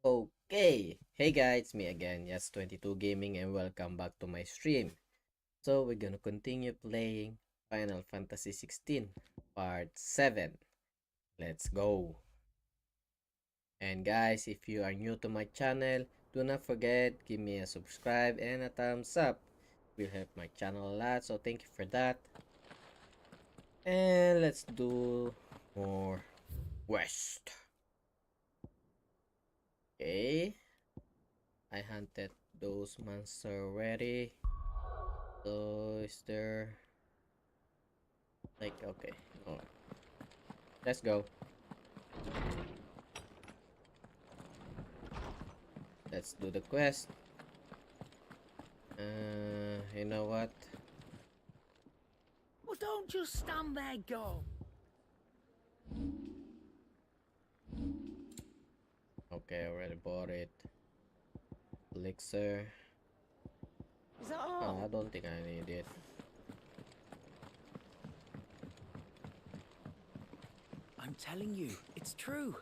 Okay, hey guys, me again, Yhatsz22 Gaming, and welcome back to my stream. So we're gonna continue playing Final Fantasy 16 Part 7. Let's go. And guys, if you are new to my channel, do not forget, give me a subscribe and a thumbs up. It will help my channel a lot, so thank you for that. And let's do more quest. Okay, I hunted those monsters already. So is there like okay? Oh, let's go. Let's do the quest. You know what? Well, don't just stand there, go. Okay, I already bought it. Elixir. Is that Oh, I all? don't think I need it. I'm telling you, it's true.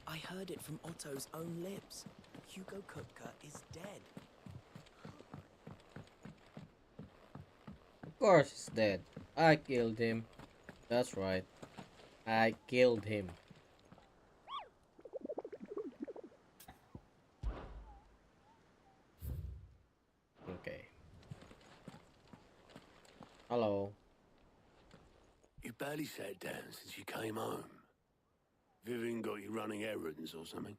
I heard it from Otto's own lips. Hugo Kupka is dead. Of course, he's dead. I killed him. That's right. I killed him. Okay. Hello. You barely sat down since you came home. Vivian got you running errands or something?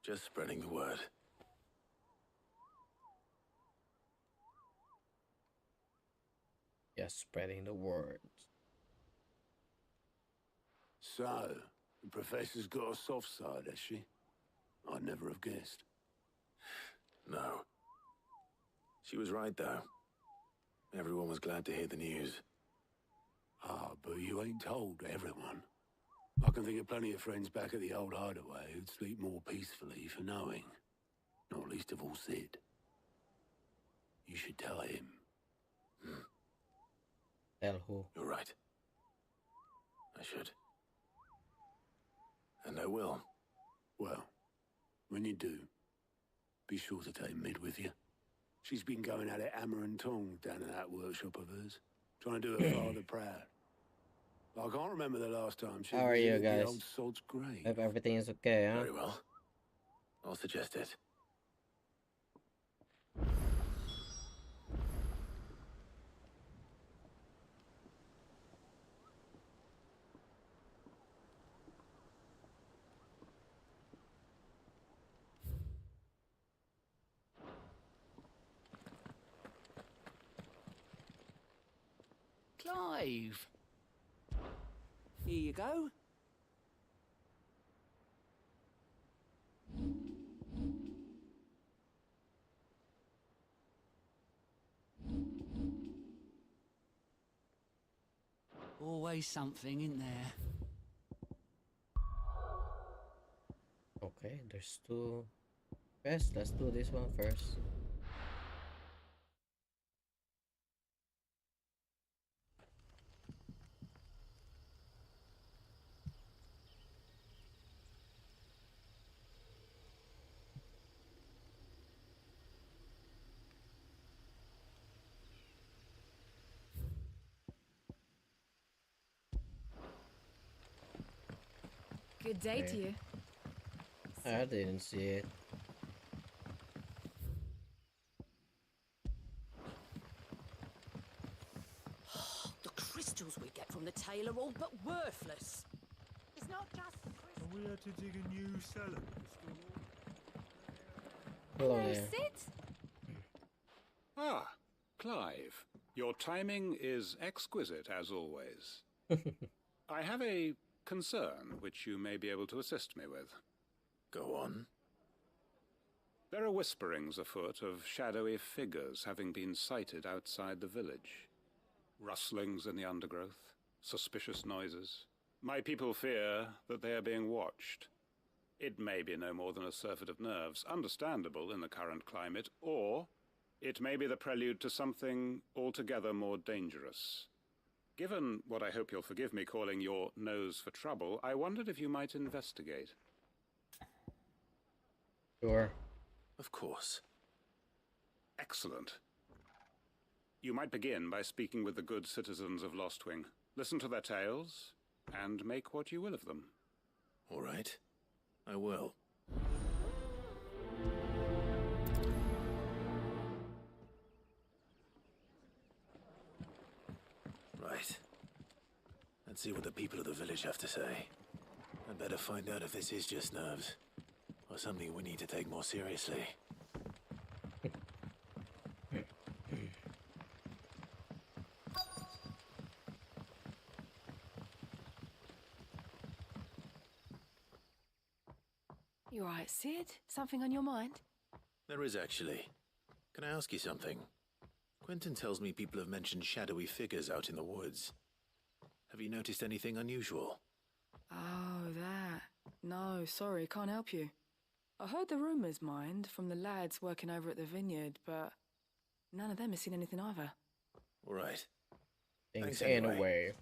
Just spreading the word. Just spreading the word. So, the professor's got a soft side, has she? I'd never have guessed. No. She was right, though. Everyone was glad to hear the news. Ah, but you ain't told everyone. I can think of plenty of friends back at the old hideaway who'd sleep more peacefully for knowing. Not least of all Sid. You should tell him. Tell who? You're right. I should. And I will. Well, when you do, be sure to take Mid with you. She's been going at it hammer and tongs down in that workshop of hers, trying to do her father proud. I can't remember the last time she How are you visited the guys? old sod's grave. Hope everything is okay, huh? Very well. I'll suggest it. Clive. Here you go. Always something in there. Okay, there's two quests. Let's do this one first. Good day to Okay. you. I didn't see it. The crystals we get from the tail are all but worthless. It's not just the crystals. We had to dig a new cellar for the store. Hello Hello, there. Sid. Ah, Clive. Your timing is exquisite, as always. I have a concern which you may be able to assist me with. Go on. There are whisperings afoot of shadowy figures having been sighted outside the village. Rustlings in the undergrowth, suspicious noises. My people fear that they are being watched. It may be no more than a surfeit of nerves, understandable in the current climate, or it may be the prelude to something altogether more dangerous. Given what I hope you'll forgive me calling your nose for trouble, I wondered if you might investigate. Sure. Of course. Excellent. You might begin by speaking with the good citizens of Lostwing. Listen to their tales, and make what you will of them. All right. I will. Right. Let's see what the people of the village have to say. I'd better find out if this is just nerves, or something we need to take more seriously. You right, Sid? Something on your mind? There is actually. Can I ask you something? Quentin tells me people have mentioned shadowy figures out in the woods. Have you noticed anything unusual? Oh, that. No, sorry, can't help you. I heard the rumours, mind, from the lads working over at the vineyard, but none of them has seen anything either. All right. Things Thanks anyway.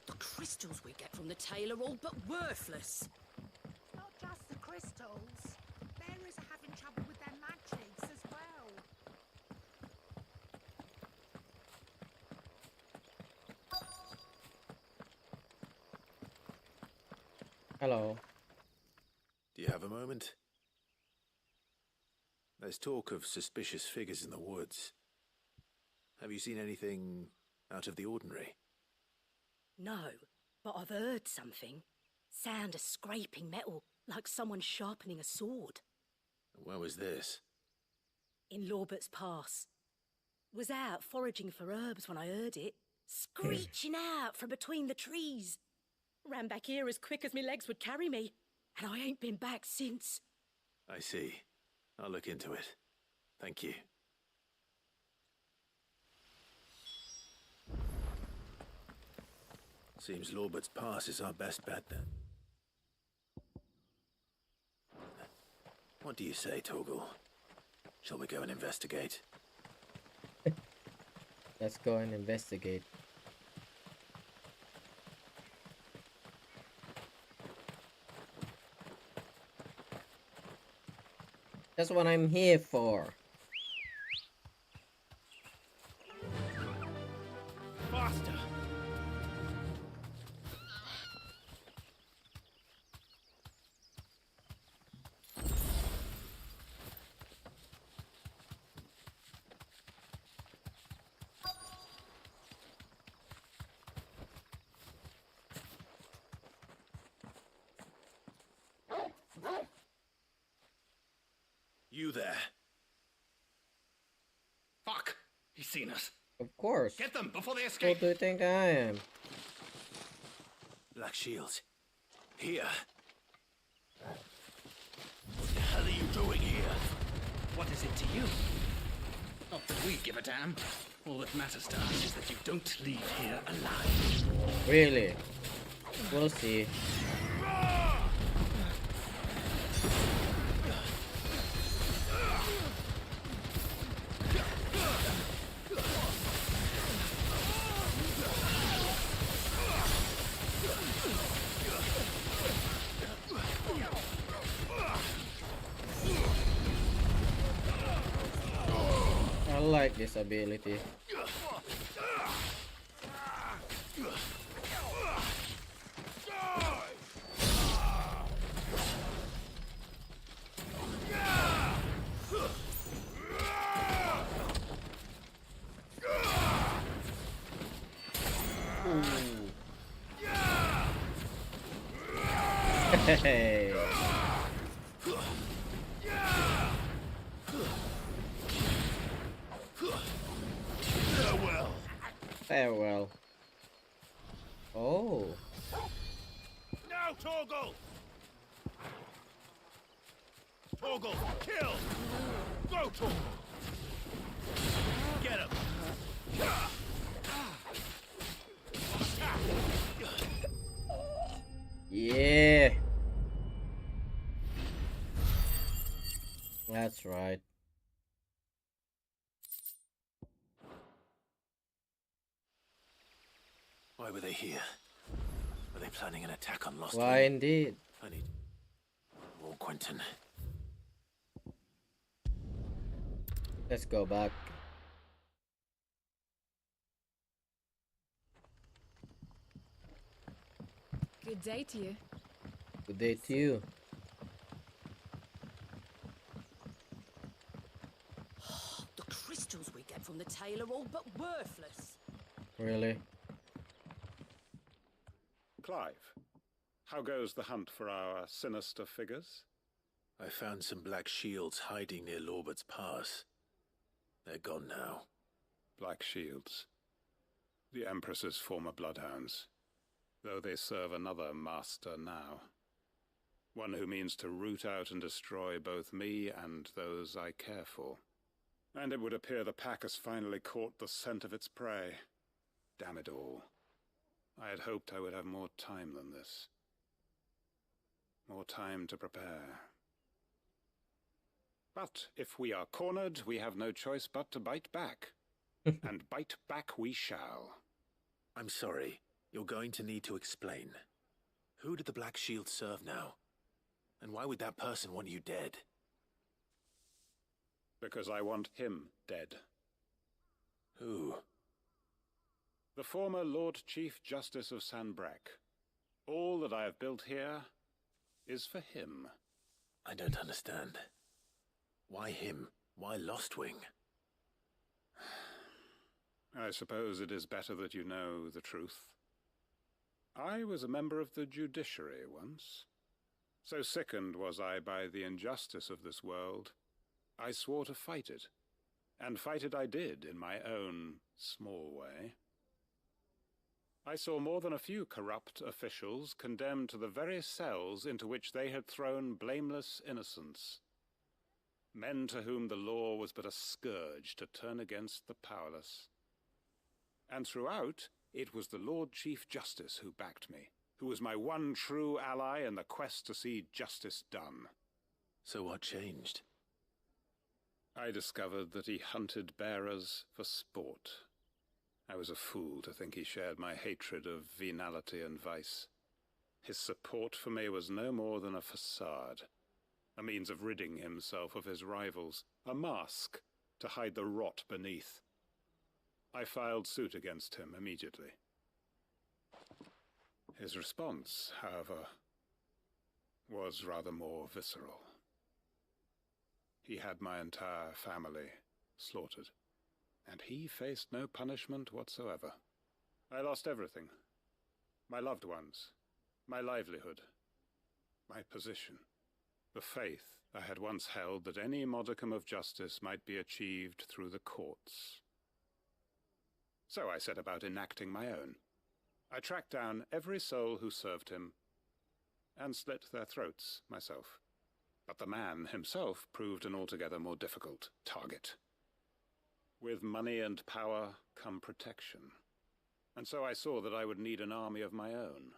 The crystals we get from the tail are all but worthless. Not just the crystals. Bearers are having trouble with their magics as well. Hello. Do you have a moment? There's talk of suspicious figures in the woods. Have you seen anything out of the ordinary? No, but I've heard something. Sound of scraping metal, like someone sharpening a sword. Where was this? In Lorbert's Pass. Was out foraging for herbs when I heard it, screeching out from between the trees. Ran back here as quick as my legs would carry me, and I ain't been back since. I see. I'll look into it. Thank you. Seems Lorbert's Pass is our best bet then. What do you say, Torgal? Shall we go and investigate? Let's go and investigate. That's what I'm here for. Faster! You there? Fuck! He's seen us. Of course. Get them before they Who escape! do you think I am? Black Shields. Here. What the hell are you doing here? What is it to you? Not that we give a damn. All that matters to us is that you don't leave here alive. Really? We'll see. I like this ability. Hey. Farewell. Farewell. Oh. Now, Torgal! Torgal, kill! Go, Torgal! Get him! Yeah. That's right. Why were they here? Were they planning an attack on Lost Why Wing? indeed? I need more Quentin. Let's go back. Good day to you. Good day to you. The crystals we get from the tail are all but worthless. Really? Clive, how goes the hunt for our sinister figures? I found some black shields hiding near Lorbert's Pass. They're gone now. Black Shields. The Empress's former bloodhounds, though they serve another master now. One who means to root out and destroy both me and those I care for. And it would appear the pack has finally caught the scent of its prey. Damn it all. I had hoped I would have more time than this. More time to prepare. But if we are cornered, we have no choice but to bite back. And bite back we shall. I'm sorry. You're going to need to explain. Who did the Black Shield serve now? And why would that person want you dead? Because I want him dead. Who? The former Lord Chief Justice of Sanbreque. All that I have built here is for him. I don't understand. Why him? Why Lost Wing? I suppose it is better that you know the truth. I was a member of the judiciary once. So sickened was I by the injustice of this world, I swore to fight it. And fight it I did in my own small way. I saw more than a few corrupt officials condemned to the very cells into which they had thrown blameless innocents. Men to whom the law was but a scourge to turn against the powerless. And throughout, it was the Lord Chief Justice who backed me, who was my one true ally in the quest to see justice done. So what changed? I discovered that he hunted bearers for sport. I was a fool to think he shared my hatred of venality and vice. His support for me was no more than a facade, a means of ridding himself of his rivals, a mask to hide the rot beneath. I filed suit against him immediately. His response, however, was rather more visceral. He had my entire family slaughtered, and he faced no punishment whatsoever. I lost everything. My loved ones, my livelihood, my position, the faith I had once held that any modicum of justice might be achieved through the courts. So I set about enacting my own. I tracked down every soul who served him, and slit their throats myself. But the man himself proved an altogether more difficult target. With money and power come protection, and so I saw that I would need an army of my own.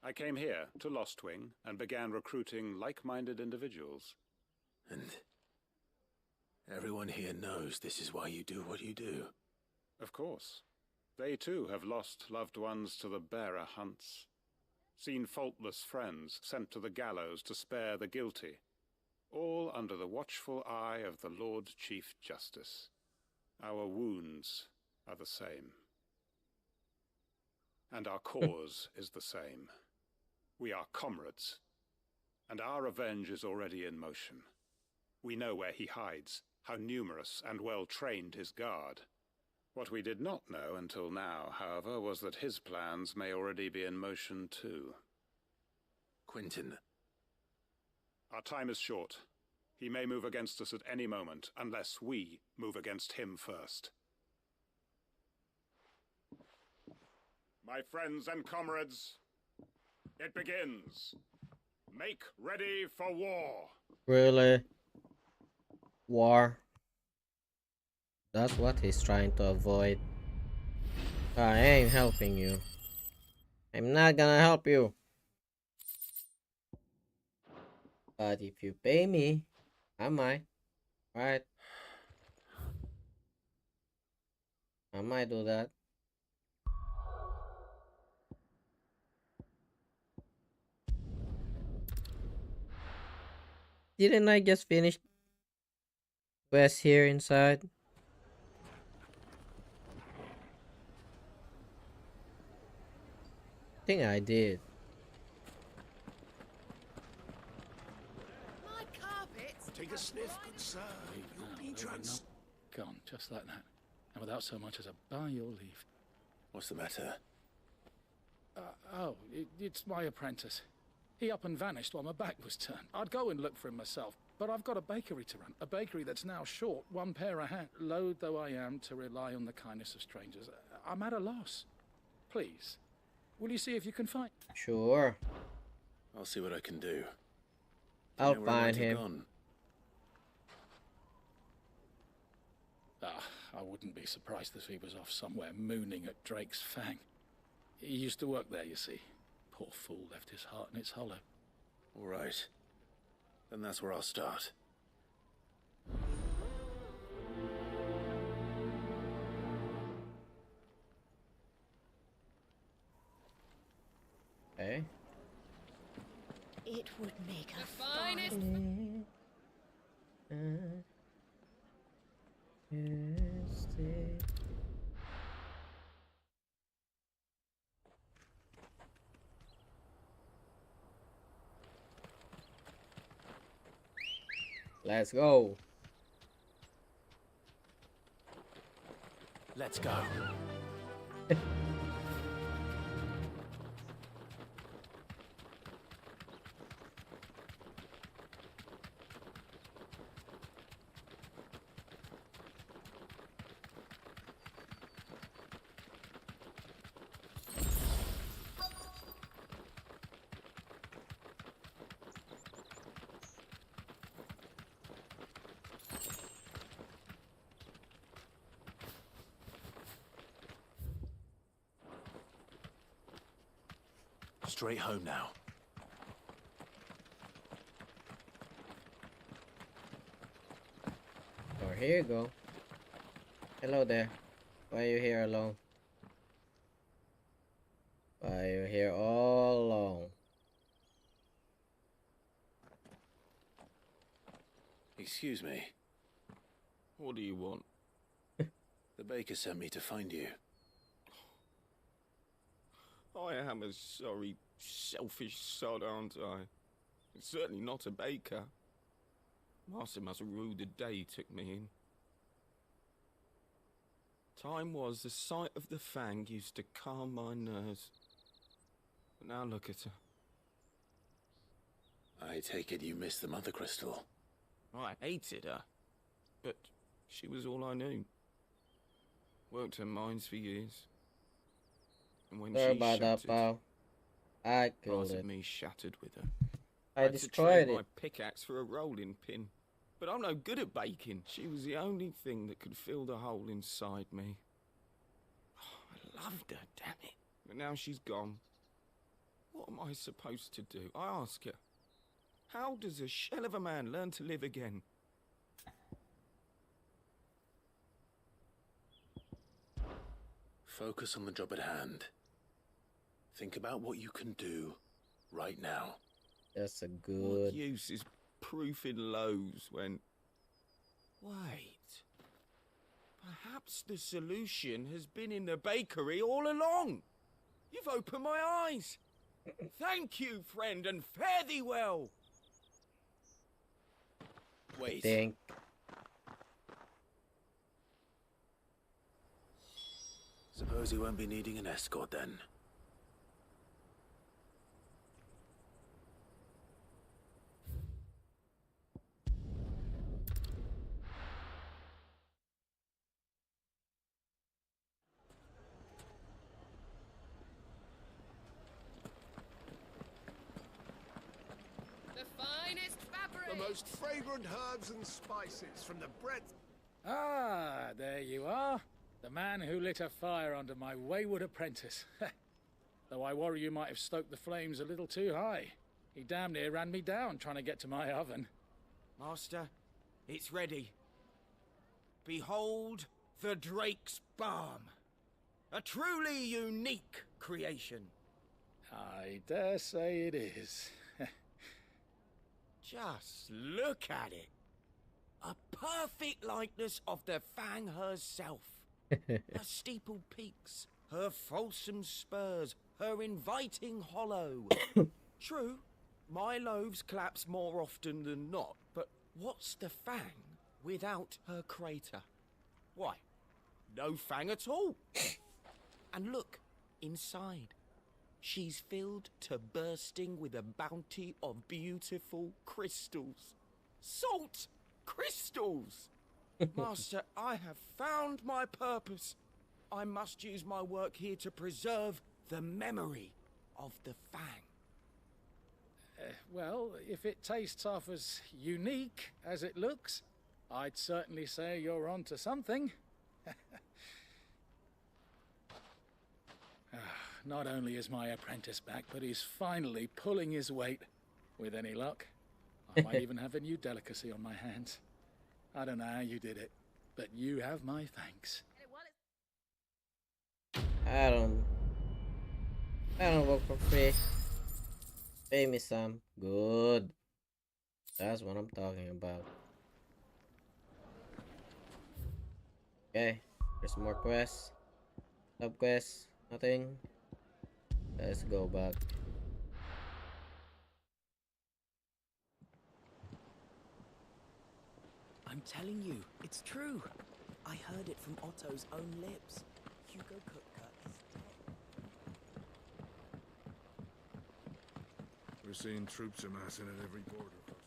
I came here to Lost Wing and began recruiting like-minded individuals. And everyone here knows this is why you do what you do. Of course. They too have lost loved ones to the bearer hunts. Seen faultless friends sent to the gallows to spare the guilty. All under the watchful eye of the Lord Chief Justice. Our wounds are the same. And our cause is the same. We are comrades, and our revenge is already in motion. We know where he hides, how numerous and well-trained his guard. What we did not know until now, however, was that his plans may already be in motion too. Quentin. Our time is short. He may move against us at any moment, unless we move against him first. My friends and comrades, it begins. Make ready for war. Really? War? That's what he's trying to avoid. I ain't helping you. I'm not gonna help you. But if you pay me, I might. Right? I might do that. Didn't I just finish quest here inside? I think I did. My carpets. Take a sniff, good sir. You'll be Gone, just like that. And without so much as a by your leave. What's the matter? It's my apprentice. He up and vanished while my back was turned. I'd go and look for him myself, but I've got a bakery to run. A bakery that's now short one pair of hands. Loath though I am to rely on the kindness of strangers, I'm at a loss. Please, will you see if you can find... Sure. I'll see what I can do. I'll You know where I find might have him. gone? I wouldn't be surprised if he was off somewhere mooning at Drake's Fang. He used to work there, you see. Poor fool left his heart in its hollow. All right. Then that's where I'll start. Okay. It would make a finest. Let's go. Let's go. Straight home now. Oh, here you go. Hello there. Why are you here alone? Why are you here all alone? Excuse me. What do you want? The baker sent me to find you. I am a sorry, selfish sod, aren't I? It's certainly not a baker. Master must have ruled the day he took me in. Time was the sight of the Fang used to calm my nerves. But now look at her. I take it you missed the Mother Crystal. I hated her. But she was all I knew. Worked her mines for years. And when Sorry she about that, shattered, pal. I killed part of it. me shattered with her. I had to destroyed trade it. my pickaxe for a rolling pin. But I'm no good at baking. She was the only thing that could fill the hole inside me. I loved her, damn it. But now she's gone. What am I supposed to do? I ask her. How does a shell of a man learn to live again? Focus on the job at hand. Think about what you can do right now. That's a What good... use is proofing loaves when... Wait. Perhaps the solution has been in the bakery all along. You've opened my eyes. Thank you, friend, and fare thee well. Wait. Think. Suppose you won't be needing an escort then. The finest fabric. The most fragrant herbs and spices from the breadth. Ah, there you are. The man who lit a fire under my wayward apprentice. Though I worry you might have stoked the flames a little too high. He damn near ran me down trying to get to my oven. Master, it's ready. Behold The Drake's Balm. A truly unique creation. I dare say it is. Just look at it. A perfect likeness of the Fang herself. Her steeple peaks, her fulsome spurs, her inviting hollow. True, my loaves collapse more often than not, but what's the Fang without her crater? Why, no Fang at all. And look, inside. She's filled to bursting with a bounty of beautiful crystals. Salt crystals! Master, I have found my purpose. I must use my work here to preserve the memory of the Fang. Well, if it tastes half as unique as it looks, I'd certainly say you're onto something. Not only is my apprentice back, but he's finally pulling his weight. With any luck, I might even have a new delicacy on my hands. I don't know how you did it, but you have my thanks. I don't work for free. Pay me some. Good. That's what I'm talking about. Okay, there's more quests. Sub quests. Nothing. Let's go back. I'm telling you, it's true. I heard it from Otto's own lips. Hugo Kupka is dead. We're seeing troops amassing at every border crossing.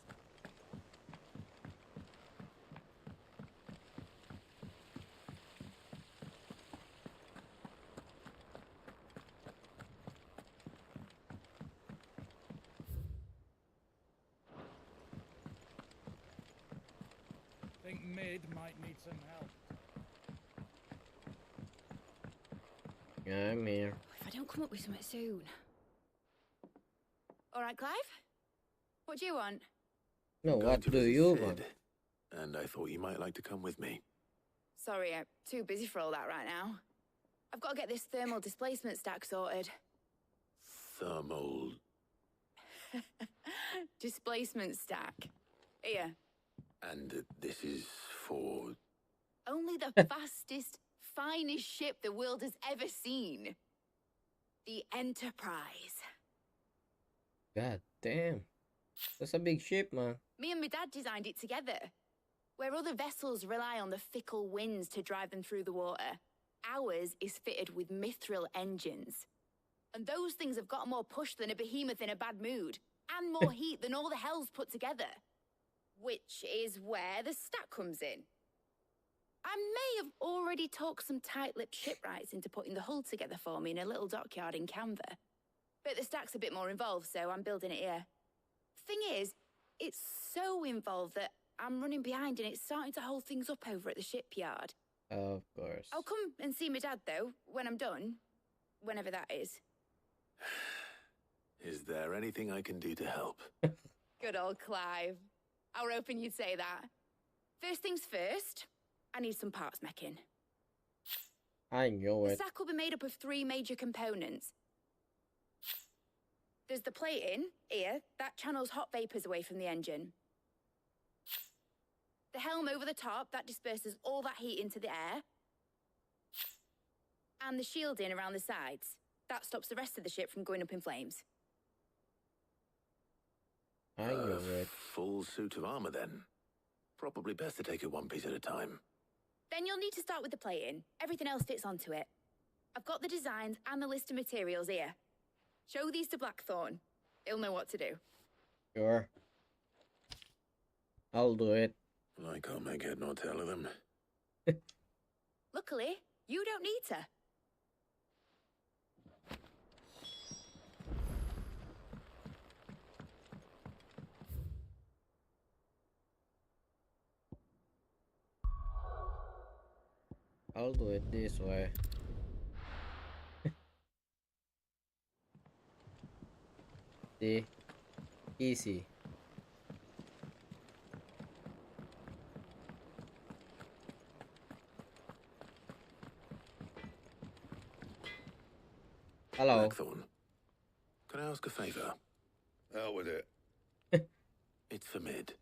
Think Mid might need some help. Yeah, I'm here. If I don't come up with something soon. All right, Clive? What do you want? No, Going what to do visit you Sid, want? And I thought you might like to come with me. Sorry, I'm too busy for all that right now. I've got to get this thermal displacement stack sorted. Thermal... Displacement stack. Here. And this is for... Only the fastest, finest ship the world has ever seen. The Enterprise. God damn. That's a big ship, man. Me and my dad designed it together. Where other vessels rely on the fickle winds to drive them through the water, ours is fitted with mithril engines. And those things have got more push than a behemoth in a bad mood, and more heat than all the hells put together. Which is where the stack comes in. I may have already talked some tight-lipped shipwrights into putting the hull together for me in a little dockyard in Canva. But the stack's a bit more involved, so I'm building it here. Thing is, it's so involved that I'm running behind and it's starting to hold things up over at the shipyard. Of course. I'll come and see my dad, though, when I'm done. Whenever that is. Is there anything I can do to help? Good old Clive. I were hoping you'd say that. First things first, I need some parts meching. I know The it. stack will be made up of 3 major components. There's the plating, here, that channels hot vapors away from the engine. The helm over the top, that disperses all that heat into the air. And the shielding around the sides. That stops the rest of the ship from going up in flames. I know it. Full suit of armor, then. Probably best to take it one piece at a time. Then you'll need to start with the plating. Everything else fits onto it. I've got the designs and the list of materials here. Show these to Blackthorn. He'll know what to do. Sure. I'll do it. I can't make head nor tail of them. Luckily, you don't need to. I'll do it this way. See? Easy. Hello. Blackthorn, can I ask a favor? Out with it. It's for Mid.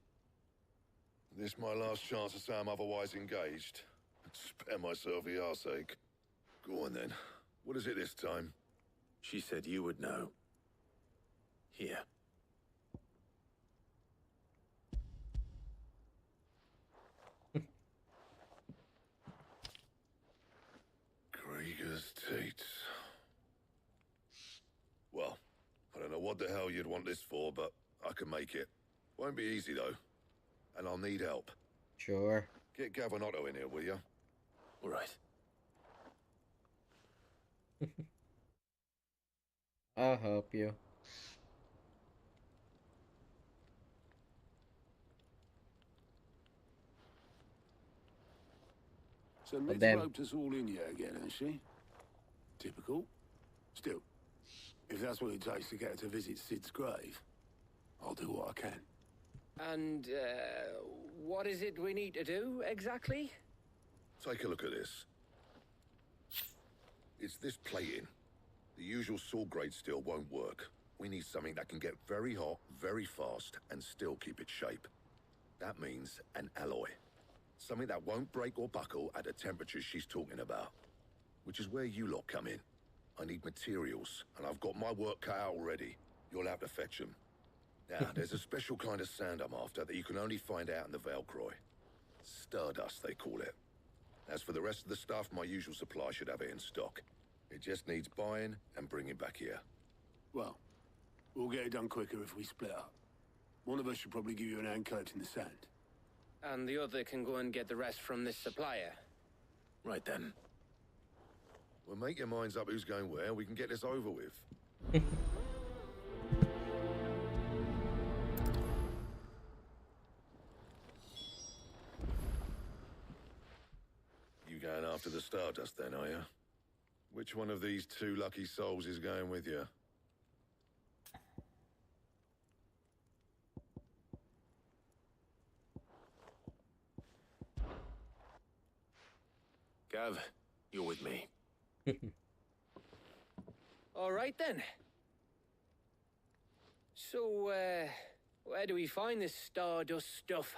This my last chance to say I'm otherwise engaged. Spare myself the arseache. Go on then. What is it this time? She said you would know. Here. Krieger's Tates. Well, I don't know what the hell you'd want this for, but I can make it. Won't be easy though. And I'll need help. Sure. Get Gavinotto in here, will you? All right. I'll help you. So Mid's then- roped us all in here again, hasn't she? Typical. Still, if that's what it takes to get her to visit Sid's grave, I'll do what I can. And, what is it we need to do, exactly? Take a look at this. It's this plating. The usual sword grade steel won't work. We need something that can get very hot, very fast, and still keep its shape. That means an alloy. Something that won't break or buckle at the temperatures she's talking about. Which is where you lot come in. I need materials, and I've got my work cut out already. You'll have to fetch them. Now, there's a special kind of sand I'm after that you can only find out in the Velcroy. Stardust, they call it. As for the rest of the stuff, my usual supply should have it in stock. It just needs buying and bringing back here. Well, we'll get it done quicker if we split up. One of us should probably give you an hand collecting the sand. And the other can go and get the rest from this supplier. Right then. Well, make your minds up who's going where, we can get this over with. You going after the Stardust then, are you? Which one of these two lucky souls is going with you? Gav, you're with me. All right, then. So, where do we find this Stardust stuff?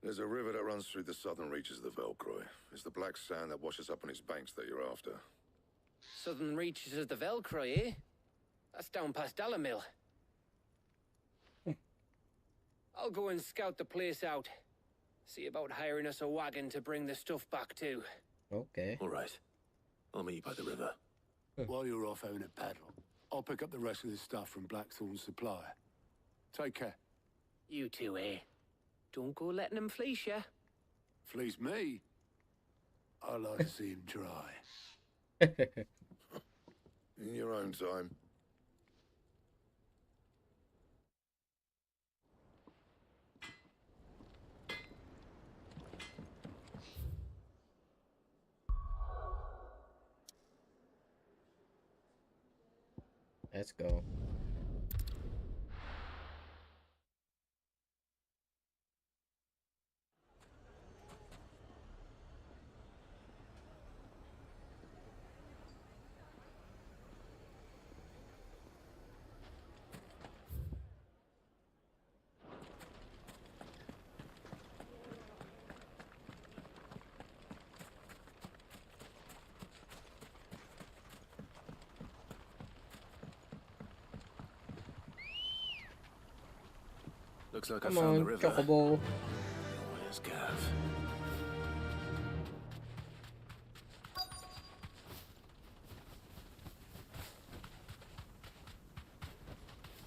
There's a river that runs through the southern reaches of the Velcroy. It's the black sand that washes up on its banks that you're after. Southern reaches of the Velcroy, eh? That's down past Dalamil. I'll go and scout the place out. See about hiring us a wagon to bring the stuff back to. Okay. All right. I'll meet you by the river. While you're off having a paddle, I'll pick up the rest of the stuff from Blackthorn's supplier. Take care. You two, eh? Don't go letting them fleece ya. Fleece me? I like to see him try. In your own time. Let's go. Looks like I Come found on, the river. Chocobo. Where's Gav?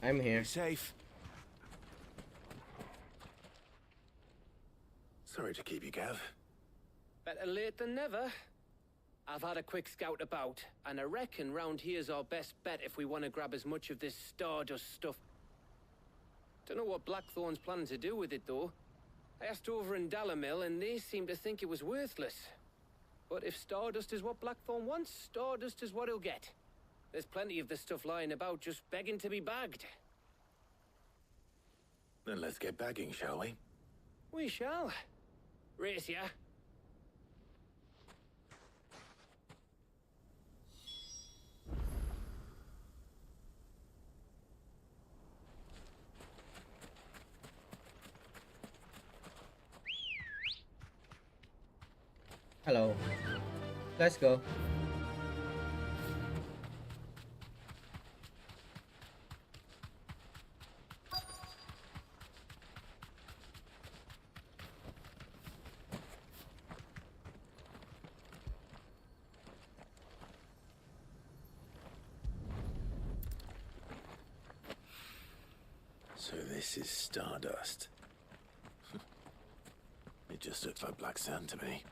I'm here. Safe. Sorry to keep you, Gav. Better late than never. I've had a quick scout about, and I reckon round here's our best bet if we want to grab as much of this Stardust stuff. Don't know what Blackthorn's planning to do with it, though. I asked over in Dalamil, and they seem to think it was worthless. But if Stardust is what Blackthorn wants, Stardust is what he'll get. There's plenty of this stuff lying about, just begging to be bagged. Then let's get bagging, shall we? We shall. Race ya. Hello. Let's go. So this is stardust. It just looks like black sand to me.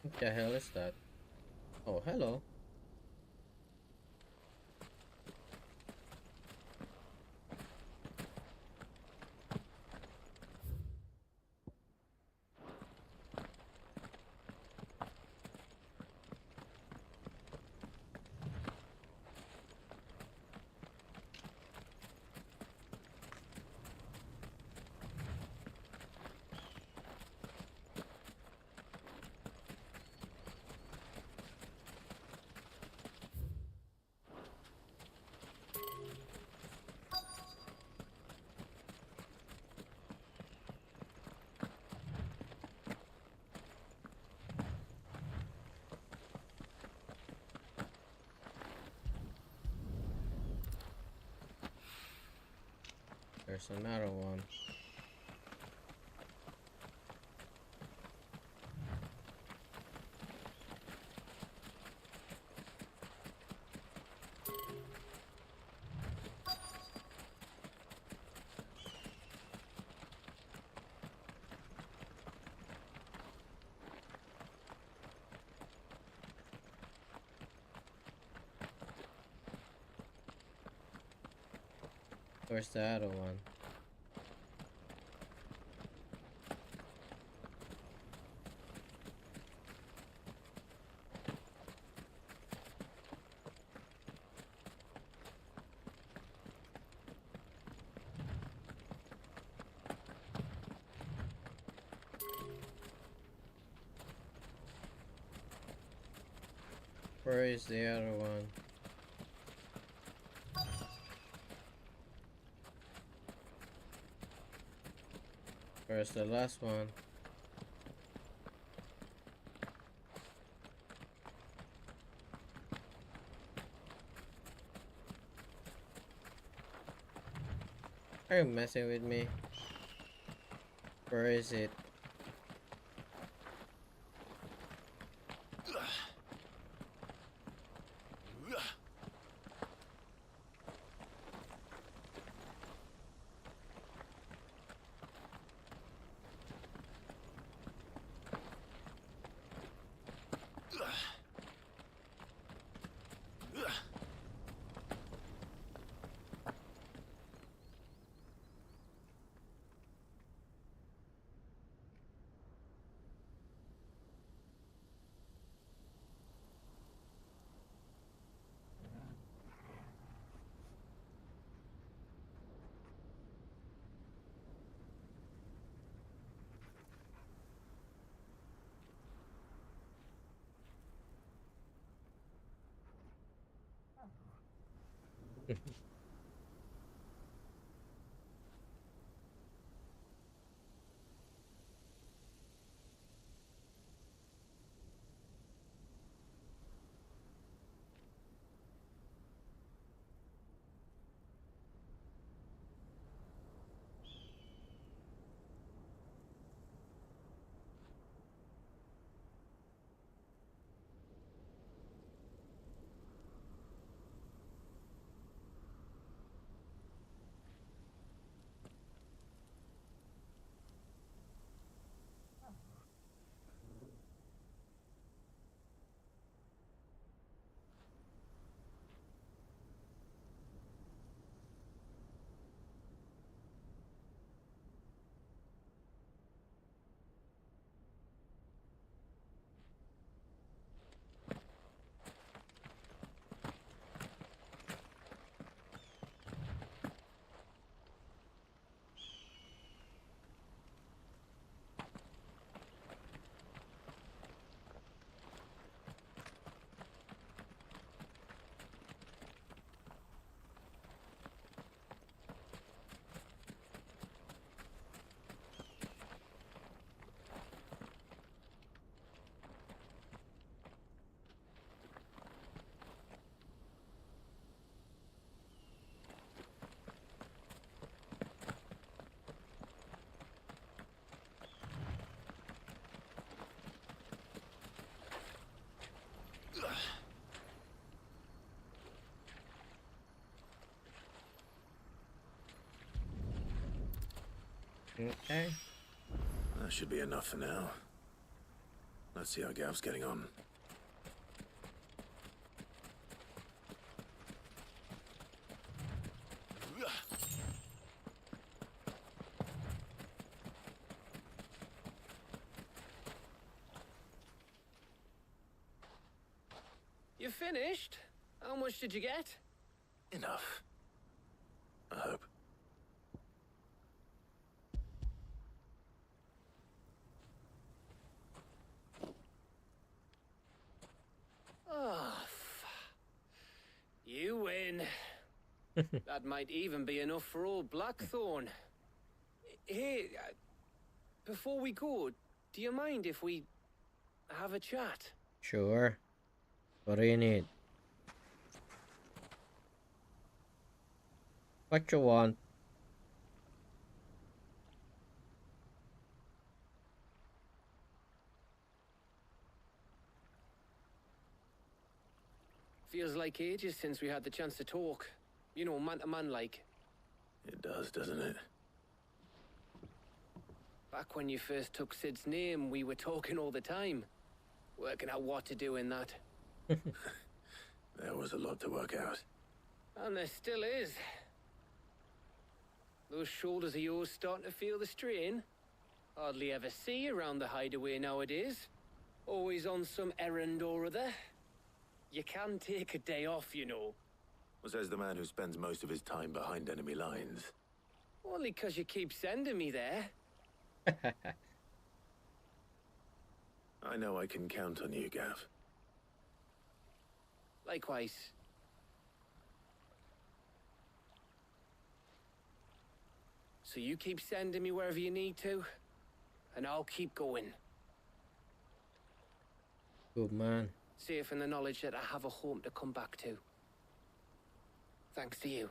What the hell is that? Oh, hello. There's another one. Where's the other one? Where is the other one? Where's the last one? Are you messing with me? Where is it? Okay. That should be enough for now. Let's see how Gav's getting on. You finished? How much did you get? Enough. I hope. Oh, you win. That might even be enough for old Blackthorn. Hey, before we go, do you mind if we have a chat? Sure. What do you need? What you want? Feels like ages since we had the chance to talk. You know, man to man like. It does, doesn't it? Back when you first took Sid's name, we were talking all the time. Working out what to do in that. There was a lot to work out. And there still is. Those shoulders of yours starting to feel the strain. Hardly ever see you around the hideaway nowadays. Always on some errand or other. You can take a day off, you know. Says the man who spends most of his time behind enemy lines. Only 'cause you keep sending me there. I know I can count on you, Gav. Likewise. So you keep sending me wherever you need to, and I'll keep going. Good man. Safe in the knowledge that I have a home to come back to. Thanks to you.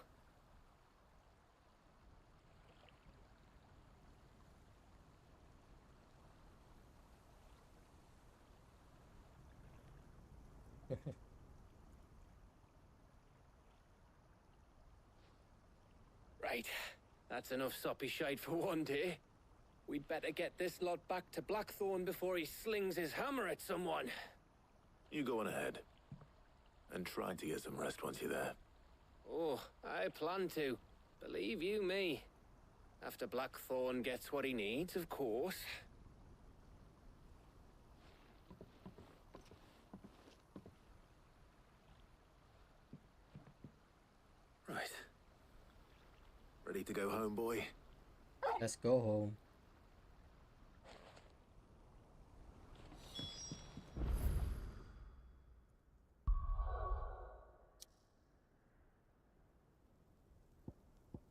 Right. That's enough soppy shite for one day. We'd better get this lot back to Blackthorn before he slings his hammer at someone. You go on ahead. And try to get some rest once you're there. Oh, I plan to. Believe you me. After Blackthorn gets what he needs, of course. Right. Ready to go home, boy? Let's go home.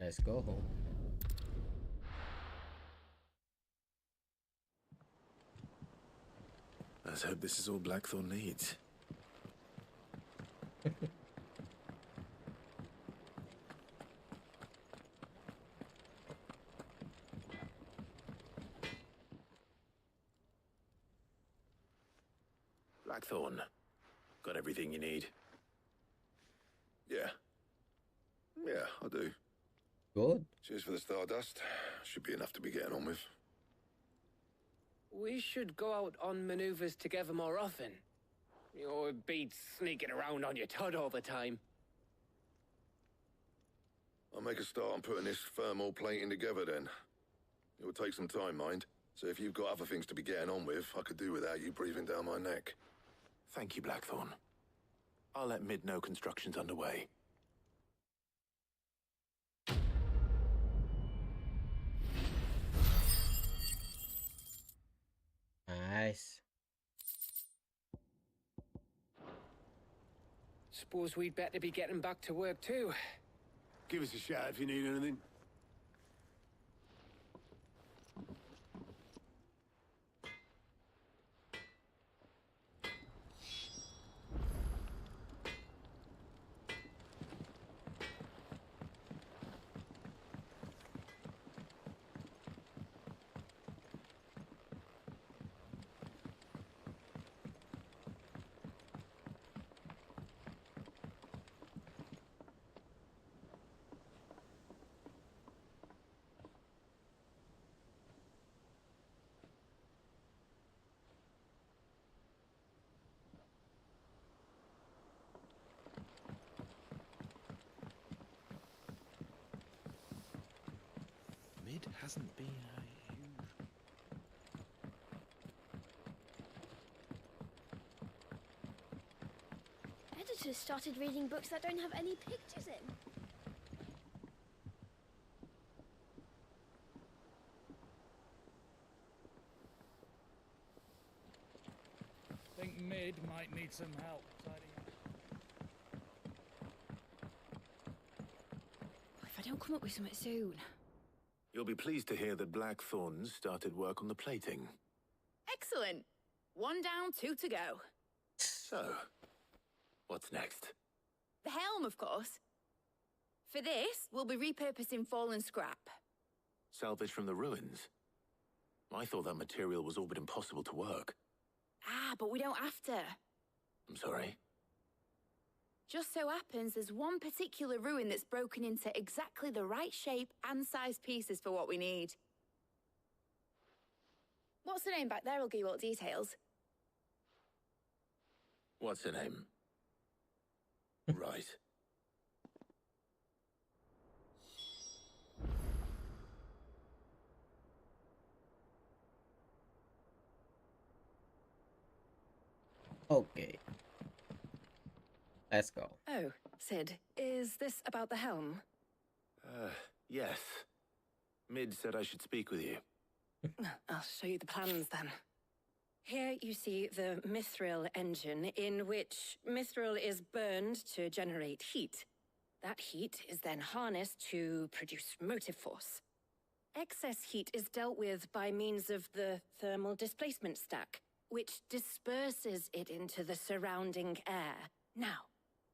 Let's go home. Let's hope this is all Blackthorn needs. Blackthorn, got everything you need? Yeah. Yeah, I do. Good. Cheers for the stardust. Should be enough to be getting on with. We should go out on maneuvers together more often. You know, it beats sneaking around on your Todd all the time. I'll make a start on putting this thermal plating together then. It will take some time, mind. So if you've got other things to be getting on with, I could do without you breathing down my neck. Thank you, Blackthorn. I'll let Mid know construction's underway. Nice. Suppose we'd better be getting back to work too. Give us a shout if you need anything. Mid hasn't been a huge... Editors started reading books that don't have any pictures in. Think Mid might need some help tidying up. If I don't come up with something soon. You'll be pleased to hear that Blackthorn's started work on the plating. Excellent. 1 down, 2 to go. So, what's next? The helm, of course. For this, we'll be repurposing fallen scrap. Salvage from the ruins? I thought that material was all but impossible to work. Ah, but we don't have to. I'm sorry? Just so happens there's one particular ruin that's broken into exactly the right shape and size pieces for what we need. What's the name back there? I'll give you all the details. What's her name? Right. Okay. Let's go. Oh, Sid, is this about the helm? Yes. Mid said I should speak with you. I'll show you the plans then. Here you see the mithril engine, in which mithril is burned to generate heat. That heat is then harnessed to produce motive force. Excess heat is dealt with by means of the thermal displacement stack, which disperses it into the surrounding air. Now,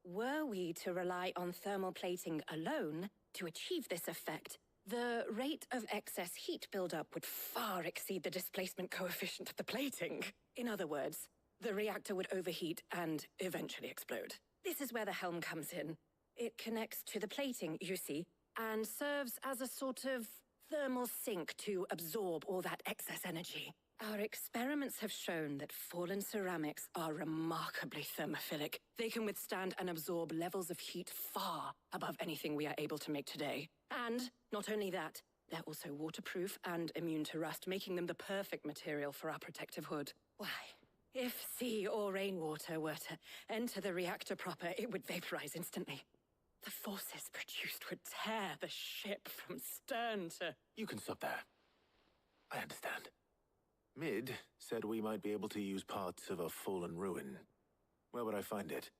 were we to rely on thermal plating alone to achieve this effect, the rate of excess heat buildup would far exceed the displacement coefficient of the plating. In other words, the reactor would overheat and eventually explode. This is where the helm comes in. It connects to the plating, you see, and serves as a sort of thermal sink to absorb all that excess energy. Our experiments have shown that fallen ceramics are remarkably thermophilic. They can withstand and absorb levels of heat far above anything we are able to make today. And not only that, they're also waterproof and immune to rust, making them the perfect material for our protective hood. Why, if sea or rainwater were to enter the reactor proper, it would vaporize instantly. The forces produced would tear the ship from stern to... You can stop there. I understand. Mid said we might be able to use parts of a fallen ruin. Where would I find it?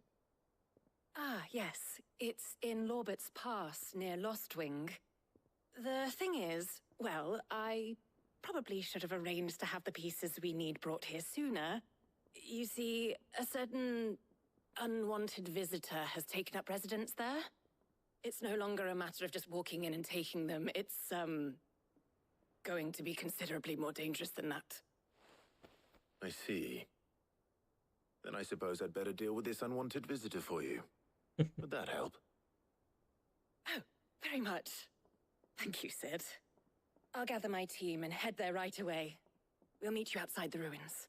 Ah, yes. It's in Lorbert's Pass, near Lostwing. The thing is, well, I probably should have arranged to have the pieces we need brought here sooner. You see, a certain unwanted visitor has taken up residence there. It's no longer a matter of just walking in and taking them. It's, going to be considerably more dangerous than that. I see. Then I suppose I'd better deal with this unwanted visitor for you. Would that help? Oh, very much. Thank you, Sid. I'll gather my team and head there right away. We'll meet you outside the ruins.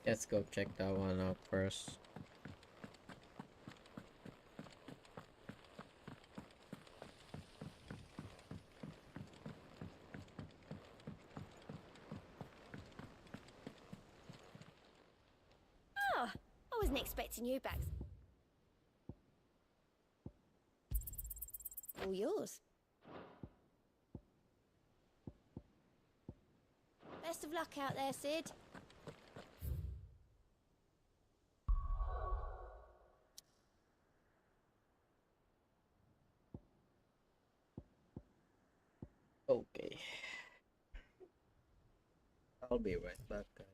Let's go check that one out first. Oh, I wasn't expecting you back. All yours. Best of luck out there, Sid. Okay. I'll be right back, guys.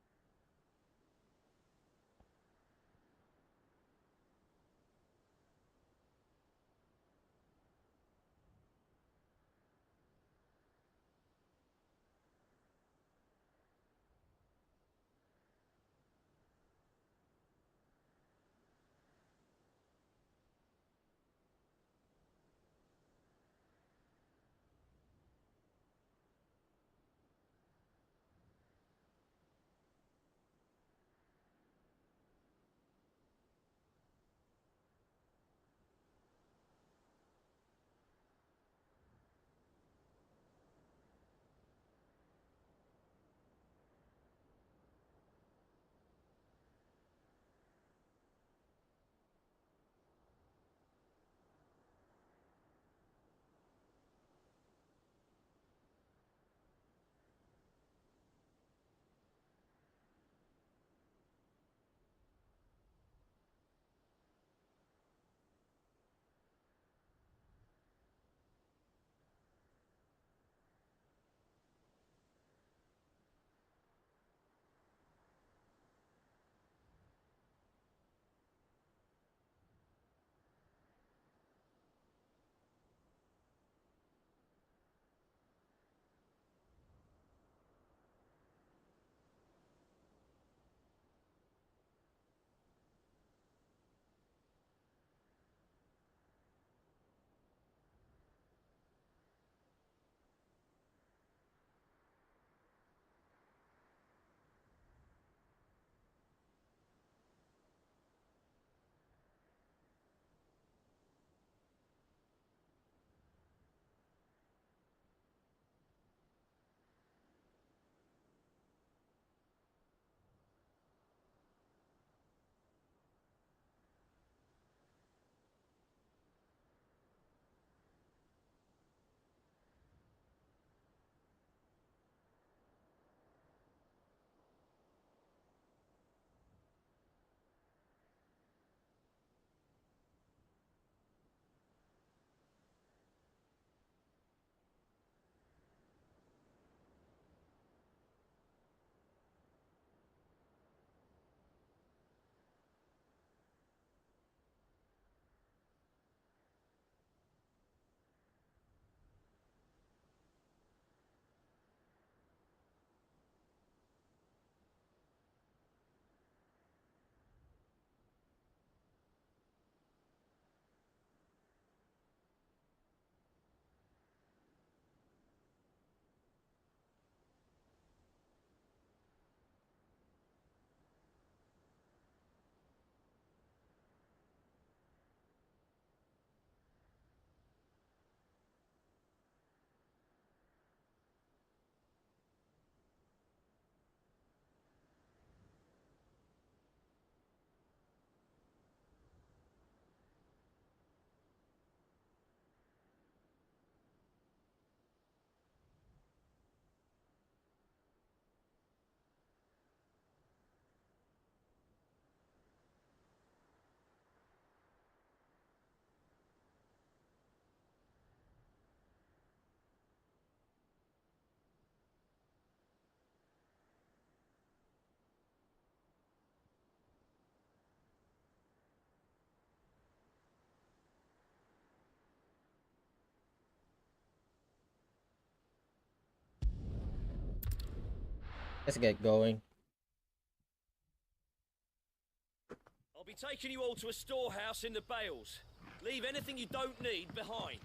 Let's get going. I'll be taking you all to a storehouse in the Bales. Leave anything you don't need behind.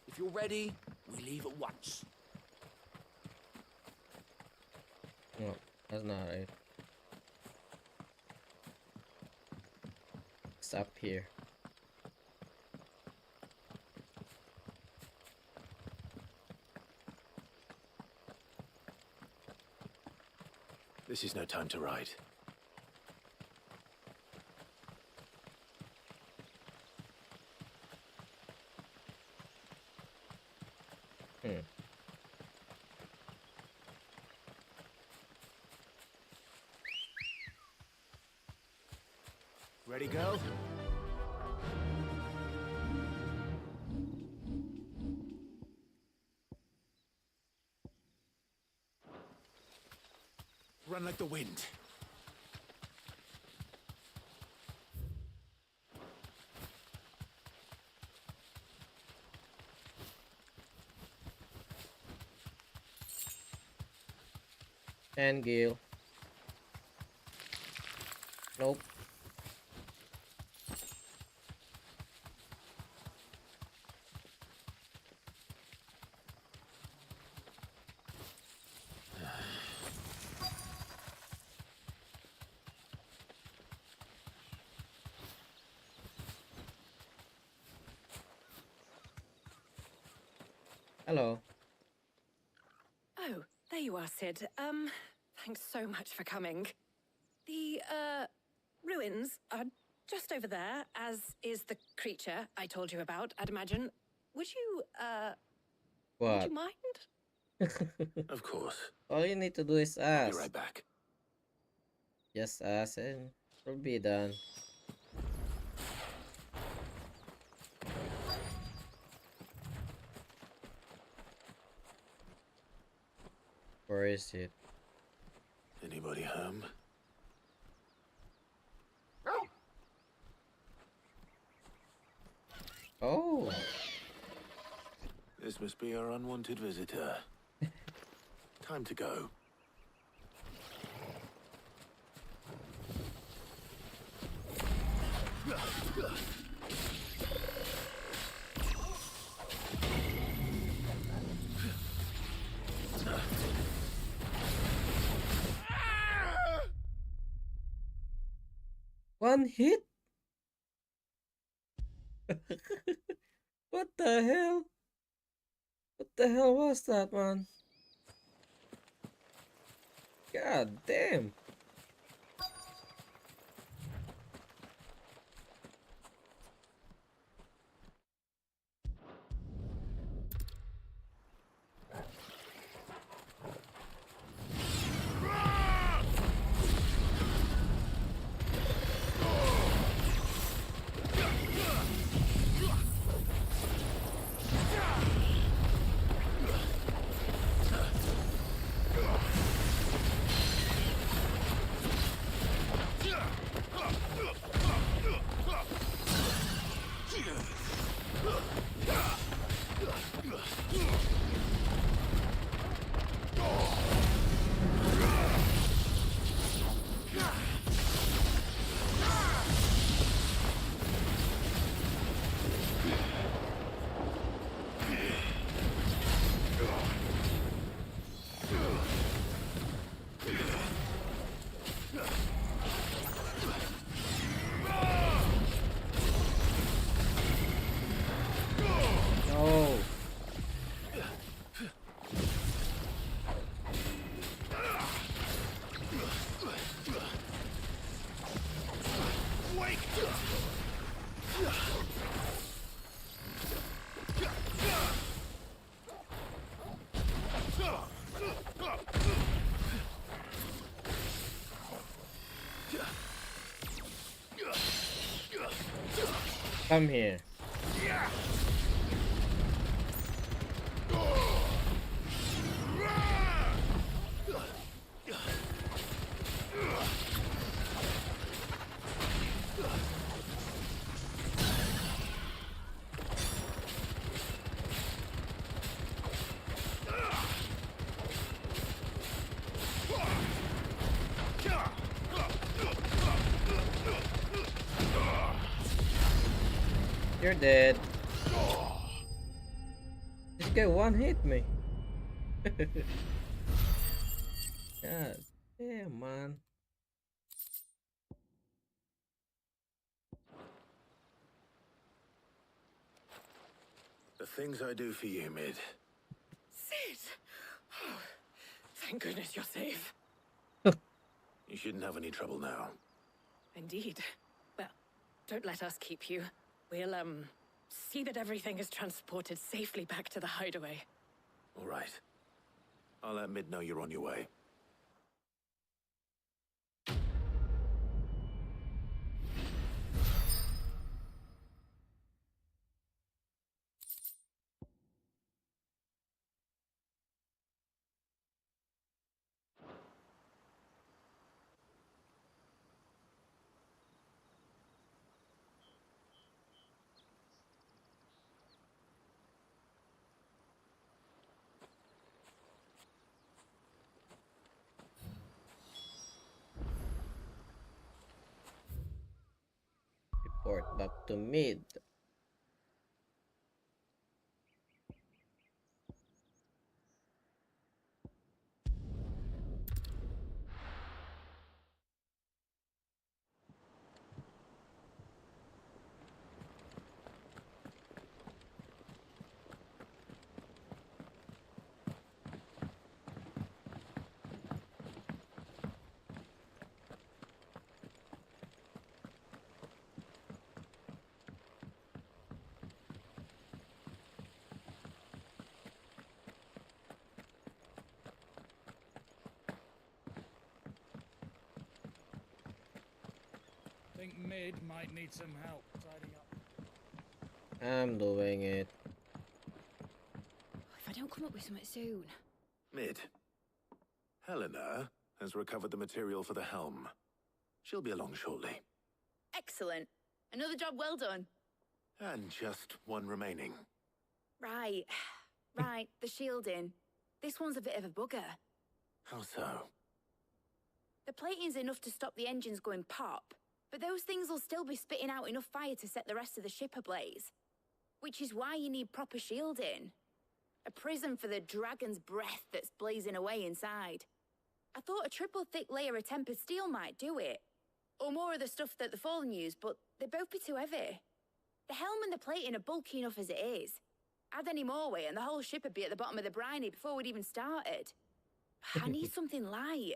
If you're ready, we leave at once. No, that's not right. It's up here. This is no time to ride. Ready, girl? Run like the wind. And Gale. Nope. Hello. Oh, there you are, Sid. Thanks so much for coming. The, ruins are just over there, as is the creature I told you about, I'd imagine. Would you, would What? you mind? Of course. All you need to do is I'll ask. be right back. Just ask and it'll be done. Where is it? Anybody home? Oh. This must be our unwanted visitor. Time to go. One hit? What the hell? What the hell was that, man? God damn. Come here. You're dead. This guy one hit me. God damn, man. The things I do for you, Mid. Sid! Oh, thank goodness you're safe. You shouldn't have any trouble now. Indeed. Well, don't let us keep you. We'll, see that everything is transported safely back to the hideaway. All right. I'll let Mid know you're on your way. Report back to Mid. Think Mid might need some help tidying up. I'm doing it. If I don't come up with something soon. Mid. Helena has recovered the material for the helm. She'll be along shortly. Excellent. Another job well done. And just one remaining. Right. Right, the shielding. This one's a bit of a bugger. How so? The plating's enough to stop the engines going pop, but those things will still be spitting out enough fire to set the rest of the ship ablaze. Which is why you need proper shielding. A prison for the dragon's breath that's blazing away inside. I thought a triple thick layer of tempered steel might do it. Or more of the stuff that the Fallen use, but they'd both be too heavy. The helm and the plating are bulky enough as it is. Add any more weight and the whole ship would be at the bottom of the briny before we'd even started. I need something light.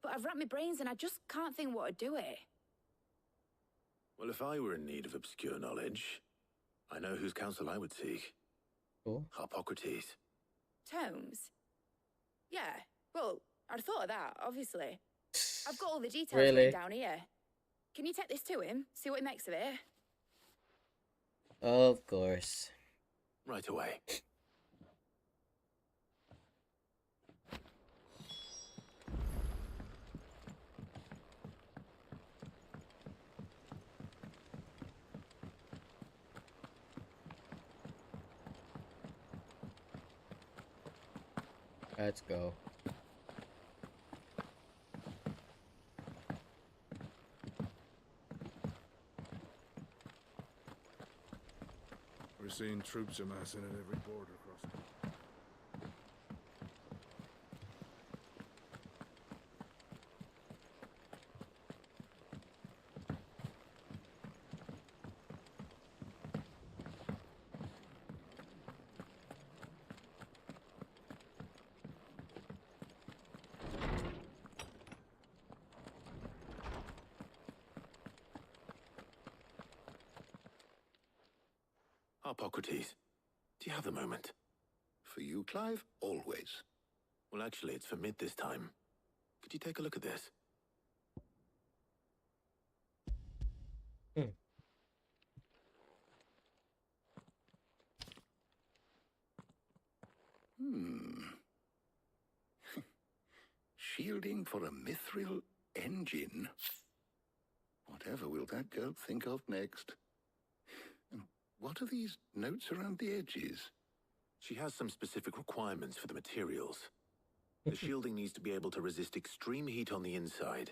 But I've racked my brains and I just can't think what would do it. Well, if I were in need of obscure knowledge, I know whose counsel I would seek. Cool. Hippocrates. Tomes? Yeah, well, I'd have thought of that, obviously. I've got all the details Really? written down here. Can you take this to him? See what he makes of it? Of course. Right away. Let's go. We're seeing troops amassing at every border crossing. Hippocrates, do you have a moment? For you, Clive? Always. Well, actually, it's for Mid this time. Could you take a look at this? Shielding for a mithril engine? Whatever will that girl think of next? And what are these notes around the edges? She has some specific requirements for the materials. The shielding needs to be able to resist extreme heat on the inside,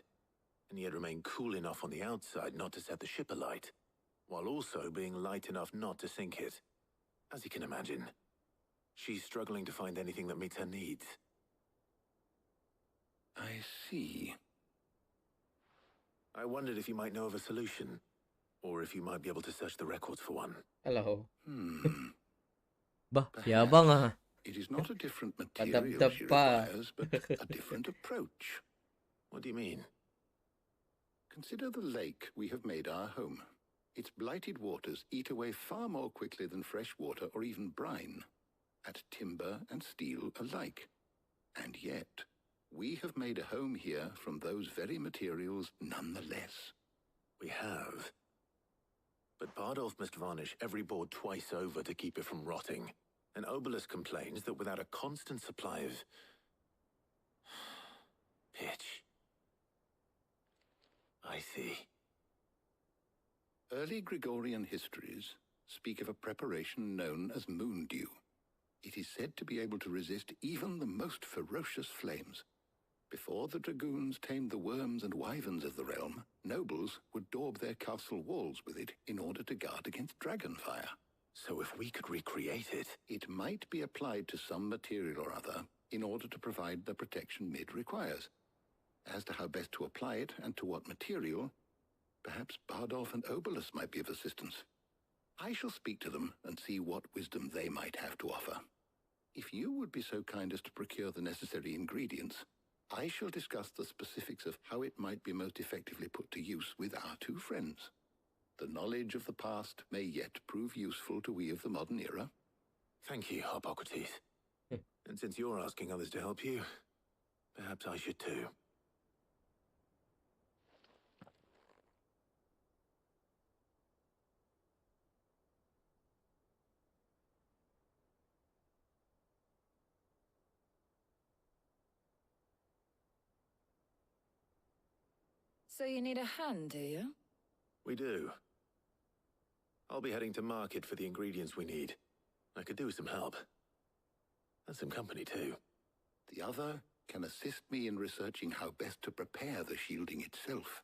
and yet remain cool enough on the outside not to set the ship alight, while also being light enough not to sink it. As you can imagine, she's struggling to find anything that meets her needs. I see. I wondered if you might know of a solution, or if you might be able to search the records for one. Hello. Bah, Perhaps yabang ah. It is not a different material Padab-dab she pa. requires, but a different approach. What do you mean? Consider the lake we have made our home. Its blighted waters eat away far more quickly than fresh water or even brine, at timber and steel alike. And yet, we have made a home here from those very materials nonetheless. We have. But Bardolph must varnish every board twice over to keep it from rotting. And Obelisk complains that without a constant supply of pitch. I see. Early Gregorian histories speak of a preparation known as moon dew. It is said to be able to resist even the most ferocious flames. Before the dragoons tamed the worms and wyverns of the realm, nobles would daub their castle walls with it in order to guard against dragonfire. So if we could recreate it... It might be applied to some material or other in order to provide the protection Mid requires. As to how best to apply it and to what material, perhaps Bardolph and Obelisk might be of assistance. I shall speak to them and see what wisdom they might have to offer. If you would be so kind as to procure the necessary ingredients, I shall discuss the specifics of how it might be most effectively put to use with our two friends. The knowledge of the past may yet prove useful to we of the modern era. Thank you, Hippocrates. And since you're asking others to help you, perhaps I should too. So you need a hand, do you? We do. I'll be heading to market for the ingredients we need. I could do with some help. And some company too. The other can assist me in researching how best to prepare the shielding itself.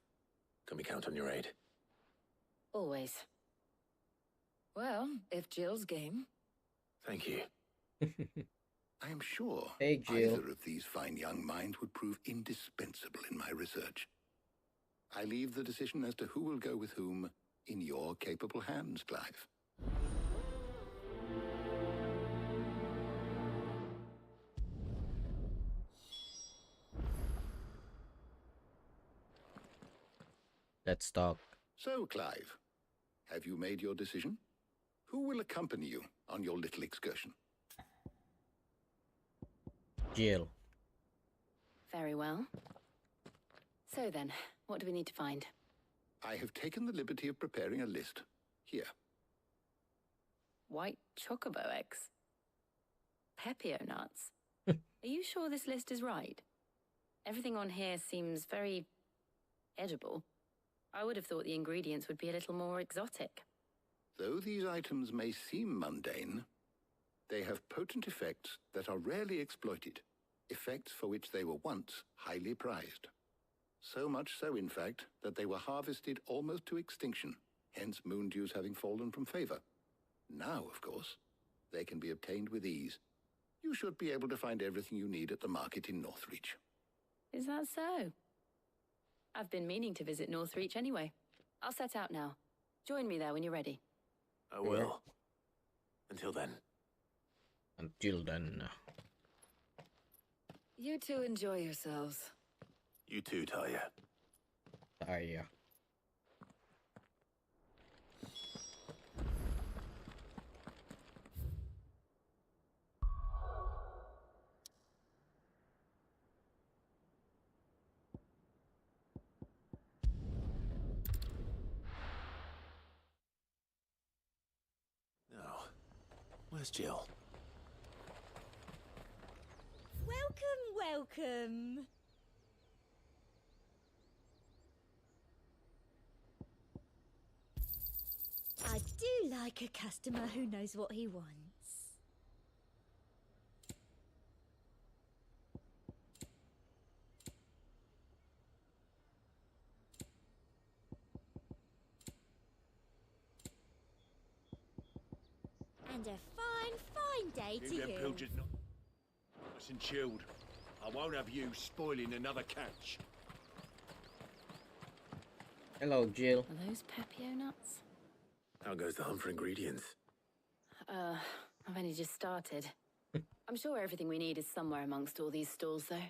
Can we count on your aid? Always. Well, if Jill's game. Thank you. I am sure Hey, Jill. either of these fine young minds would prove indispensable in my research. I leave the decision as to who will go with whom in your capable hands, Clive. Let's talk. So, Clive, have you made your decision? Who will accompany you on your little excursion? Jill. Very well. So then, what do we need to find? I have taken the liberty of preparing a list. Here. White chocobo eggs. Pepio nuts. Are you sure this list is right? Everything on here seems very edible. I would have thought the ingredients would be a little more exotic. Though these items may seem mundane, they have potent effects that are rarely exploited, effects for which they were once highly prized. So much so, in fact, that they were harvested almost to extinction, hence moon dews having fallen from favor. Now, of course, they can be obtained with ease. You should be able to find everything you need at the market in Northreach. Is that so? I've been meaning to visit Northreach anyway. I'll set out now. Join me there when you're ready. I will. Until then. Until then. You two enjoy yourselves. You too, Talia. Talia. Now, where's Jill? Welcome. I do like a customer who knows what he wants. And a fine day to Leave them you. pilchards not nice and chilled. I won't have you spoiling another catch. Hello, Jill. Are those Pepio nuts? How goes the hunt for ingredients? I've only just started. I'm sure everything we need is somewhere amongst all these stalls, though.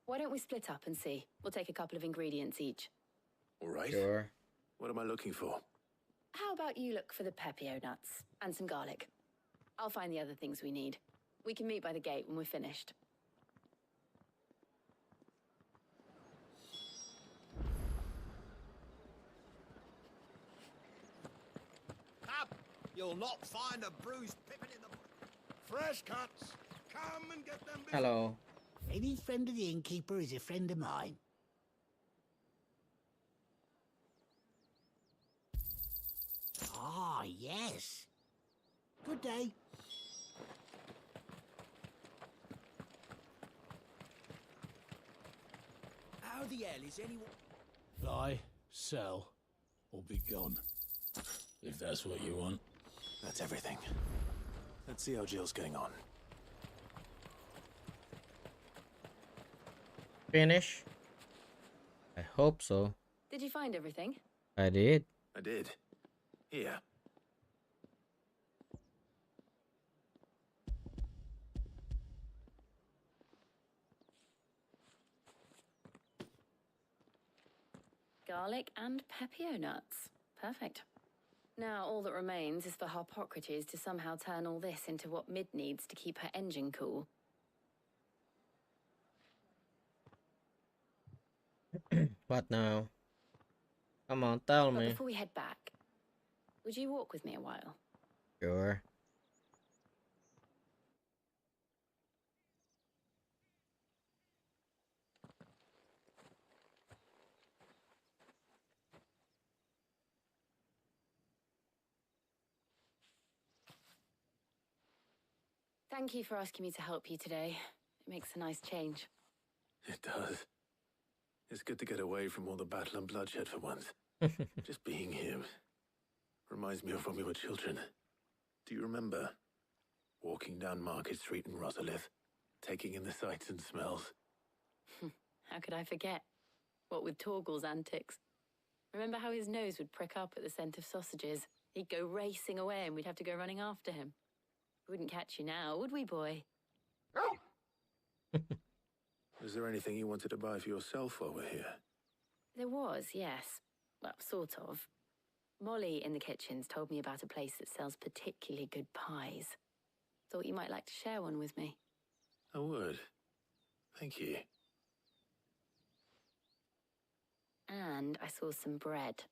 Why don't we split up and see? We'll take a couple of ingredients each. All right. Sure. What am I looking for? How about you look for the Pepio nuts and some garlic? I'll find the other things we need. We can meet by the gate when we're finished. Up! You'll not find a bruised pippin in the... Fresh cuts! Come and get them... Hello. Any friend of the innkeeper is a friend of mine. Ah, yes. Good day. How the hell is anyone... Buy, sell, or be gone. If that's what you want. That's everything. Let's see how Jill's getting on. Finish? I hope so. Did you find everything? I did. I did. Here. Garlic and Pepio nuts. Perfect. Now all that remains is for Harpocrates to somehow turn all this into what Mid needs to keep her engine cool. What now? Come on, tell But me. before we head back, would you walk with me a while? Sure. Thank you for asking me to help you today. It makes a nice change. It does. It's good to get away from all the battle and bloodshed for once. Just being here reminds me of when we were children. Do you remember walking down Market Street in Rosalith, taking in the sights and smells? How could I forget? What with Torgal's antics. Remember how his nose would prick up at the scent of sausages? He'd go racing away and we'd have to go running after him. We wouldn't catch you now, would we, boy? Was there anything you wanted to buy for yourself while we're here? There was, yes. Well, sort of. Molly in the kitchens told me about a place that sells particularly good pies. Thought you might like to share one with me. I would. Thank you. And I saw some bread.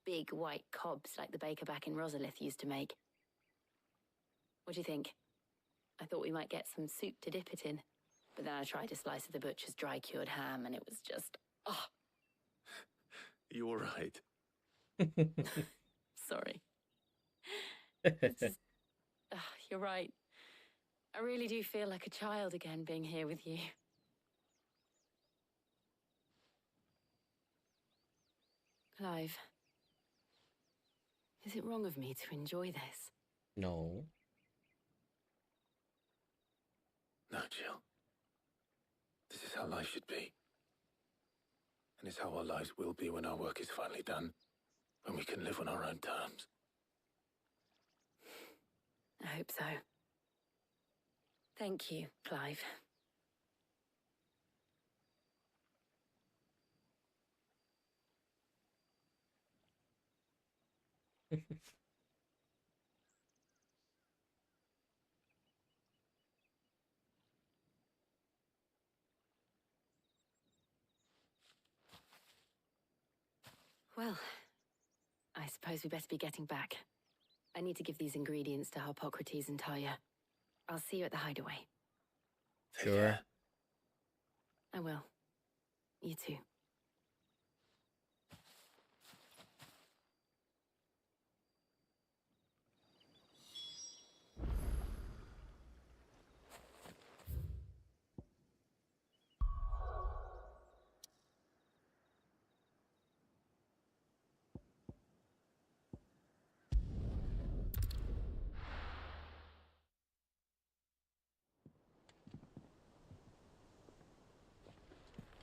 Big white cobs like the baker back in Rosalith used to make. What do you think? I thought we might get some soup to dip it in. But then I tried a slice of the butcher's dry-cured ham and it was just... oh, You all right? sorry. It's just, you're right. I really do feel like a child again being here with you. Clive, is it wrong of me to enjoy this? No. No, Jill. This is how life should be. And it's how our lives will be when our work is finally done. When we can live on our own terms. I hope so. Thank you, Clive. Well, I suppose we better be getting back. I need to give these ingredients to Harpocrates and Talia. I'll see you at the hideaway. Sure. I will. You too.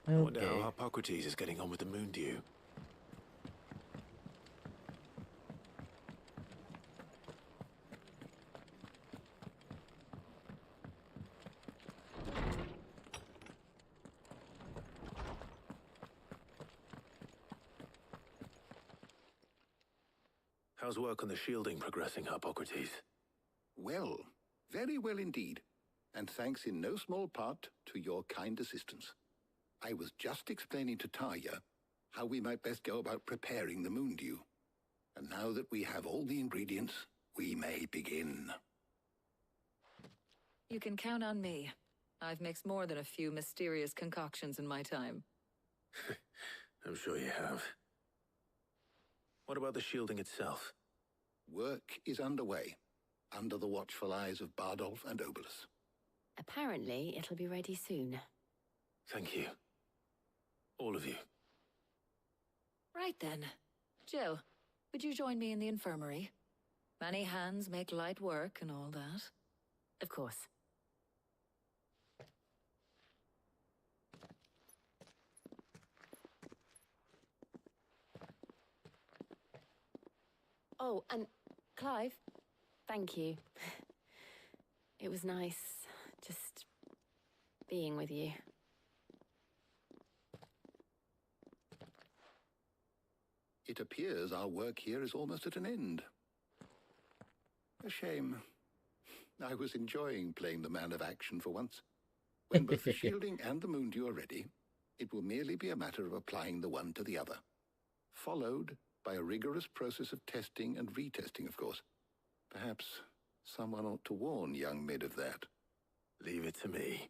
I wonder how Harpocrates is getting on with the moon dew. How's work on the shielding progressing, Harpocrates? Well, very well indeed. And thanks in no small part to your kind assistance. I was just explaining to Talia how we might best go about preparing the moon dew. And now that we have all the ingredients, we may begin. You can count on me. I've mixed more than a few mysterious concoctions in my time. I'm sure you have. What about the shielding itself? Work is underway, under the watchful eyes of Bardolph and Obolus. Apparently, it'll be ready soon. Thank you. All of you. Right then. Jill, would you join me in the infirmary? Many hands make light work and all that. Of course. Oh, and Clive, thank you. It was nice just being with you. It appears our work here is almost at an end. A shame. I was enjoying playing the man of action for once. When both the shielding and the moon dew are ready, it will merely be a matter of applying the one to the other. Followed by a rigorous process of testing and retesting, of course. Perhaps someone ought to warn young Mid of that. Leave it to me.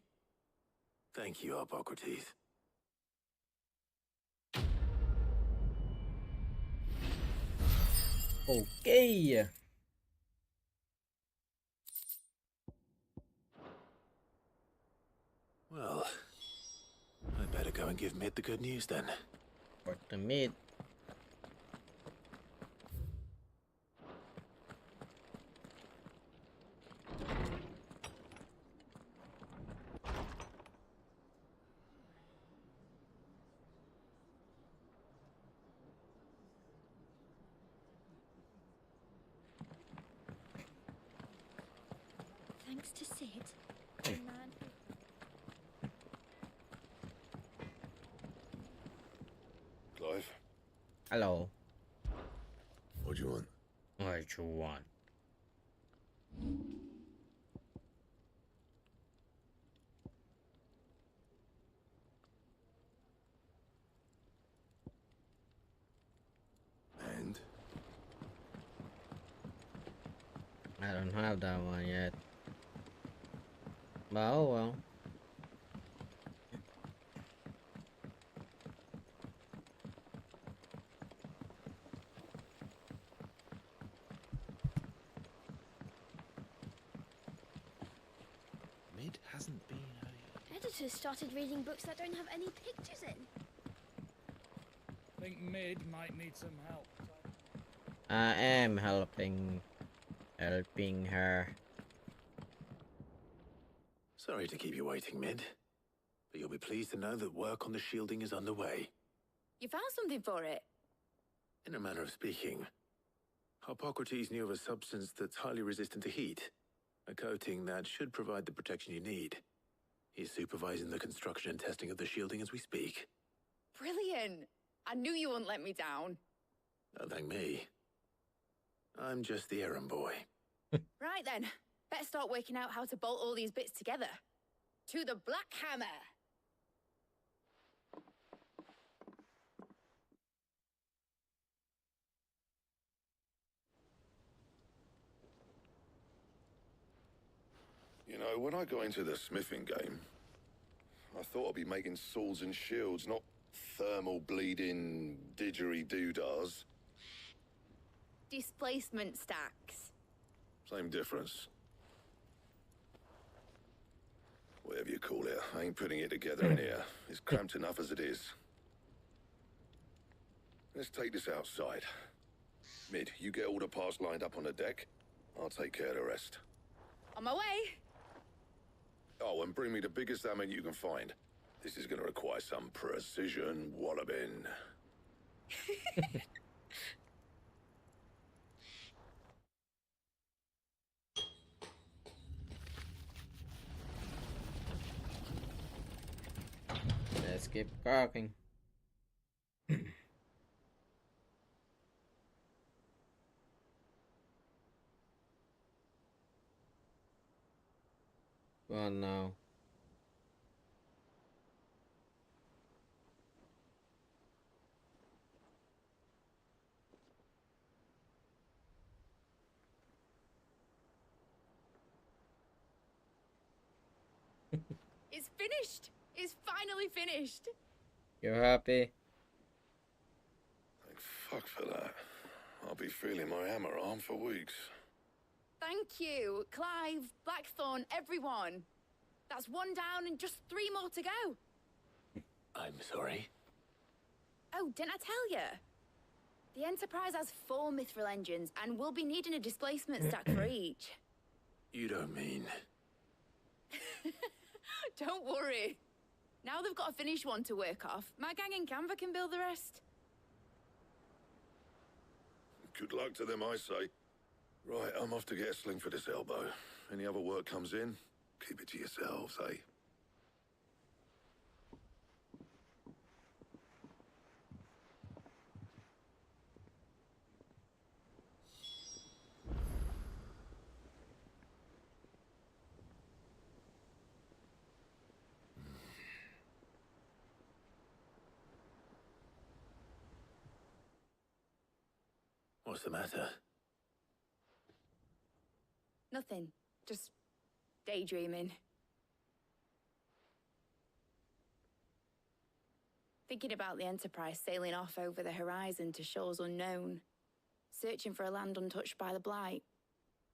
Thank you, Harpocrates. Okay. Well, I'd better go and give Mid the good news then. For the Mid. Thanks to Sid, the man who... Clive, Hello. what do you want? What you want? And? I don't have that one yet. But oh well. Mid hasn't been Editors started reading books that don't have any pictures in. Think Mid might need some help. I am helping her. Sorry to keep you waiting, Mid. But you'll be pleased to know that work on the shielding is underway. You found something for it? In a manner of speaking, Harpocrates knew of a substance that's highly resistant to heat. A coating that should provide the protection you need. He's supervising the construction and testing of the shielding as we speak. Brilliant! I knew you wouldn't let me down. Oh, thank me. I'm just the errand boy. Right then, better start working out how to bolt all these bits together. To the Black Hammer! know, when I got into the smithing game, I thought I'd be making swords and shields, not thermal bleeding didgeridoo-dahs. Displacement stacks. Same difference. Whatever you call it, I ain't putting it together in here. It's cramped enough as it is. Let's take this outside. Mid, you get all the parts lined up on the deck. I'll take care of the rest. On my way. Oh, and bring me the biggest hammer you can find. This is gonna require some precision walloping. Let's keep talking. Oh no. It's finished. It's finally finished. You're happy? Thank fuck for that. I'll be feeling my hammer arm for weeks. Thank you, Clive, Blackthorn, everyone. That's one down and just 3 more to go. I'm sorry. Oh, didn't I tell you? The Enterprise has 4 mithril engines, and we'll be needing a displacement stack for each. You don't mean... Don't worry. Now they've got a finished one to work off. My gang in Canva can build the rest. Good luck to them, I say. Right, I'm off to get a sling for this elbow. Any other work comes in, keep it to yourselves, eh? What's the matter? Nothing. Just daydreaming. Thinking about the Enterprise sailing off over the horizon to shores unknown. Searching for a land untouched by the Blight.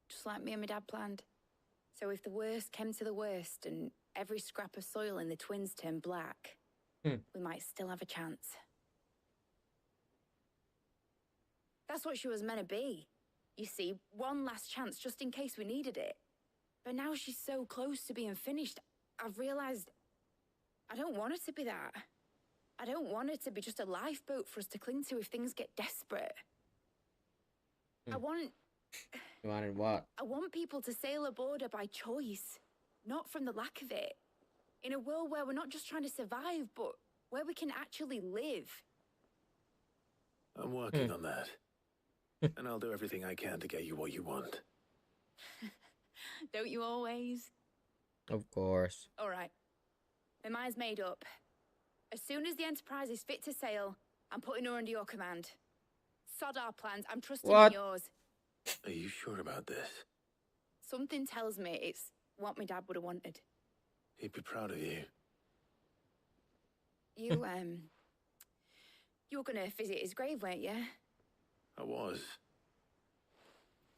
Just like me and my dad planned. So if the worst came to the worst and every scrap of soil in the Twins turned black, we might still have a chance. That's what she was meant to be. You see, one last chance just in case we needed it. But now she's so close to being finished, I've realized I don't want her to be that. I don't want her to be just a lifeboat for us to cling to if things get desperate. I want... You wanted what? I want people to sail aboard her by choice, not from the lack of it. In a world where we're not just trying to survive, but where we can actually live. I'm working on that. And I'll do everything I can to get you what you want. Don't you always? Of course. All right. My mind's made up. As soon as the Enterprise is fit to sail, I'm putting her under your command. Sod our plans. I'm trusting in yours. Are you sure about this? Something tells me it's what my dad would have wanted. He'd be proud of you. You were gonna visit his grave, weren't you? I was.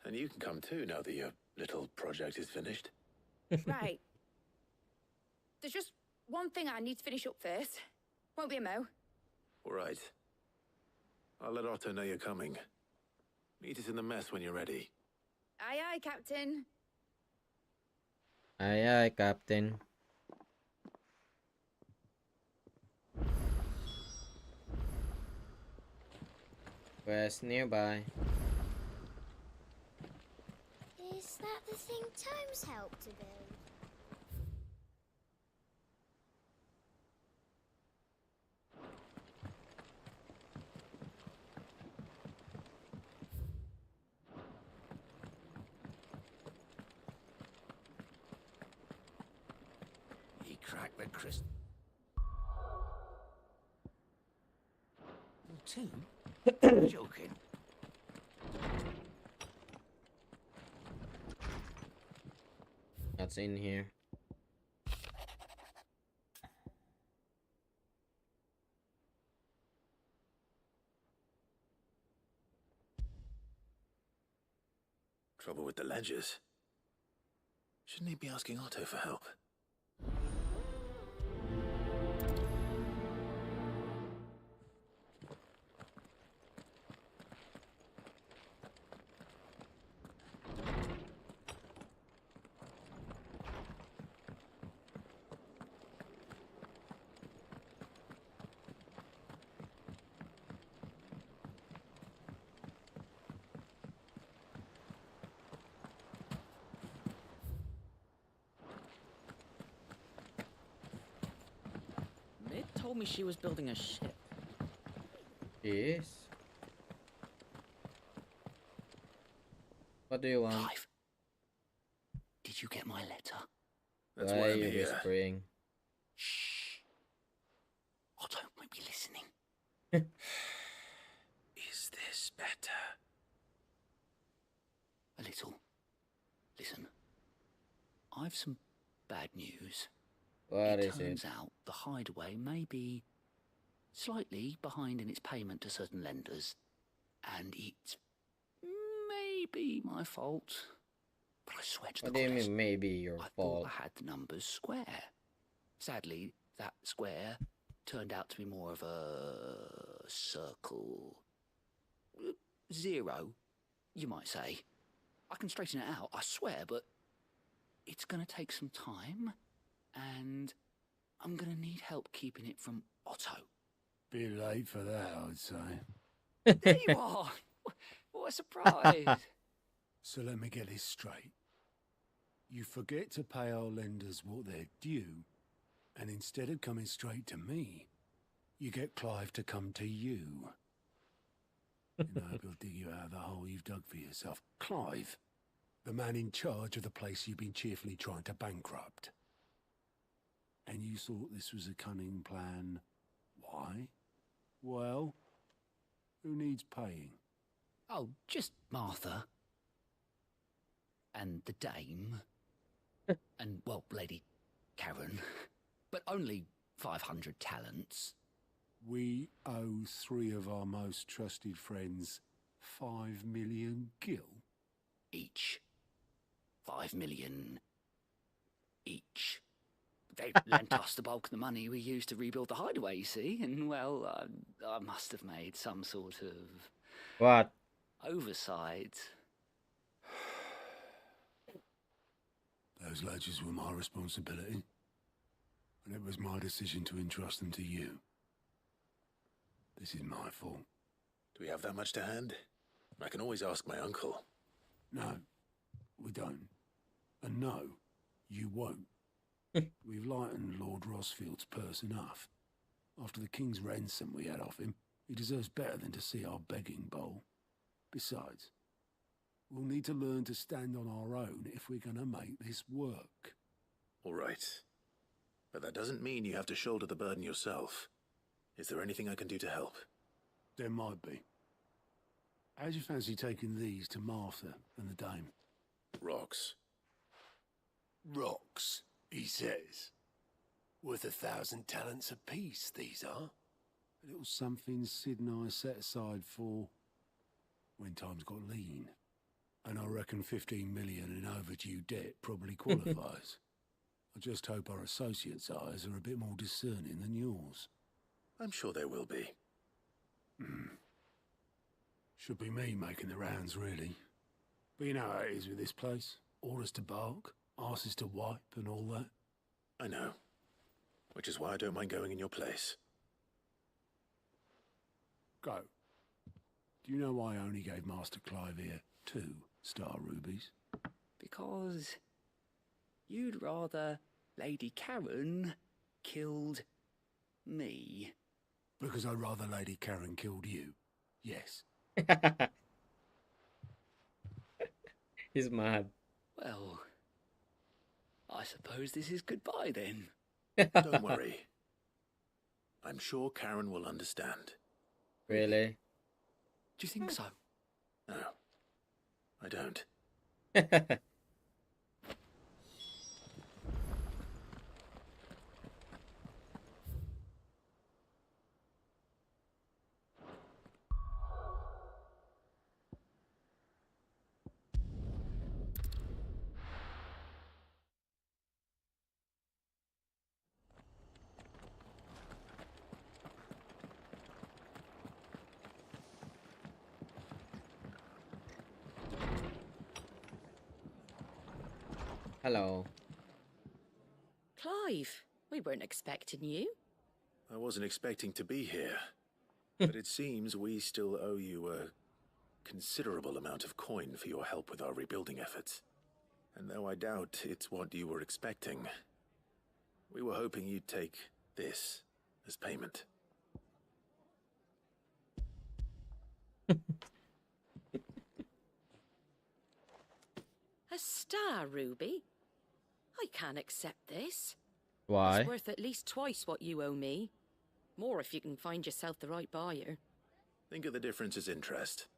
And you can come too now that your little project is finished. Right. There's just one thing I need to finish up first. Won't be a mo. All right. I'll let Otto know you're coming. Meet us in the mess when you're ready. Aye, aye, Captain. Aye, aye, Captain. Where's nearby? Is that the thing Tomes helped to build? He cracked the crystal. Two? Joking. What's in here? Trouble with the ledgers. Shouldn't he be asking Otto for help? Mid told me she was building a ship. Yes. What do you want? Clive, did you get my letter? That's why why are I'm you here. whispering? Shh. Otto might be listening. Is this better? A little. Listen, I've some bad news. What It is it? turns out the hideaway may be slightly behind in its payment to certain lenders, and it's maybe my fault. But I swear to the What do you goddess, mean maybe your I fault? thought I had the numbers square. Sadly, that square turned out to be more of a circle. 0, you might say. I can straighten it out, I swear, but it's going to take some time, and I'm going to need help keeping it from Otto. Bit late for that, I'd say. There you are! What a surprise! So let me get this straight. You forget to pay our lenders what they're due, and instead of coming straight to me, you get Clive to come to you. You know, he'll dig you out of the hole you've dug for yourself. Clive, the man in charge of the place you've been cheerfully trying to bankrupt. And you thought this was a cunning plan. Why? Well, who needs paying? Oh, just Martha. And the dame. And, well, Lady Karen. But only 500 talents. We owe 3 of our most trusted friends 5 million gil. Each. 5 million each. They lent us the bulk of the money we used to rebuild the hideaway, you see, and, well, I must have made some sort of... What? Oversight. Those ledgers were my responsibility, and it was my decision to entrust them to you. This is my fault. Do we have that much to hand? I can always ask my uncle. No, we don't. And no, you won't. We've lightened Lord Rosfield's purse enough. After the king's ransom we had off him, he deserves better than to see our begging bowl. Besides, we'll need to learn to stand on our own if we're going to make this work. All right. But that doesn't mean you have to shoulder the burden yourself. Is there anything I can do to help? There might be. How'd you fancy taking these to Martha and the dame? Rocks. Rocks, he says. Worth 1,000 talents apiece, these are. A little something Sid and I set aside for when times got lean. And I reckon 15 million in overdue debt probably qualifies. I just hope our associates' eyes are a bit more discerning than yours. I'm sure there will be. Should be me making the rounds, really. But you know how it is with this place. Orders to bark, arses to wipe, and all that. I know. Which is why I don't mind going in your place. Go. Do you know why I only gave Master Clive here 2 star rubies? Because you'd rather Lady Karen killed me. Because I'd rather Lady Karen killed you. Yes. He's mad. Well, I suppose this is goodbye then. Don't worry. I'm sure Karen will understand. Really? Do you think so? No, I don't. Hello. Clive, we weren't expecting you. I wasn't expecting to be here, but it seems we still owe you a considerable amount of coin for your help with our rebuilding efforts. And though I doubt it's what you were expecting, we were hoping you'd take this as payment. A star ruby? I can't accept this. Why? It's worth at least twice what you owe me. More if you can find yourself the right buyer. Think of the difference as interest.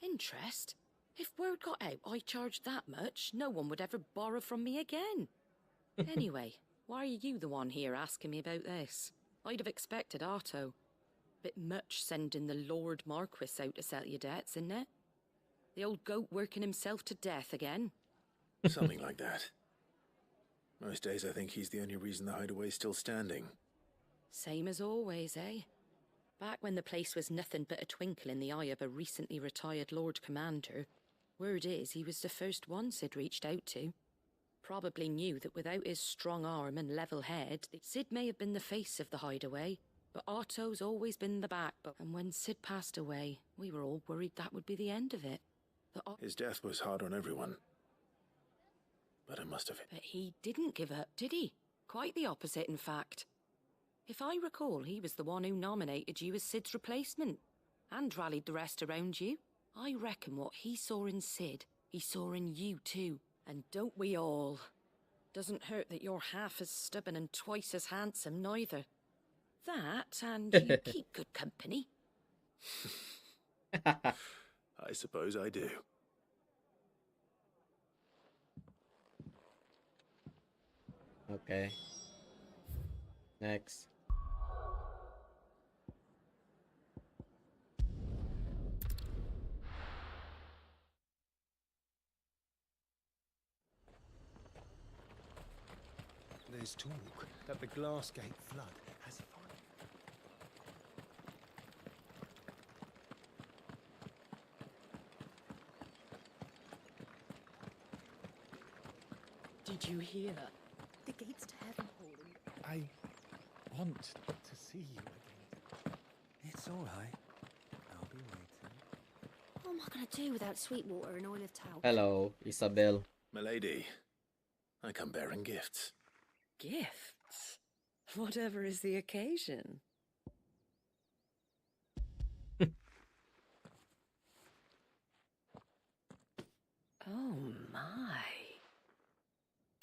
Interest? If word got out I charged that much, no one would ever borrow from me again. Anyway, why are you the one here asking me about this? I'd have expected Otto. Bit much sending the Lord Marquis out to settle your debts, isn't it? The old goat working himself to death again. Something like that. Most days I think he's the only reason the hideaway's still standing. Same as always, eh? Back when the place was nothing but a twinkle in the eye of a recently retired Lord Commander, word is he was the first one Sid reached out to. Probably knew that without his strong arm and level head, Sid may have been the face of the hideaway, but Otto's always been the backbone. And when Sid passed away, we were all worried that would be the end of it. His death was hard on everyone. But it must have... But he didn't give up, did he? Quite the opposite, in fact. If I recall, he was the one who nominated you as Sid's replacement, and rallied the rest around you. I reckon what he saw in Sid, he saw in you too. And don't we all? Doesn't hurt that you're half as stubborn and twice as handsome, neither. That, and you keep good company. I suppose I do. Okay. Next. There's talk that the Glassgate flood has finally... Did you hear? The gates to heaven, Pauline. I want to see you again. It's all right. I'll be waiting. What am I going to do without Sweetwater and Olive Talc? Hello, Isabel. Milady, I come bearing gifts. Gifts? Whatever is the occasion. Oh my.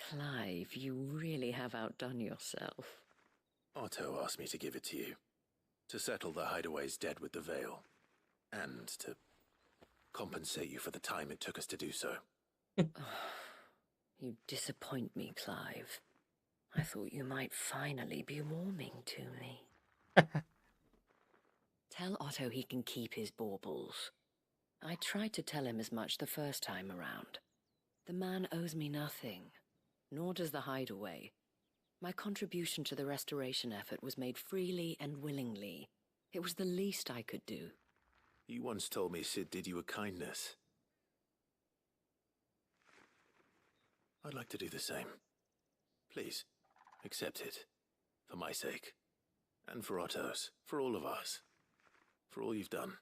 Clive, you really have outdone yourself. Otto asked me to give it to you. To settle the hideaway's debt with the Veil. And to compensate you for the time it took us to do so. You disappoint me, Clive. I thought you might finally be warming to me. Tell Otto he can keep his baubles. I tried to tell him as much the first time around. The man owes me nothing, nor does the hideaway. My contribution to the restoration effort was made freely and willingly. It was the least I could do. You once told me Sid did you a kindness. I'd like to do the same. Please, accept it. For my sake. And for Otto's. For all of us. For all you've done.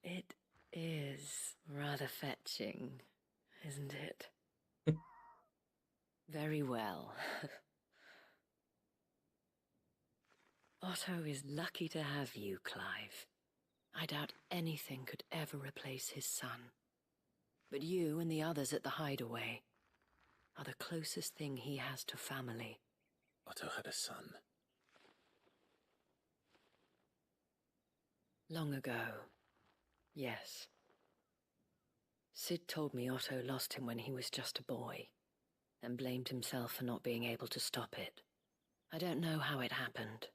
It is rather fetching, isn't it? Very well. Otto is lucky to have you, Clive. I doubt anything could ever replace his son. But you and the others at the hideaway are the closest thing he has to family. Otto had a son. Long ago, yes. Sid told me Otto lost him when he was just a boy, and blamed himself for not being able to stop it. I don't know how it happened,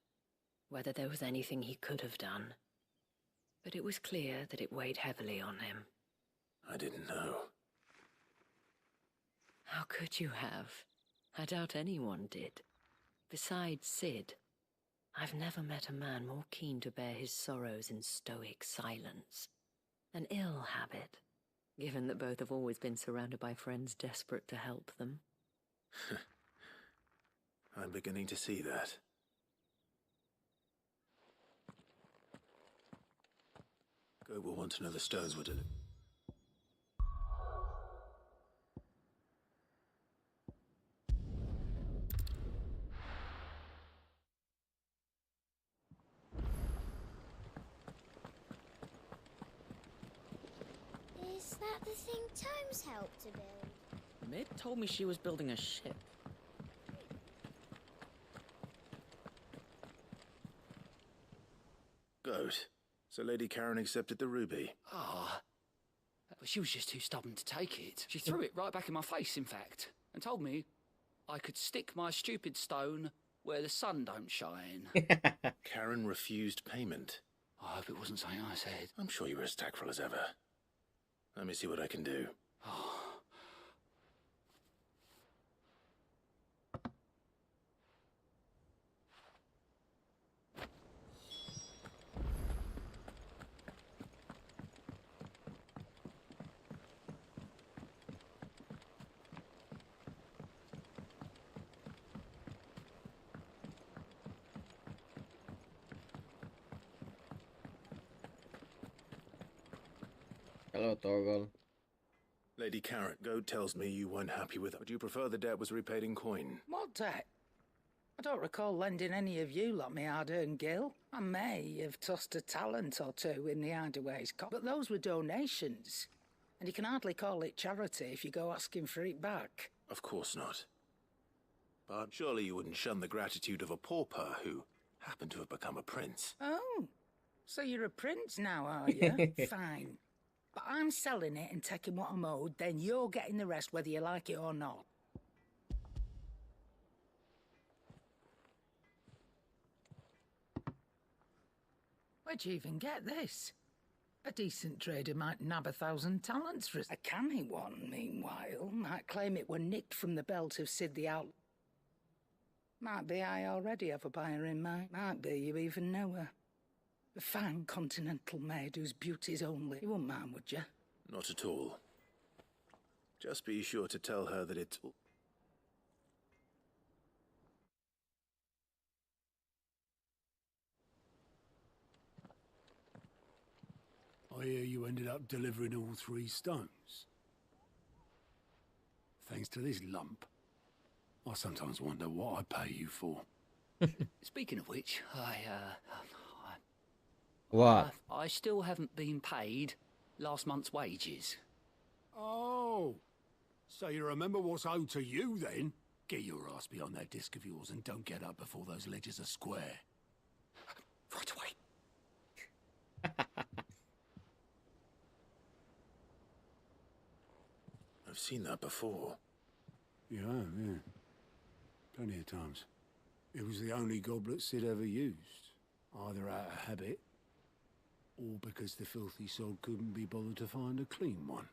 whether there was anything he could have done, but it was clear that it weighed heavily on him. I didn't know. How could you have? I doubt anyone did. Besides Sid, I've never met a man more keen to bear his sorrows in stoic silence. An ill habit, given that both have always been surrounded by friends desperate to help them. I'm beginning to see that. Goat will want to know the stones were delivered. Is that the thing Tomes helped to build? Mid told me she was building a ship. Goat. So Lady Karen accepted the ruby. Ah. She was just too stubborn to take it. She threw it right back in my face, in fact, and told me I could stick my stupid stone where the sun don't shine. Karen refused payment. I hope it wasn't something I said. I'm sure you were as tactful as ever. Let me see what I can do. Hello, Torgal. Lady Karen, Goat tells me you weren't happy with it. Would you prefer the debt was repaid in coin? What debt? I don't recall lending any of you like me hard-earned gil. I may have tossed a talent or two in the Hideaway's cup, but those were donations. And you can hardly call it charity if you go asking for it back. Of course not. But surely you wouldn't shun the gratitude of a pauper who happened to have become a prince. Oh, so you're a prince now, are you? Fine. But I'm selling it and taking what I'm owed, then you're getting the rest whether you like it or not. Where'd you even get this? A decent trader might nab 1,000 talents for it. A canny one, meanwhile, might claim it were nicked from the belt of Sid the Out. Might be I already have a buyer in mind. Might be you even know her. A fine continental maid whose beauty's only. You wouldn't mind, would you? Not at all. Just be sure to tell her that it's... I hear you ended up delivering all 3 stones. Thanks to this lump. I sometimes wonder what I pay you for. Speaking of which, What? I still haven't been paid last month's wages. Oh, so you remember what's owed to you then? Get your ass behind that disc of yours and don't get up before those ledgers are square. Right away. I've seen that before. You have, yeah. Plenty of times. It was the only goblet Sid ever used. Either out of habit, or because the filthy sod couldn't be bothered to find a clean one.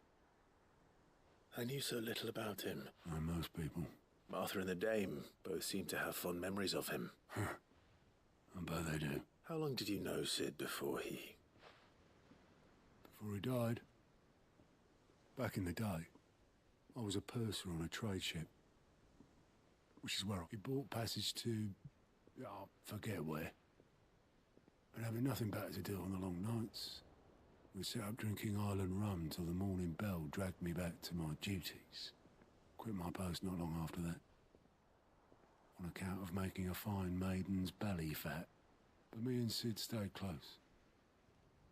I knew so little about him. Like most people. Martha and the Dame both seem to have fond memories of him. I bet they do. How long did you know Sid before he... Before he died? Back in the day, I was a purser on a trade ship. Which is where he bought passage to... I forget where. And having nothing better to do on the long nights, we set up drinking island rum till the morning bell dragged me back to my duties. Quit my post not long after that. On account of making a fine maiden's belly fat. But me and Sid stayed close,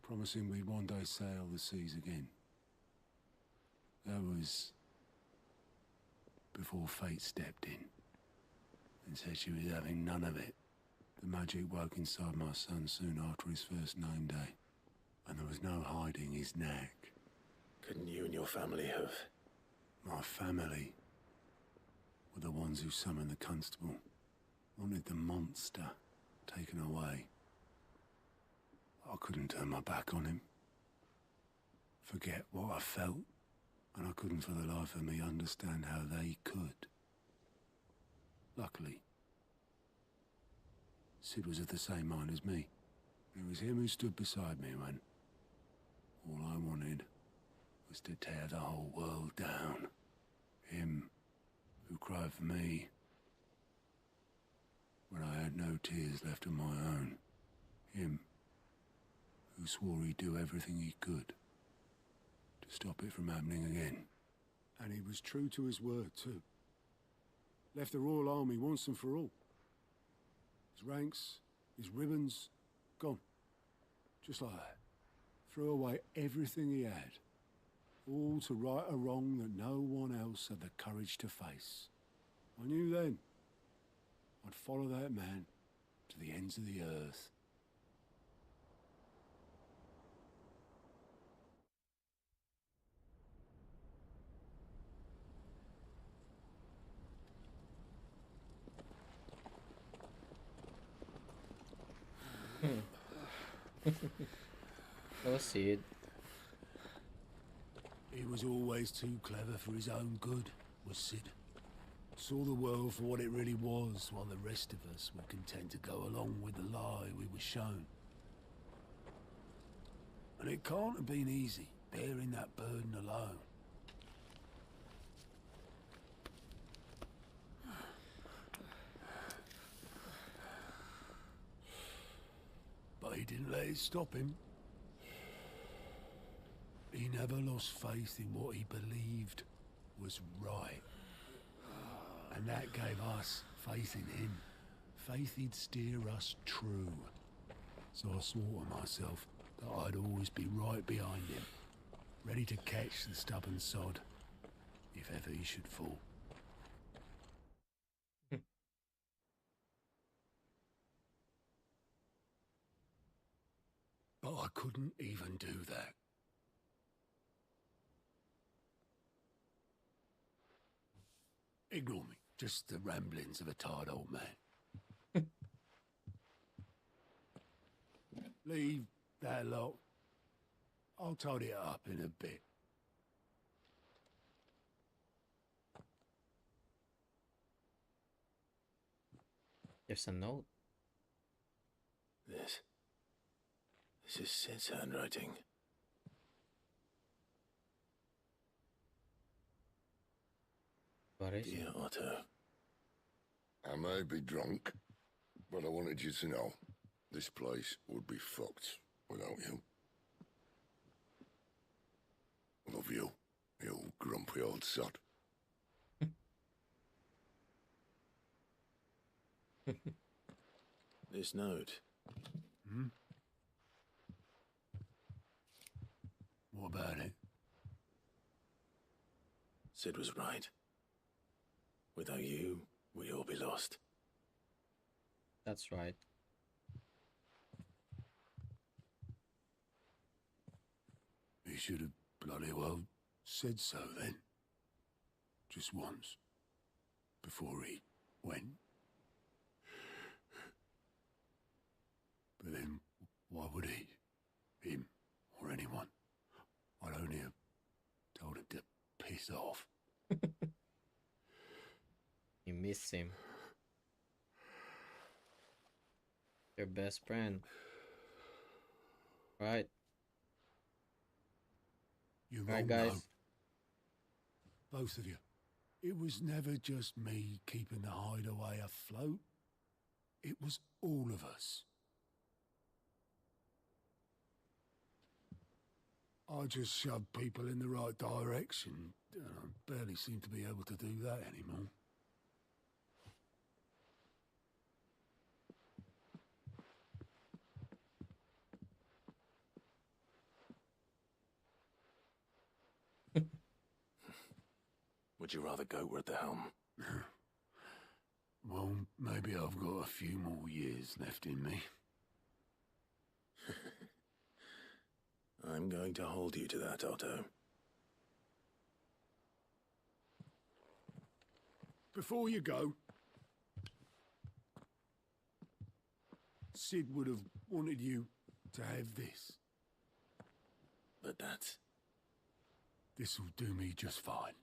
promising we'd one day sail the seas again. That was before fate stepped in and said she was having none of it. The magic woke inside my son soon after his first name day, and there was no hiding his knack. Couldn't you and your family have... My family were the ones who summoned the constable, wanted the monster taken away. I couldn't turn my back on him, forget what I felt, and I couldn't for the life of me understand how they could. Luckily, Sid was of the same mind as me. It was him who stood beside me when all I wanted was was to tear the whole world down. Him who cried for me when I had no tears left of my own. Him who swore he'd do everything he could to stop it from happening again. And he was true to his word, too. Left the Royal Army once and for all. His ranks, his ribbons, gone. Just like that. Threw away everything he had. All to right a wrong that no one else had the courage to face. I knew then I'd follow that man to the ends of the earth. Oh, Sid. He was always too clever for his own good, was Sid. Saw the world for what it really was, while the rest of us were content to go along with the lie we were shown. And it can't have been easy, bearing that burden alone. But he didn't let it stop him. He never lost faith in what he believed was right. And that gave us faith in him. Faith he'd steer us true. So I swore to myself that I'd always be right behind him, ready to catch the stubborn sod, if ever he should fall. But I couldn't even do that. Ignore me. Just the ramblings of a tired old man. Leave that lot. I'll tidy it up in a bit. There's a note. This is Sid's handwriting. What is Dear Otto. I may be drunk, but I wanted you to know this place would be fucked without you. Love you, you grumpy old sod. This note. Hmm? What about it? Sid was right. Without you, we'd all be lost. That's right. He should have bloody well said so then. Just once. Before he went. But then, why would he? Him, or anyone? I'd only have told him to piss off. You miss him. Your best friend. Right. You're Right, wrong, guys. though. Both of you. It was never just me keeping the hideaway afloat. It was all of us. I just shoved people in the right direction. I barely seem to be able to do that anymore. Would you rather go at the helm? Well, maybe I've got a few more years left in me. I'm going to hold you to that, Otto. Before you go, Sid would have wanted you to have this. But this'll do me just fine.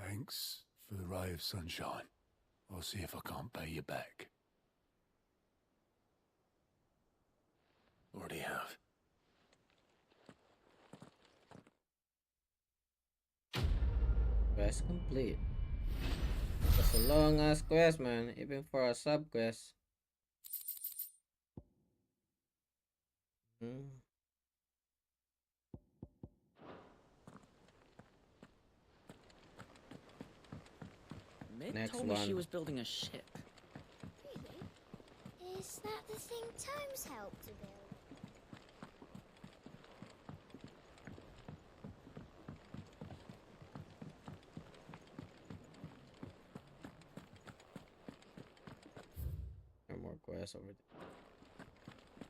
Thanks for the ray of sunshine. I'll see if I can't pay you back. Already have. Quest complete. That's a long ass quest, man, even for a sub quest. Mid Next told me she one. was building a ship. Really? Is that the thing Tomes helped to build? No more quests over there.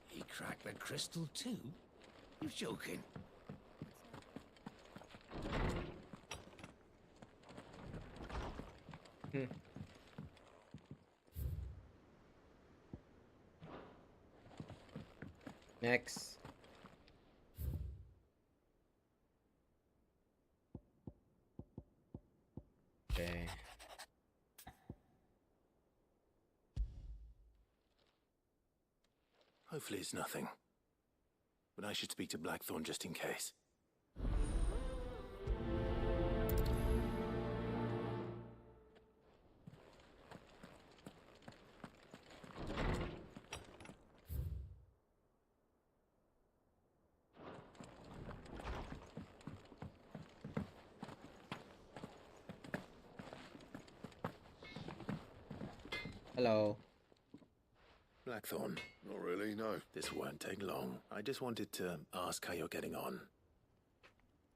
He cracked the crystal too? You're joking. Next. Okay. Hopefully it's nothing. But I should speak to Blackthorn just in case. Hello. Blackthorn. Not really, no. This won't take long. I just wanted to ask how you're getting on.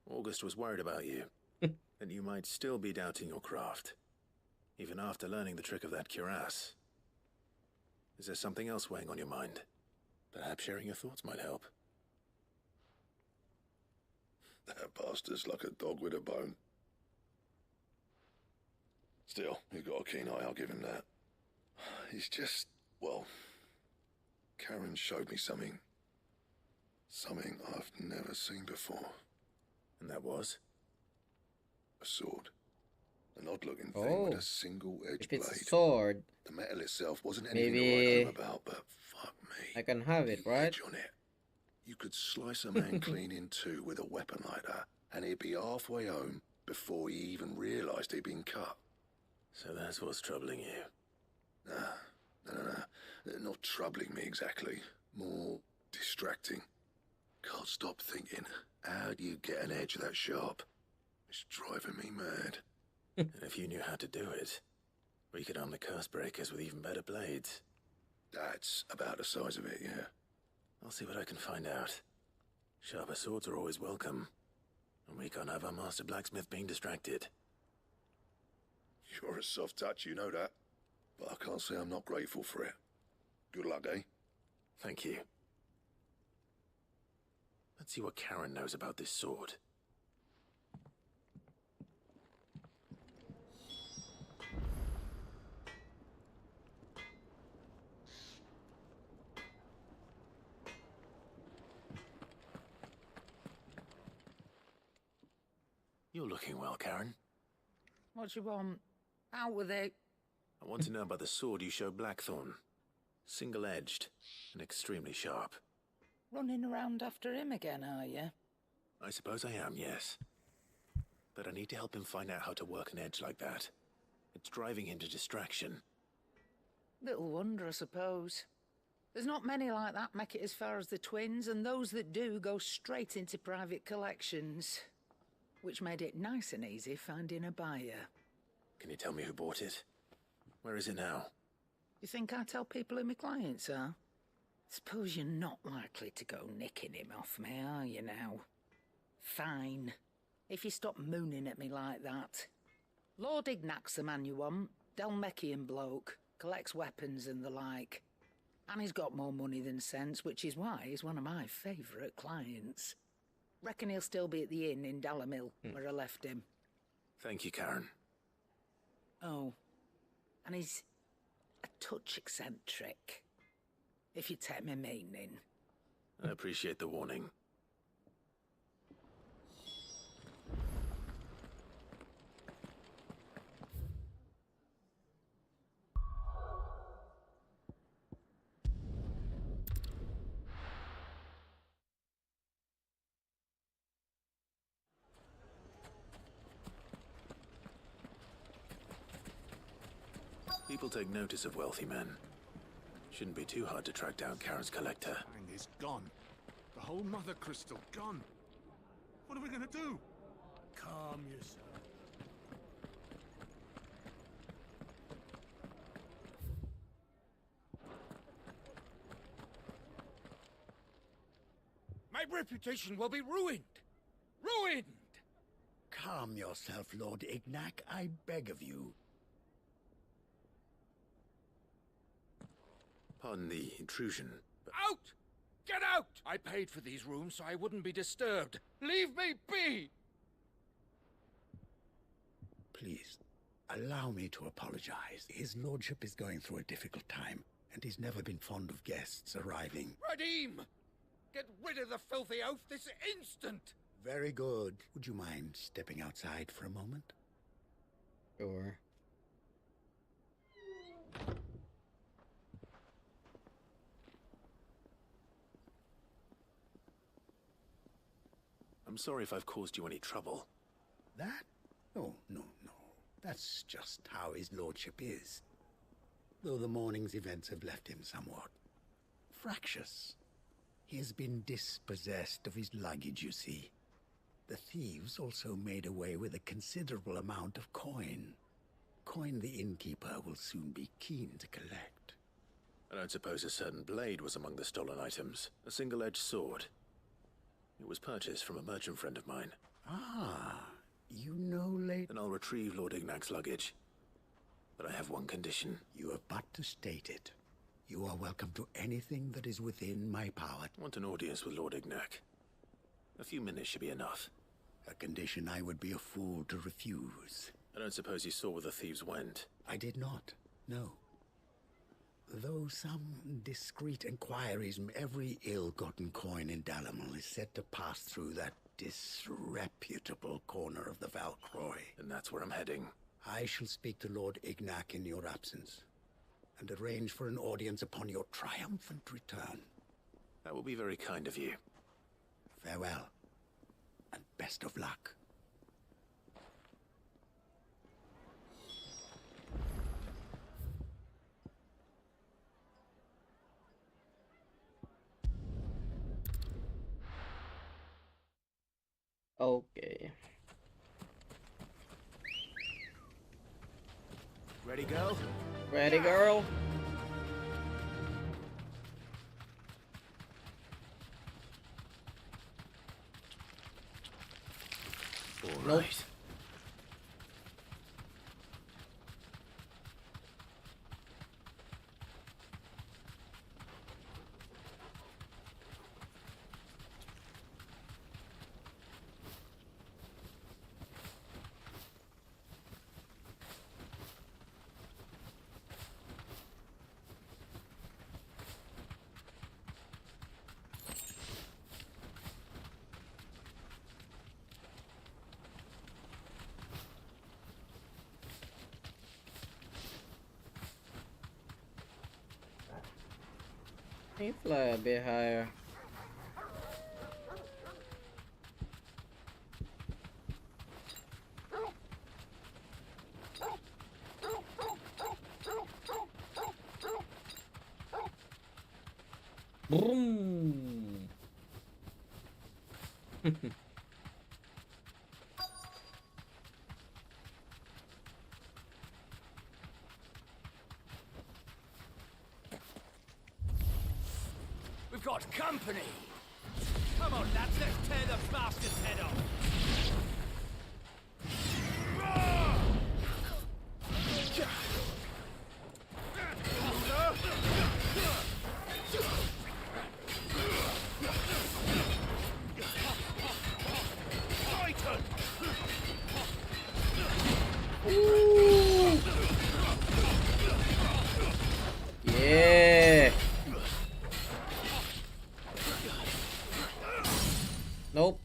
August was worried about you, that you might still be doubting your craft, even after learning the trick of that cuirass. Is there something else weighing on your mind? Perhaps sharing your thoughts might help. That bastard's like a dog with a bone. Still, you've got a keen eye, I'll give him that. He's just, well, Karen showed me something. Something I've never seen before. And that was? A sword. An odd-looking thing with a single-edged blade. If it's a sword, the metal itself wasn't anything maybe to write home about, but fuck me. I can have it, right? Edge on it. You could slice a man clean in two with a weapon like that, and he'd be halfway home before he even realised he'd been cut. So that's what's troubling you? No. Not troubling me exactly. More distracting. Can't stop thinking, how do you get an edge that sharp? It's driving me mad. And if you knew how to do it, we could arm the curse breakers with even better blades. That's about the size of it, yeah. I'll see what I can find out. Sharper swords are always welcome. And we can't have our master blacksmith being distracted. You're a soft touch, you know that. But I can't say I'm not grateful for it. Good luck, eh? Thank you. Let's see what Karen knows about this sword. You're looking well, Karen. What you want? Out with it. I want to know about the sword you showed Blackthorn. Single-edged and extremely sharp. Running around after him again, are you? I suppose I am, yes. But I need to help him find out how to work an edge like that. It's driving him to distraction. Little wonder, I suppose. There's not many like that make it as far as the twins, and those that do go straight into private collections. Which made it nice and easy finding a buyer. Can you tell me who bought it? Where is it now? You think I tell people who my clients are? Suppose you're not likely to go nicking him off me, are you now? Fine. If you stop mooning at me like that. Lord Ignac's the man you want. Dalmekian bloke. Collects weapons and the like. And he's got more money than sense, which is why he's one of my favourite clients. Reckon he'll still be at the inn in Dalamil, where I left him. Thank you, Karen. Oh. And he's a touch eccentric. If you take my meaning. I appreciate the warning. People take notice of wealthy men. Shouldn't be too hard to track down Karen's collector. Fang is gone. The whole mother crystal gone. What are we gonna do? Calm yourself. My reputation will be ruined! Ruined! Calm yourself, Lord Ignac, I beg of you. Pardon the intrusion, but Out! Get out! I paid for these rooms so I wouldn't be disturbed. Leave me be! Please, allow me to apologize. His lordship is going through a difficult time, and he's never been fond of guests arriving. Radim! Get rid of the filthy oaf this instant! Very good. Would you mind stepping outside for a moment? Sure. I'm sorry if I've caused you any trouble. That? Oh, no. That's just how his lordship is. Though the morning's events have left him somewhat fractious. He has been dispossessed of his luggage, you see. The thieves also made away with a considerable amount of coin. Coin the innkeeper will soon be keen to collect. I don't suppose a certain blade was among the stolen items. A single-edged sword. It was purchased from a merchant friend of mine. Ah, you know late... Then I'll retrieve Lord Ignac's luggage. But I have one condition. You have but to state it. You are welcome to anything that is within my power. I want an audience with Lord Ignac. A few minutes should be enough. A condition I would be a fool to refuse. I don't suppose you saw where the thieves went. I did not, no. Though some discreet inquiries, every ill-gotten coin in Dalamil is said to pass through that disreputable corner of the Valcroy. And that's where I'm heading. I shall speak to Lord Ignac in your absence, and arrange for an audience upon your triumphant return. That will be very kind of you. Farewell, and best of luck. Okay. Ready, girl? Ready, girl? All right. Can you fly a bit higher? Boom. We've got company! Come on, lads, let's tear the bastard's head off! Yeah. Nope.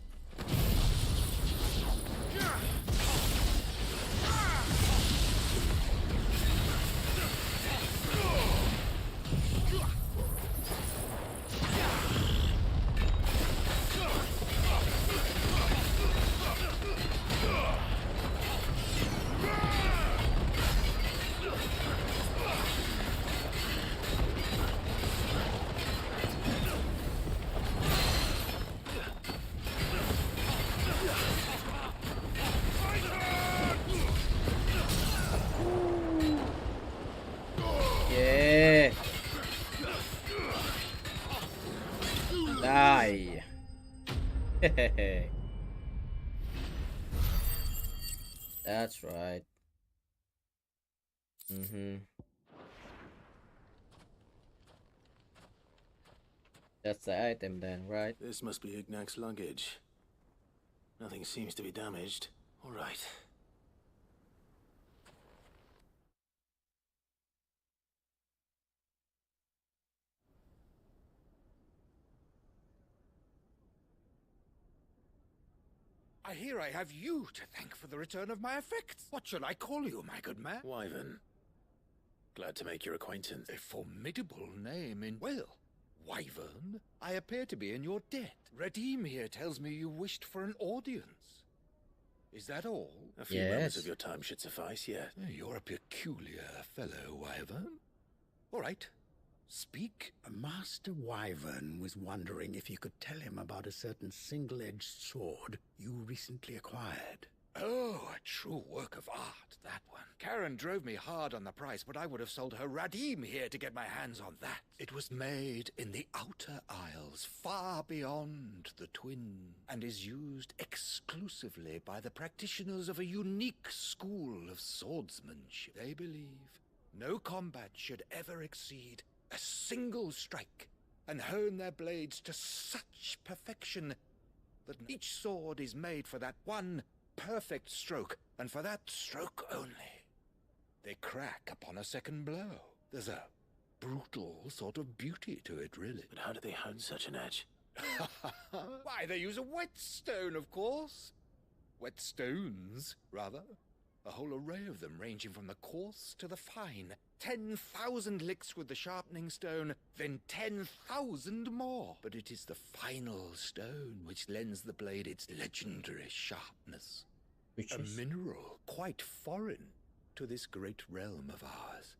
That's right. That's the item then, right? This must be Ignac's luggage. Nothing seems to be damaged. All right. I hear I have you to thank for the return of my effects. What shall I call you, my good man? Wyvern. Glad to make your acquaintance. A formidable name in... Well, Wyvern, I appear to be in your debt. Redeem here tells me you wished for an audience. Is that all? A few moments of your time should suffice, yeah. You're a peculiar fellow, Wyvern. All right. Speak. Master Wyvern was wondering if you could tell him about a certain single-edged sword you recently acquired. Oh, a true work of art, that one. Karen drove me hard on the price, but I would have sold her Radim here to get my hands on that. It was made in the Outer Isles, far beyond the Twin, and is used exclusively by the practitioners of a unique school of swordsmanship. They believe no combat should ever exceed a single strike, and hone their blades to such perfection that each sword is made for that one perfect stroke, and for that stroke only. They crack upon a second blow. There's a brutal sort of beauty to it, really. But how do they hone such an edge? Why, they use a whetstone, of course. Whetstones, rather. A whole array of them, ranging from the coarse to the fine. 10,000 licks with the sharpening stone, then 10,000 more. But it is the final stone which lends the blade its legendary sharpness. A mineral quite foreign to this great realm of ours.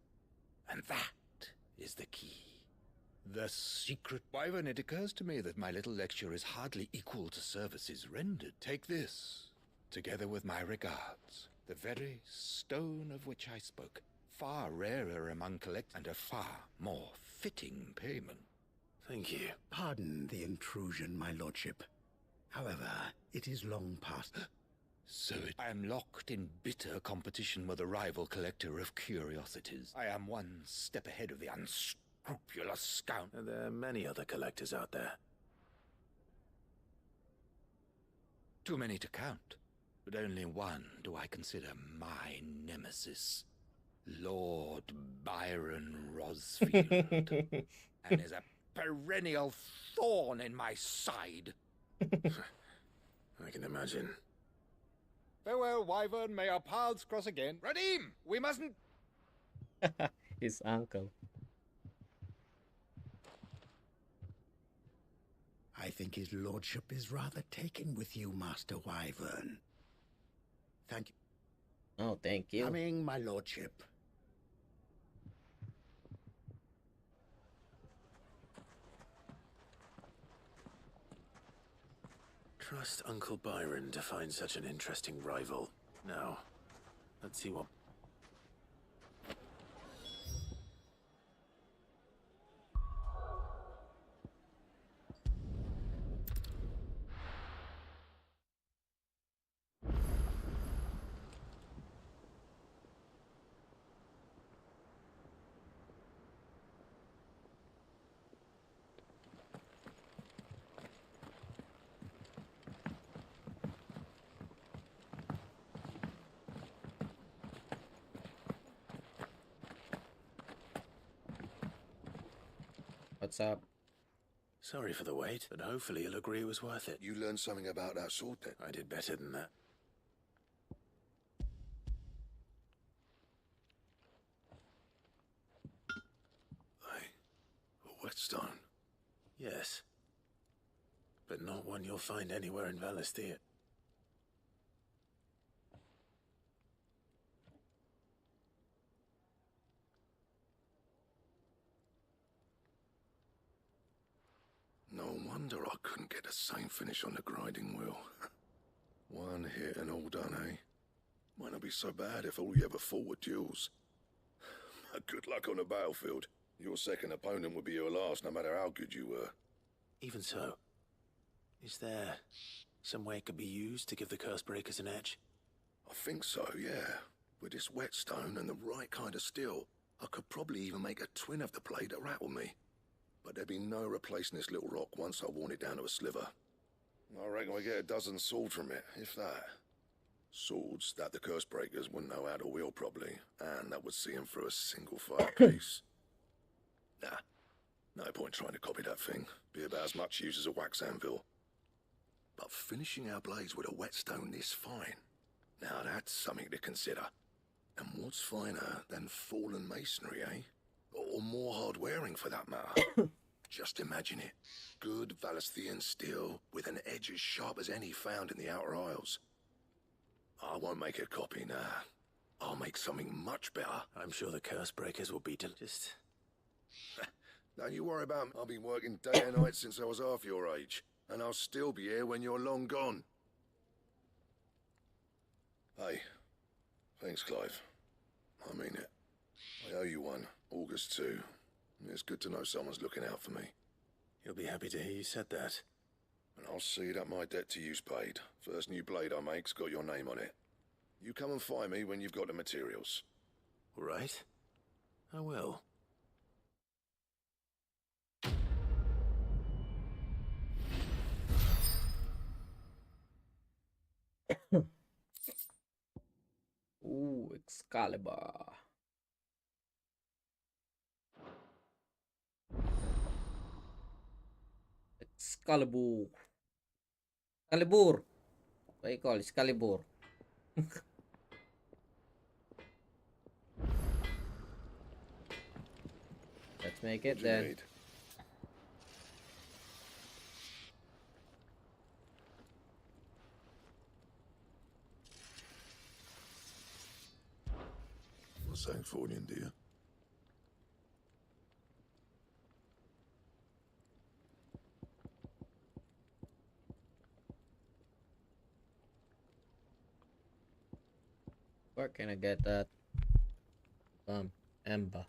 And that is the key. The secret. Wyvern, it occurs to me that my little lecture is hardly equal to services rendered. Take this, together with my regards. The very stone of which I spoke, far rarer among collectors, and a far more fitting payment. Thank you. Pardon the intrusion, my lordship. However, it is long past... So I am locked in bitter competition with a rival collector of curiosities. I am one step ahead of the unscrupulous scoundrel. There are many other collectors out there. Too many to count. But only one do I consider my nemesis, Lord Byron Rosfield, and is a perennial thorn in my side. I can imagine. Farewell, Wyvern, may our paths cross again. Radim, we mustn't... His uncle. I think his lordship is rather taken with you, Master Wyvern. Thank you. Oh, thank you. Coming, my lordship. Trust Uncle Byron to find such an interesting rival. Now, let's see what... What's up? Sorry for the wait, but hopefully you'll agree it was worth it. You learned something about that sword then? I did better than that. A whetstone? Yes. But not one you'll find anywhere in Valestir. No wonder I couldn't get the same finish on the grinding wheel. One hit and all done, eh? Might not be so bad if all you ever fought were duels. Good luck on the battlefield. Your second opponent would be your last, no matter how good you were. Even so, Is there some way it could be used to give the curse breakers an edge? I think so, yeah. With this whetstone and the right kind of steel, I could probably even make a twin of the blade that rattled me. But there'd be no replacing this little rock once I worn it down to a sliver. I reckon we get a dozen swords from it, if that. Swords that the curse breakers wouldn't know how to wield properly, and that would see them through a single fire piece. Nah, no point trying to copy that thing. Be about as much use as a wax anvil. But finishing our blades with a whetstone this fine, now that's something to consider. And what's finer than fallen masonry, eh? Or more hard-wearing, for that matter. Just imagine it. Good Valisthian steel with an edge as sharp as any found in the Outer Isles. I won't make a copy, nah. I'll make something much better. I'm sure the curse breakers will be just... Don't you worry about me. I've been working day and night since I was half your age. And I'll still be here when you're long gone. Hey, thanks, Clive. I mean it. I owe you one. August too. It's good to know someone's looking out for me. He'll be happy to hear you said that. And I'll see that my debt to you's paid. First new blade I make's got your name on it. You come and find me when you've got the materials. All right. I will. Ooh, Excalibur. Excalibur. Excalibur. What do you call it? Excalibur. Let's make it then. Something for you, dear. Where can I get that? Ember.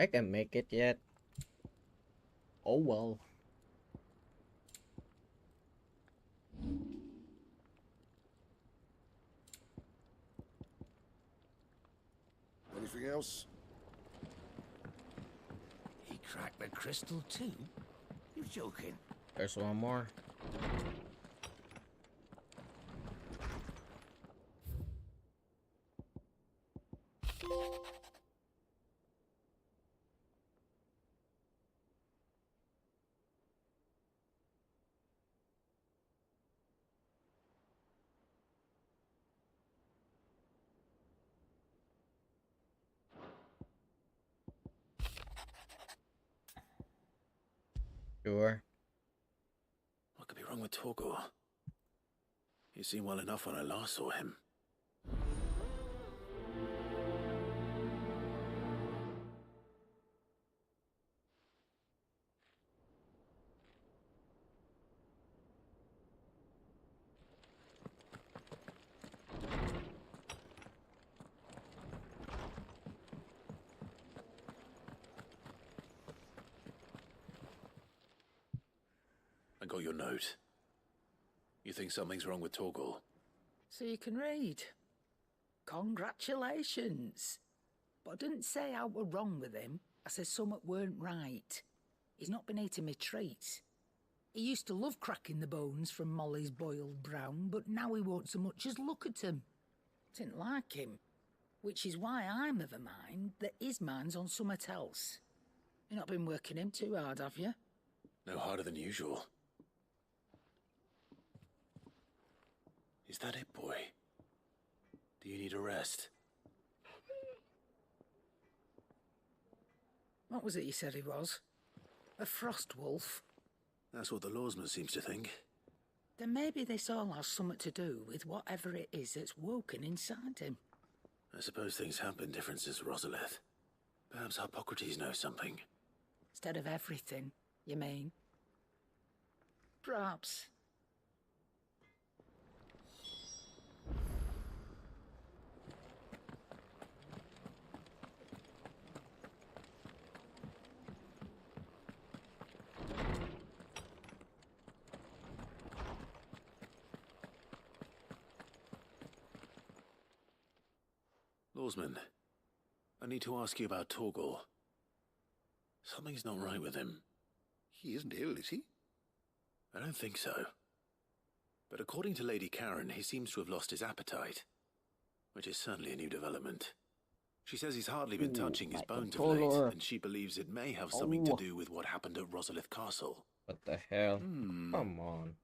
I can make it yet. Oh well. Anything else? He cracked the crystal too? You're joking. There's one more. Sure. What could be wrong with Torgor? He seemed well enough when I last saw him. I got your note. You think something's wrong with Torgor? So you can read. Congratulations. But I didn't say I were wrong with him. I said something weren't right. He's not been eating me treats. He used to love cracking the bones from Molly's boiled brown, but now he won't so much as look at 'em. Didn't like him. Which is why I'm of a mind that his mind's on something else. You've not been working him too hard, have you? No harder than usual. Is that it, boy? Do you need a rest? What was it you said he was? A frost wolf? That's what the lawsman seems to think. Then maybe this all has something to do with whatever it is that's woken inside him. I suppose things have been different since Rosalith. Perhaps Hippocrates knows something. Instead of everything, you mean? Perhaps. Lawsman, I need to ask you about Torgal. Something's not right with him. He isn't ill, is he? I don't think so. But according to Lady Karen, he seems to have lost his appetite, which is certainly a new development. She says he's hardly been touching his bones of late, and she believes it may have something to do with what happened at Rosalith Castle. What the hell? Come on.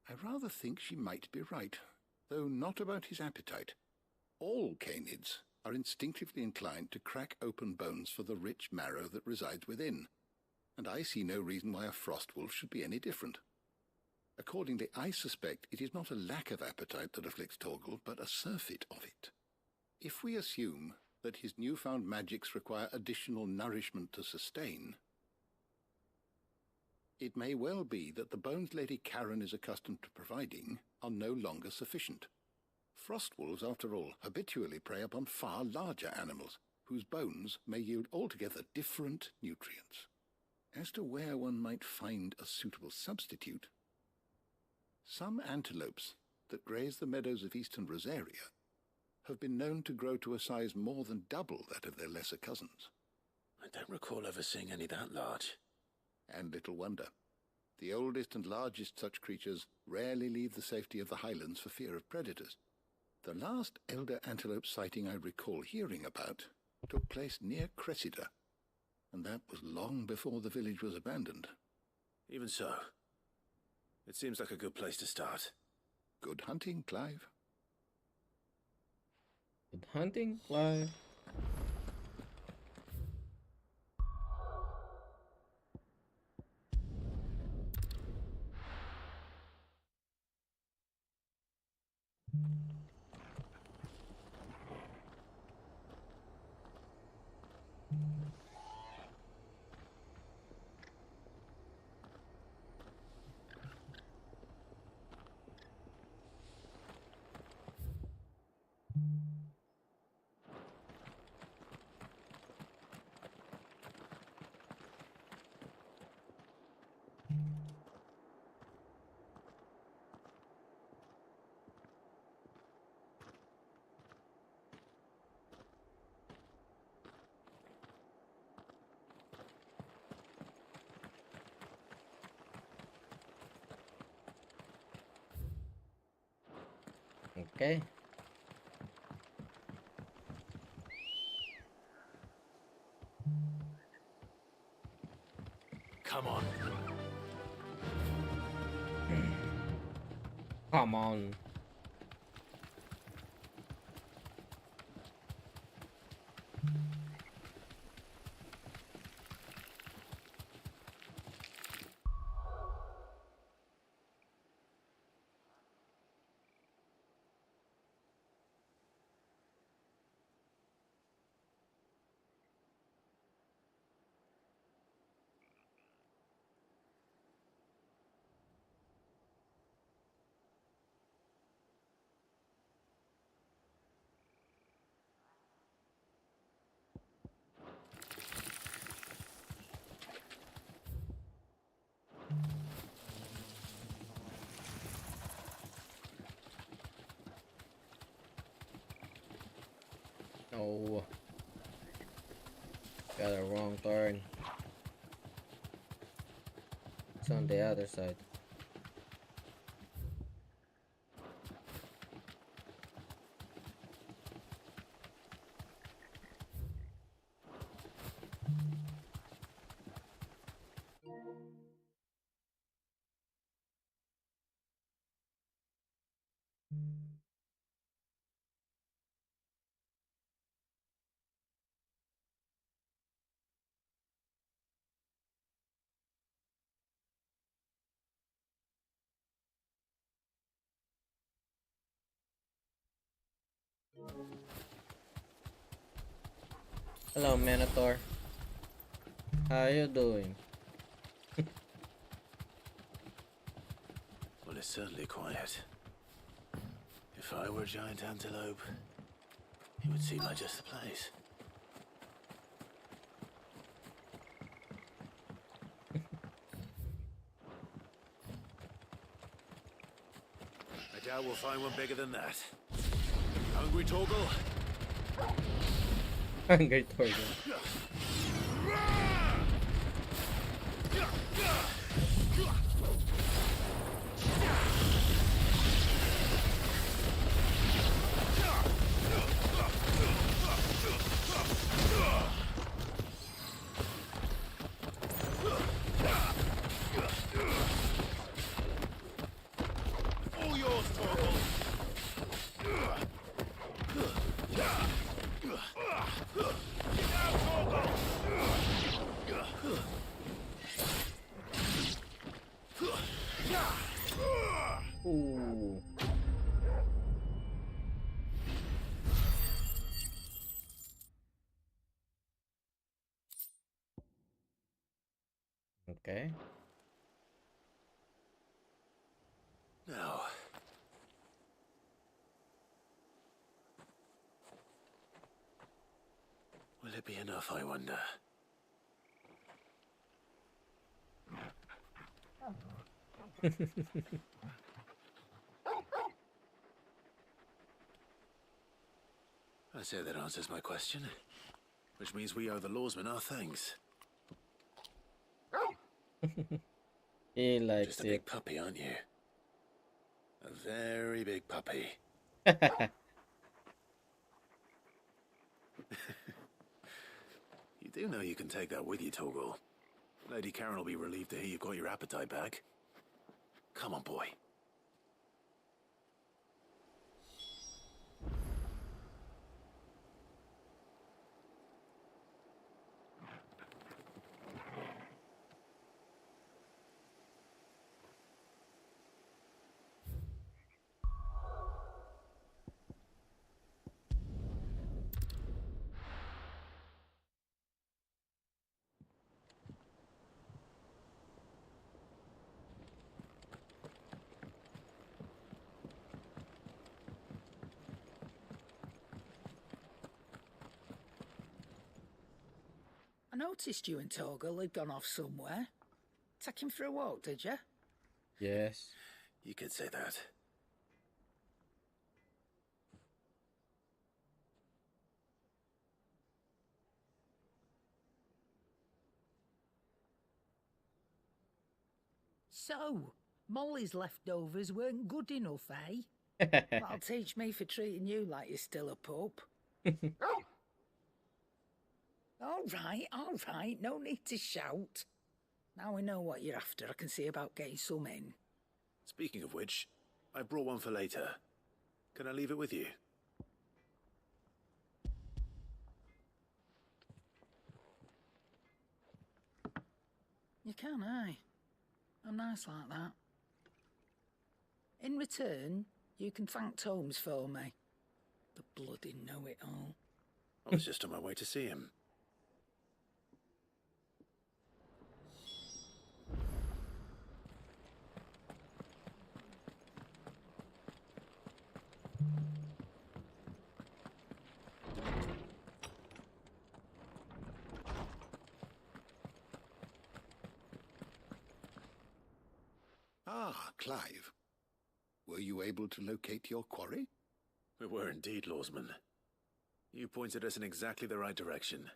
I rather think she might be right, though not about his appetite. All canids are instinctively inclined to crack open bones for the rich marrow that resides within, and I see no reason why a frost wolf should be any different. Accordingly, I suspect it is not a lack of appetite that afflicts Torgal, but a surfeit of it. If we assume that his newfound magics require additional nourishment to sustain, it may well be that the bones Lady Karen is accustomed to providing are no longer sufficient. Frost wolves, after all, habitually prey upon far larger animals, whose bones may yield altogether different nutrients. As to where one might find a suitable substitute, some antelopes that graze the meadows of eastern Rosaria have been known to grow to a size more than double that of their lesser cousins. I don't recall ever seeing any that large. And little wonder. The oldest and largest such creatures rarely leave the safety of the highlands for fear of predators. The last elder antelope sighting I recall hearing about took place near Cressida, and that was long before the village was abandoned. Even so, it seems like a good place to start. Good hunting, Clive. Good hunting, Clive. Okay. Come on. Come on. Oh. Got a wrong turn. It's on the other side. Hello, Minotaur. How you doing? Well, it's certainly quiet. If I were a giant antelope, it would seem like just the place. I doubt we'll find one bigger than that. Hungry, Torgal? Hungry Torgal. All yours, Torgal! Ooh. Okay. Now. Will it be enough, I wonder? I say that answers my question. Which means we owe the lawsman our thanks. He likes Just a it. big puppy, aren't you? A very big puppy. You do know you can take that with you, Torgal. Lady Karen will be relieved to hear you've got your appetite back. Come on, boy. I noticed you and Torgal had gone off somewhere. Take him for a walk, did you? Yes. You could say that. So, Molly's leftovers weren't good enough, eh? That'll teach me for treating you like you're still a pup. All right, no need to shout. Now we know what you're after, I can see about getting some in. Speaking of which, I brought one for later. Can I leave it with you? You can, aye. I'm nice like that. In return, you can thank Tomes for me. The bloody know-it-all. I was just on my way to see him. Ah, Clive. Were you able to locate your quarry? We were indeed, lawsman. You pointed us in exactly the right direction.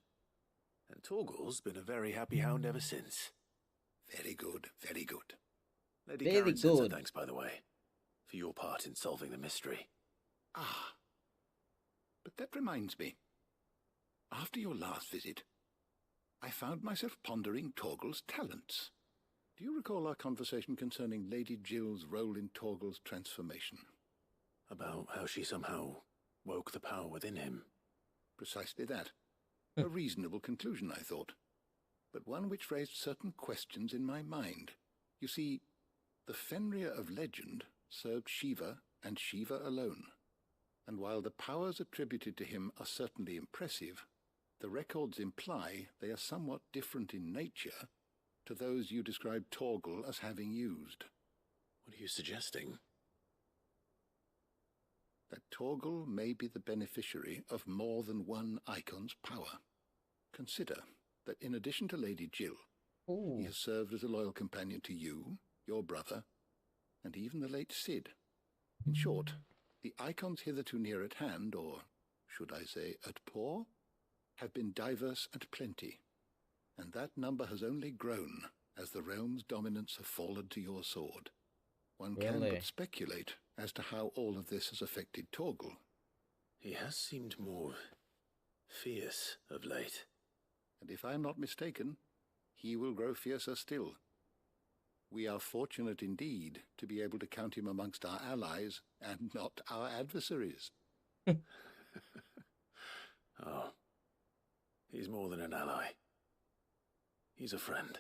And Torgal's been a very happy hound ever since. Very good, very good. Lady Very Karen sends her good. thanks, by the way, for your part in solving the mystery. Ah. But that reminds me. After your last visit, I found myself pondering Torgal's talents. Do you recall our conversation concerning Lady Jill's role in Torgal's transformation? About how she somehow woke the power within him. Precisely that. A reasonable conclusion, I thought, but one which raised certain questions in my mind. You see, the Fenrir of legend served Shiva and Shiva alone, and while the powers attributed to him are certainly impressive, the records imply they are somewhat different in nature to those you describe Torgal as having used. What are you suggesting? That Torgal may be the beneficiary of more than one icon's power. Consider that in addition to Lady Jill, he has served as a loyal companion to you, your brother, and even the late Cid. In short, the icons hitherto near at hand, or should I say at paw, have been diverse and plenty, and that number has only grown as the realm's dominance have fallen to your sword. One can Really? but speculate as to how all of this has affected Torgal. He has seemed more fierce of late. And if I am not mistaken, he will grow fiercer still. We are fortunate indeed to be able to count him amongst our allies and not our adversaries. Oh, he's more than an ally. He's a friend.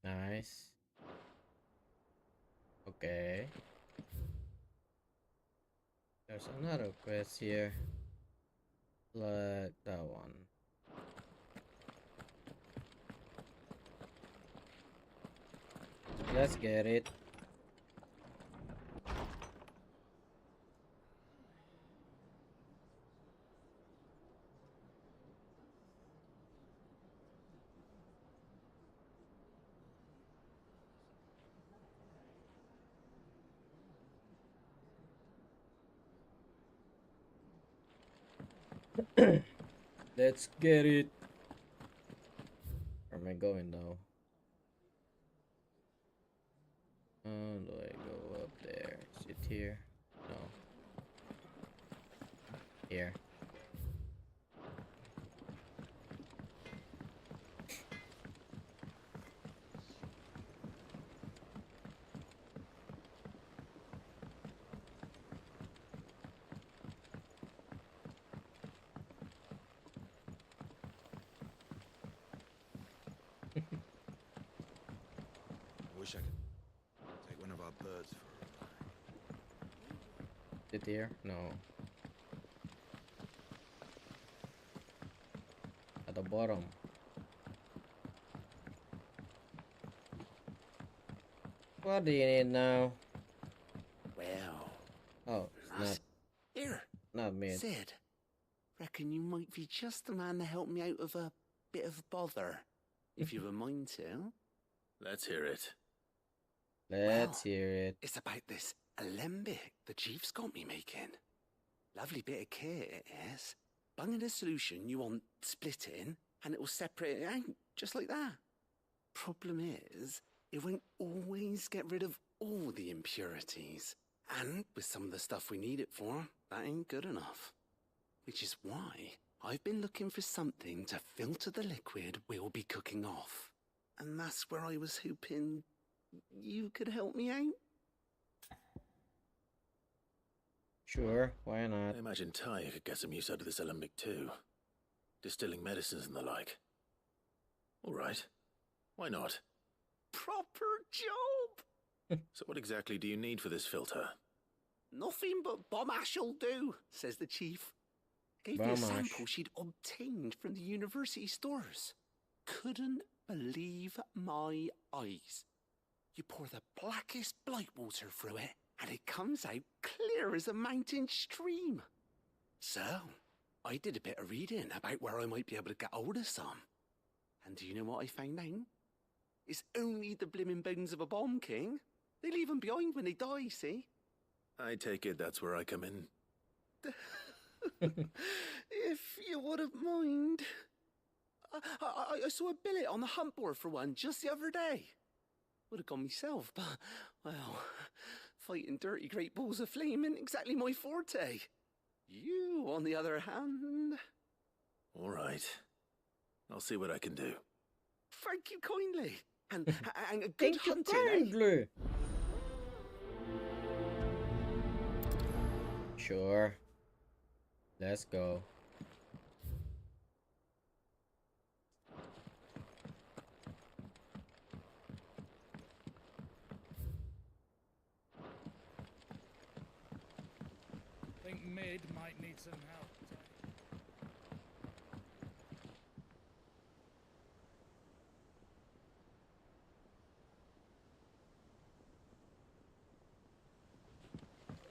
Nice. Okay. There's another quest here. Like that one. Let's get it. Let's get it. Where am I going now? Do I go up there? Is it here? No. Here. I wish I could take one of our birds for a ride. Is it here? No. At the bottom. What do you need now? Well, Oh, it's here, not me. Sid. Reckon you might be just the man to help me out of a bit of bother, if you've a mind to. Let's hear it. Let's hear it. It's about this alembic the chief's got me making. Lovely bit of kit it is. Bunging a solution you want splitting, and it will separate it out, just like that. Problem is, it won't always get rid of all the impurities. And with some of the stuff we need it for, that ain't good enough. Which is why I've been looking for something to filter the liquid we'll be cooking off. And that's where I was hoping you could help me out. Sure, why not? I imagine Ty could get some use out of this alembic too. Distilling medicines and the like. Alright. Why not? Proper job! So what exactly do you need for this filter? Nothing but bomb ash'll do, says the chief. Gave me a Bomb sample ash. she'd obtained from the university stores. Couldn't believe my eyes. You pour the blackest blight water through it, and it comes out clear as a mountain stream. So, I did a bit of reading about where I might be able to get hold of some. And do you know what I found out? It's only the blimmin' bones of a bomb king. They leave them behind when they die, see? I take it that's where I come in. If you wouldn't mind. I saw a billet on the hunt board for one just the other day. Would have gone myself, but, well, fighting dirty great balls of flame isn't exactly my forte. You, on the other hand... All right. I'll see what I can do. Thank you kindly. And a good Thank you hunting, eh? kindly. Sure. Let's go. I think Mid might need some help.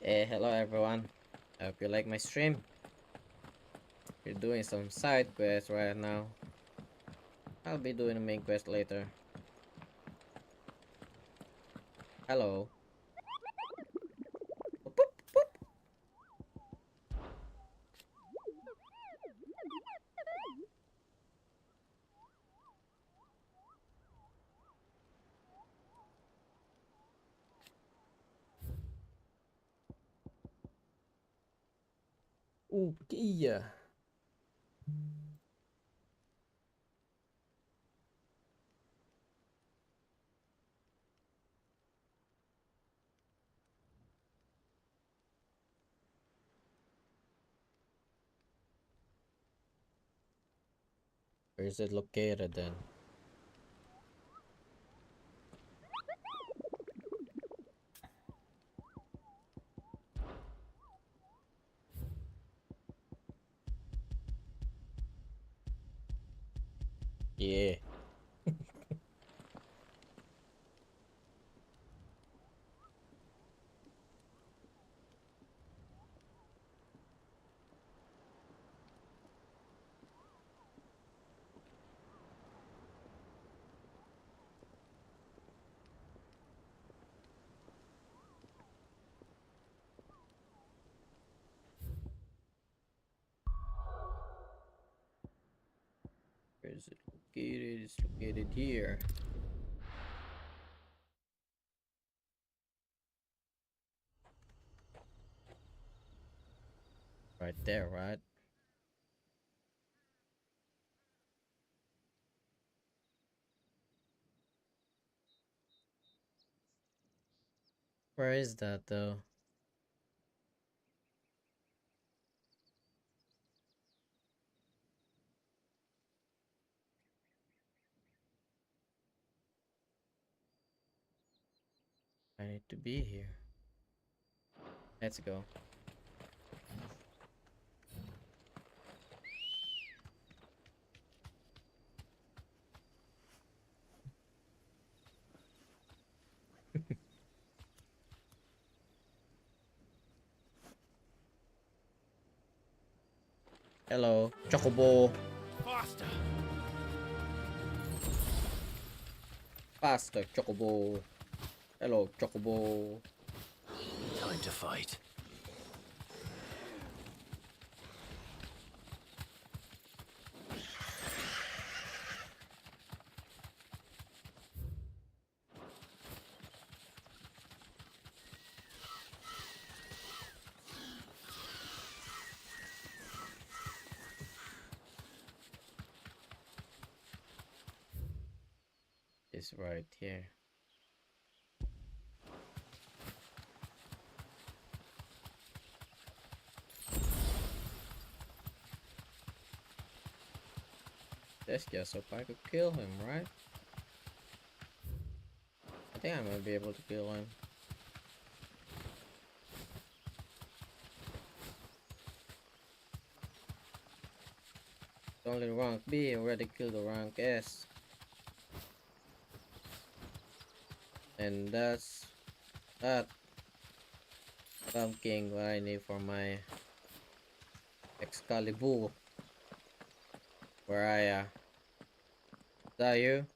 Hello everyone. I hope you like my stream. We're doing some side quests right now. I'll be doing the main quest later. Hello. Okay. Where is it located then? Yeah. Where is it located? It's located here. Right there, right? Where is that though? I need to be here. Let's go. Hello, Chocobo. Faster! Faster, Chocobo. Hello, Chocobo. Time to fight. It's right here. That's just so I could kill him, right? I think I might be able to kill him. Only rank B already killed the rank S. And that's that pumpkin what I need for my Excalibur. Where I is that you?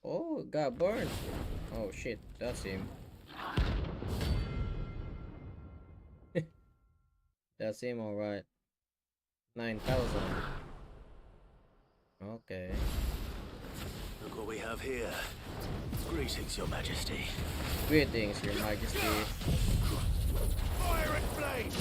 Oh, it got burned. Oh shit, that's him. That's him, alright. 9,000. Okay. Look what we have here. Greetings, Your Majesty. Greetings, Your Majesty. Fire and flame!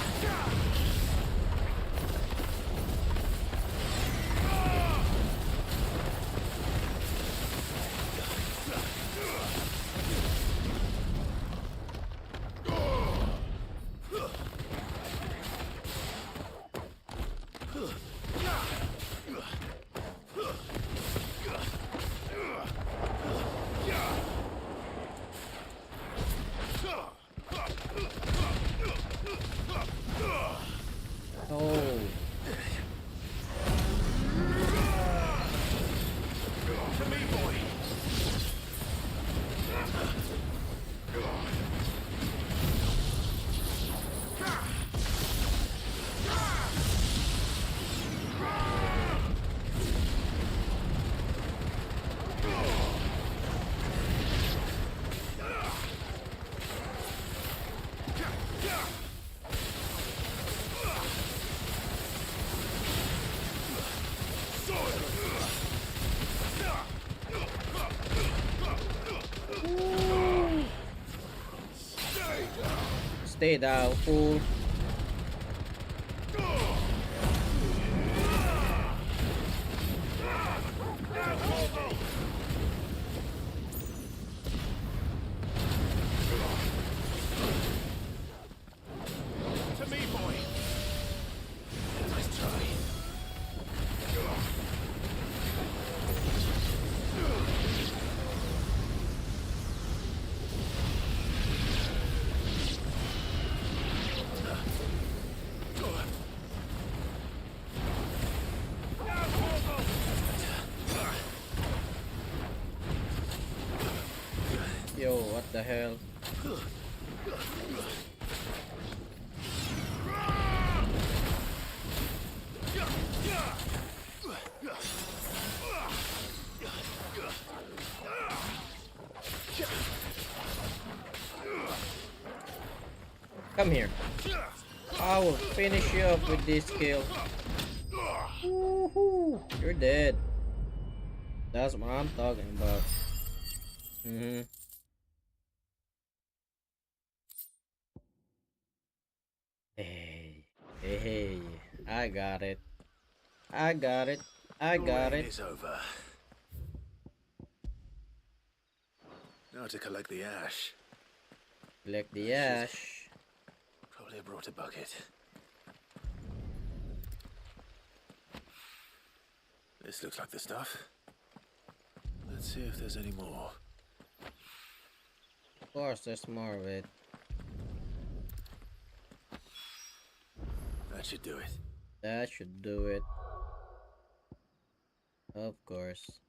Oh. To me, boy! Stay down, fool. To me, boy! Nice try. Yo, what the hell? Come here. I will finish you up with this kill. Woohoo! You're dead. That's what I'm talking about. Hey, hey, I got it. I got it. I got it. It's over. Now to collect the ash. Collect the ash. Probably have brought a bucket. This looks like the stuff. Let's see if there's any more. Of course, there's more of it. That should do it. That should do it. Of course.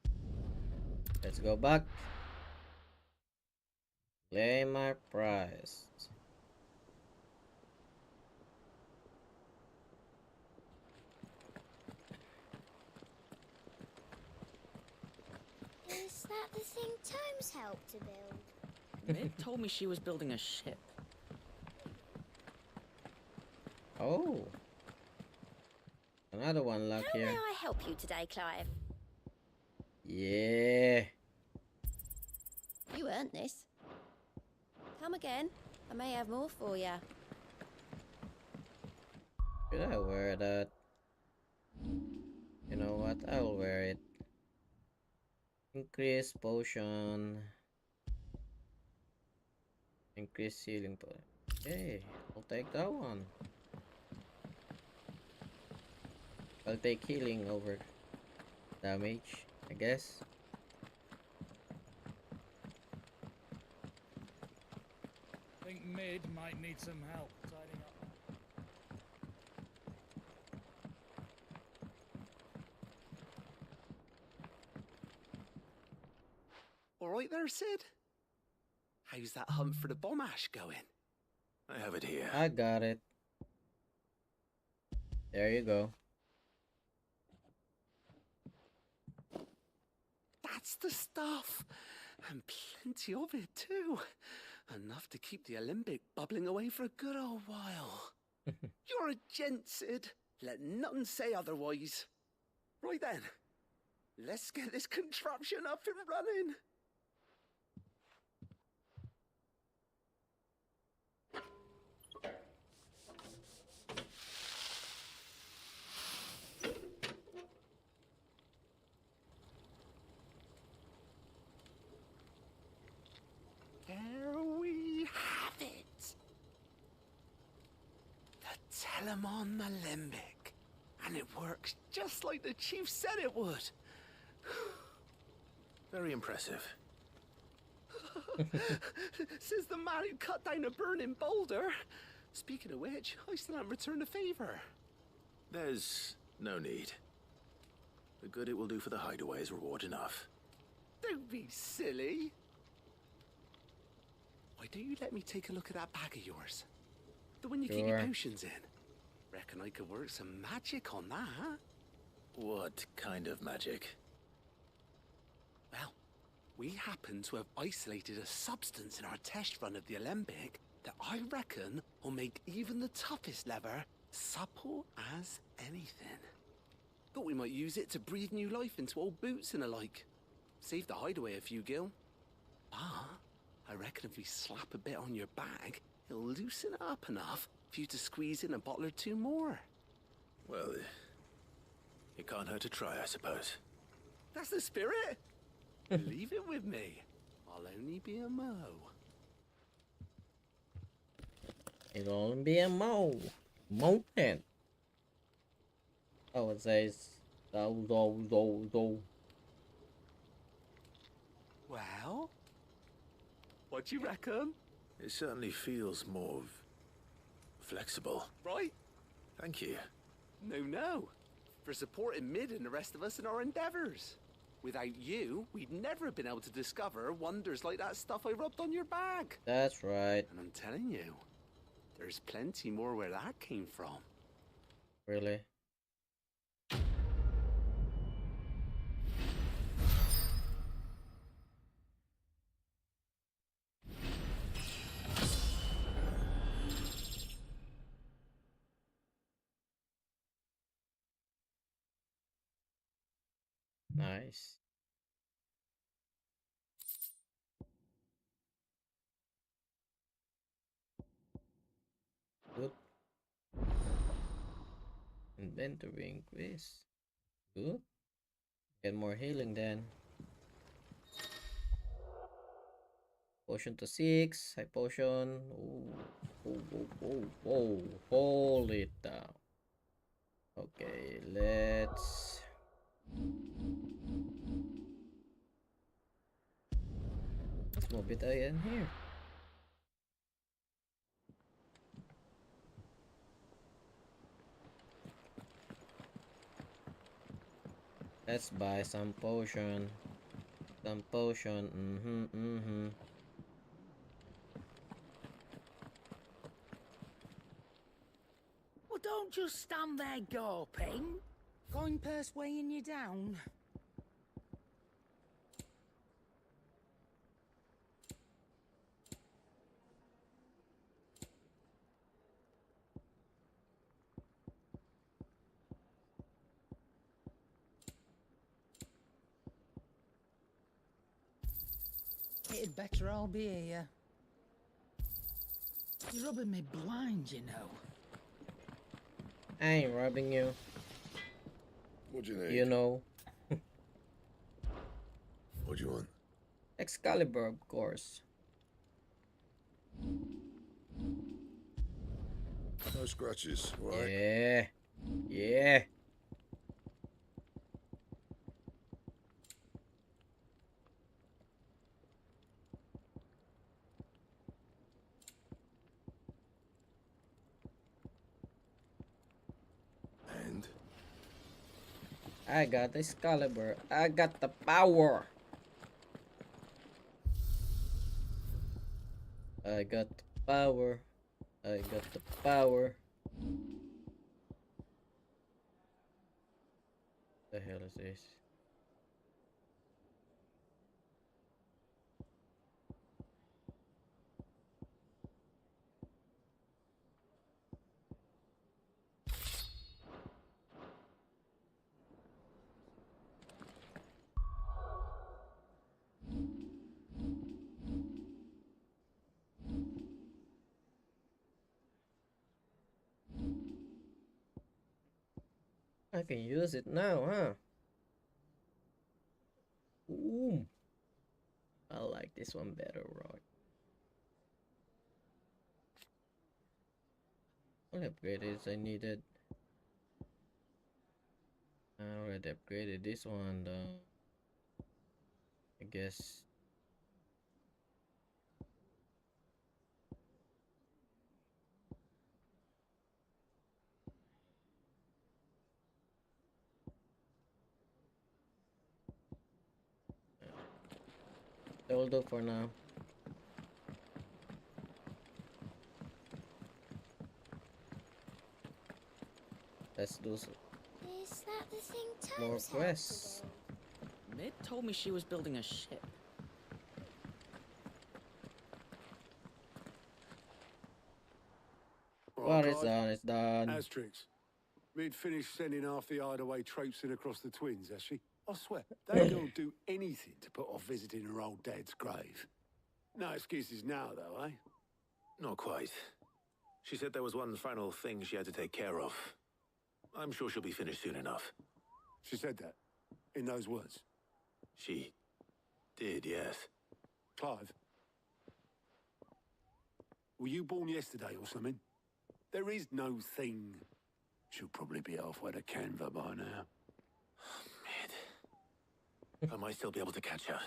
Let's go back. Claim my prize. Is that the thing Tomes helped to build? Mick told me she was building a ship. Oh. Another one luck How here. may I help you today, Clive? Yeah. You earned this. Come again. I may have more for you. Should I wear that? You know what? I'll wear it. Increase potion. Increase healing potion. Hey, I'll take that one. I'll take healing over damage, I guess. I think Mid might need some help tidying up. All right there, Sid? How's that hunt for the bomb ash going? I have it here. I got it. There you go. That's the stuff. And plenty of it, too. Enough to keep the alembic bubbling away for a good old while. You're a gent, Sid. Let nothing say otherwise. Right then, let's get this contraption up and running. There we have it. The Telemon Alembic. And it works just like the chief said it would. Very impressive. Says the man who cut down a burning boulder. Speaking of which, I still haven't returned the favor. There's no need. The good it will do for the hideaway is reward enough. Don't be silly. Why don't you let me take a look at that bag of yours? The one you keep your potions in. Reckon I could work some magic on that. What kind of magic? Well, we happen to have isolated a substance in our test run of the alembic that I reckon will make even the toughest lever supple as anything. Thought we might use it to breathe new life into old boots and the like. Save the hideaway a few gil. But I reckon if we slap a bit on your bag, it'll loosen it up enough for you to squeeze in a bottle or two more. Well, it can't hurt to try, I suppose. That's the spirit. Leave it with me. I'll only be a mo. It'll only be a mo. Moment. Oh, it says do. Well, what do you reckon? It certainly feels more flexible. Right? Thank you. No. For supporting Mid and the rest of us in our endeavors. Without you, we'd never have been able to discover wonders like that stuff I rubbed on your bag. That's right. And I'm telling you, there's plenty more where that came from. Really? Nice. Good. Inventory increase. Good. Get more healing then. Potion to 6. High potion. Oh. Hold it down. Okay, let's... Let's move it again here. Let's buy some potion. Some potion. Well, don't just stand there gawping. Coin purse weighing you down. It'd better all be here. You're rubbing me blind, you know. I ain't robbing you. What do you need? You know. What do you want? Excalibur, of course. No scratches, right? Yeah. And? I got the Excalibur. I got the power. I got the power. I got the power. The hell is this? I can use it now, huh? Ooh. I like this one better, right? What upgrades I needed? I already upgraded this one though. I guess. That will do for now. Let's do some Is that the thing more Tom's quests. Mid told me she was building a ship. Well, it's done, it's done. Asterix. Mid finished sending half the hideaway traipsing across the twins, has she? I swear, that girl do anything to put off visiting her old dad's grave. No excuses now, though, eh? Not quite. She said there was one final thing she had to take care of. I'm sure she'll be finished soon enough. She said that? In those words? She did, yes. Clive? Were you born yesterday or something? There is no thing. She'll probably be halfway to Canva by now. Mid. I might still be able to catch her.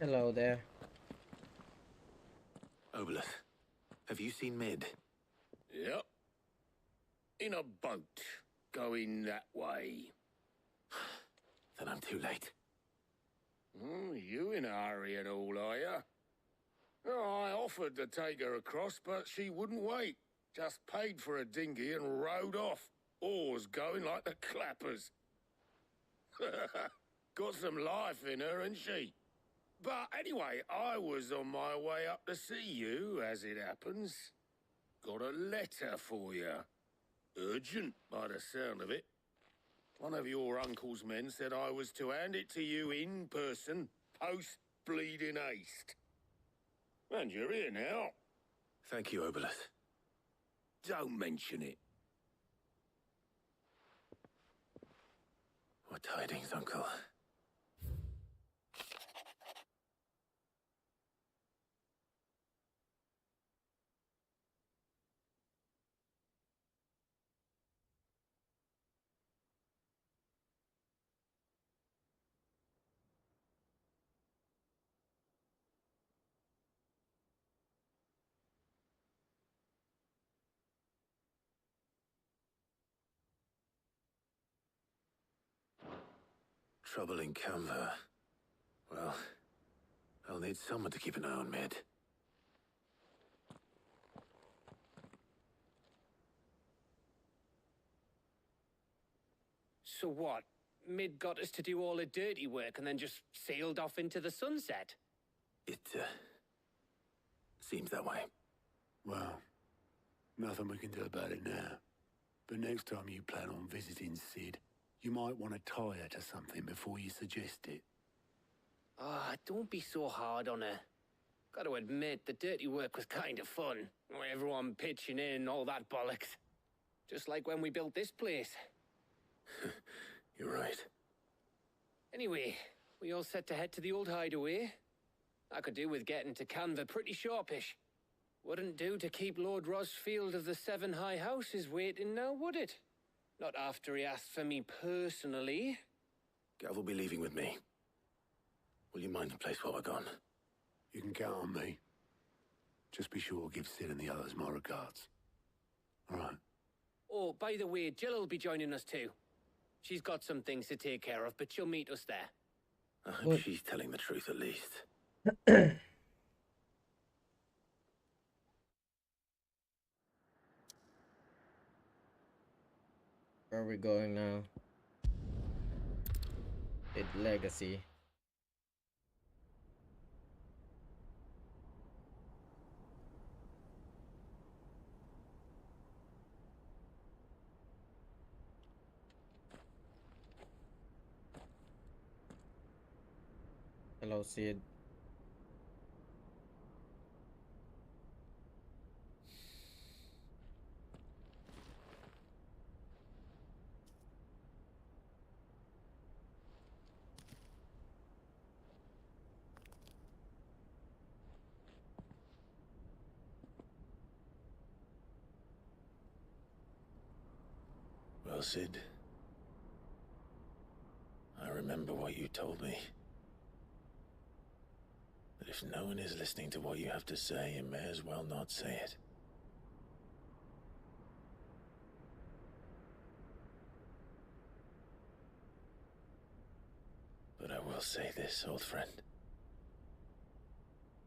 Hello there. Obelith, have you seen Mid? Yep. In a boat, going that way. Then I'm too late. You in a hurry at all, are you? Oh, I offered to take her across, but she wouldn't wait. Just paid for a dinghy and rowed off. Oars going like the clappers. Got some life in her, ain't she? But anyway, I was on my way up to see you, as it happens. Got a letter for you. Urgent, by the sound of it. One of your uncle's men said I was to hand it to you in person, post-bleeding haste. And you're here now. Thank you, Obelith. Don't mention it. What tidings, Uncle? Trouble in Canva. Well, I'll need someone to keep an eye on Mid. So what? Mid got us to do all the dirty work and then just sailed off into the sunset? It, seems that way. Well, nothing we can do about it now. But next time you plan on visiting Sid, you might want to tie her to something before you suggest it. Ah, don't be so hard on her. Gotta admit, the dirty work was kind of fun. Everyone pitching in, all that bollocks. Just like when we built this place. You're right. Anyway, we all set to head to the old hideaway? I could do with getting to Canva pretty sharpish. Wouldn't do to keep Lord Rosfield of the Seven High Houses waiting now, would it? Not after he asked for me personally. Gav will be leaving with me. Will you mind the place while we're gone? You can count on me. Just be sure to give Sid and the others my regards. All right. Oh, by the way, Jill will be joining us too. She's got some things to take care of, but she'll meet us there. I hope she's telling the truth at least. Where are we going now? Sid Legacy. Hello, Sid. Well, Sid, I remember what you told me. That if no one is listening to what you have to say, you may as well not say it. But I will say this, old friend.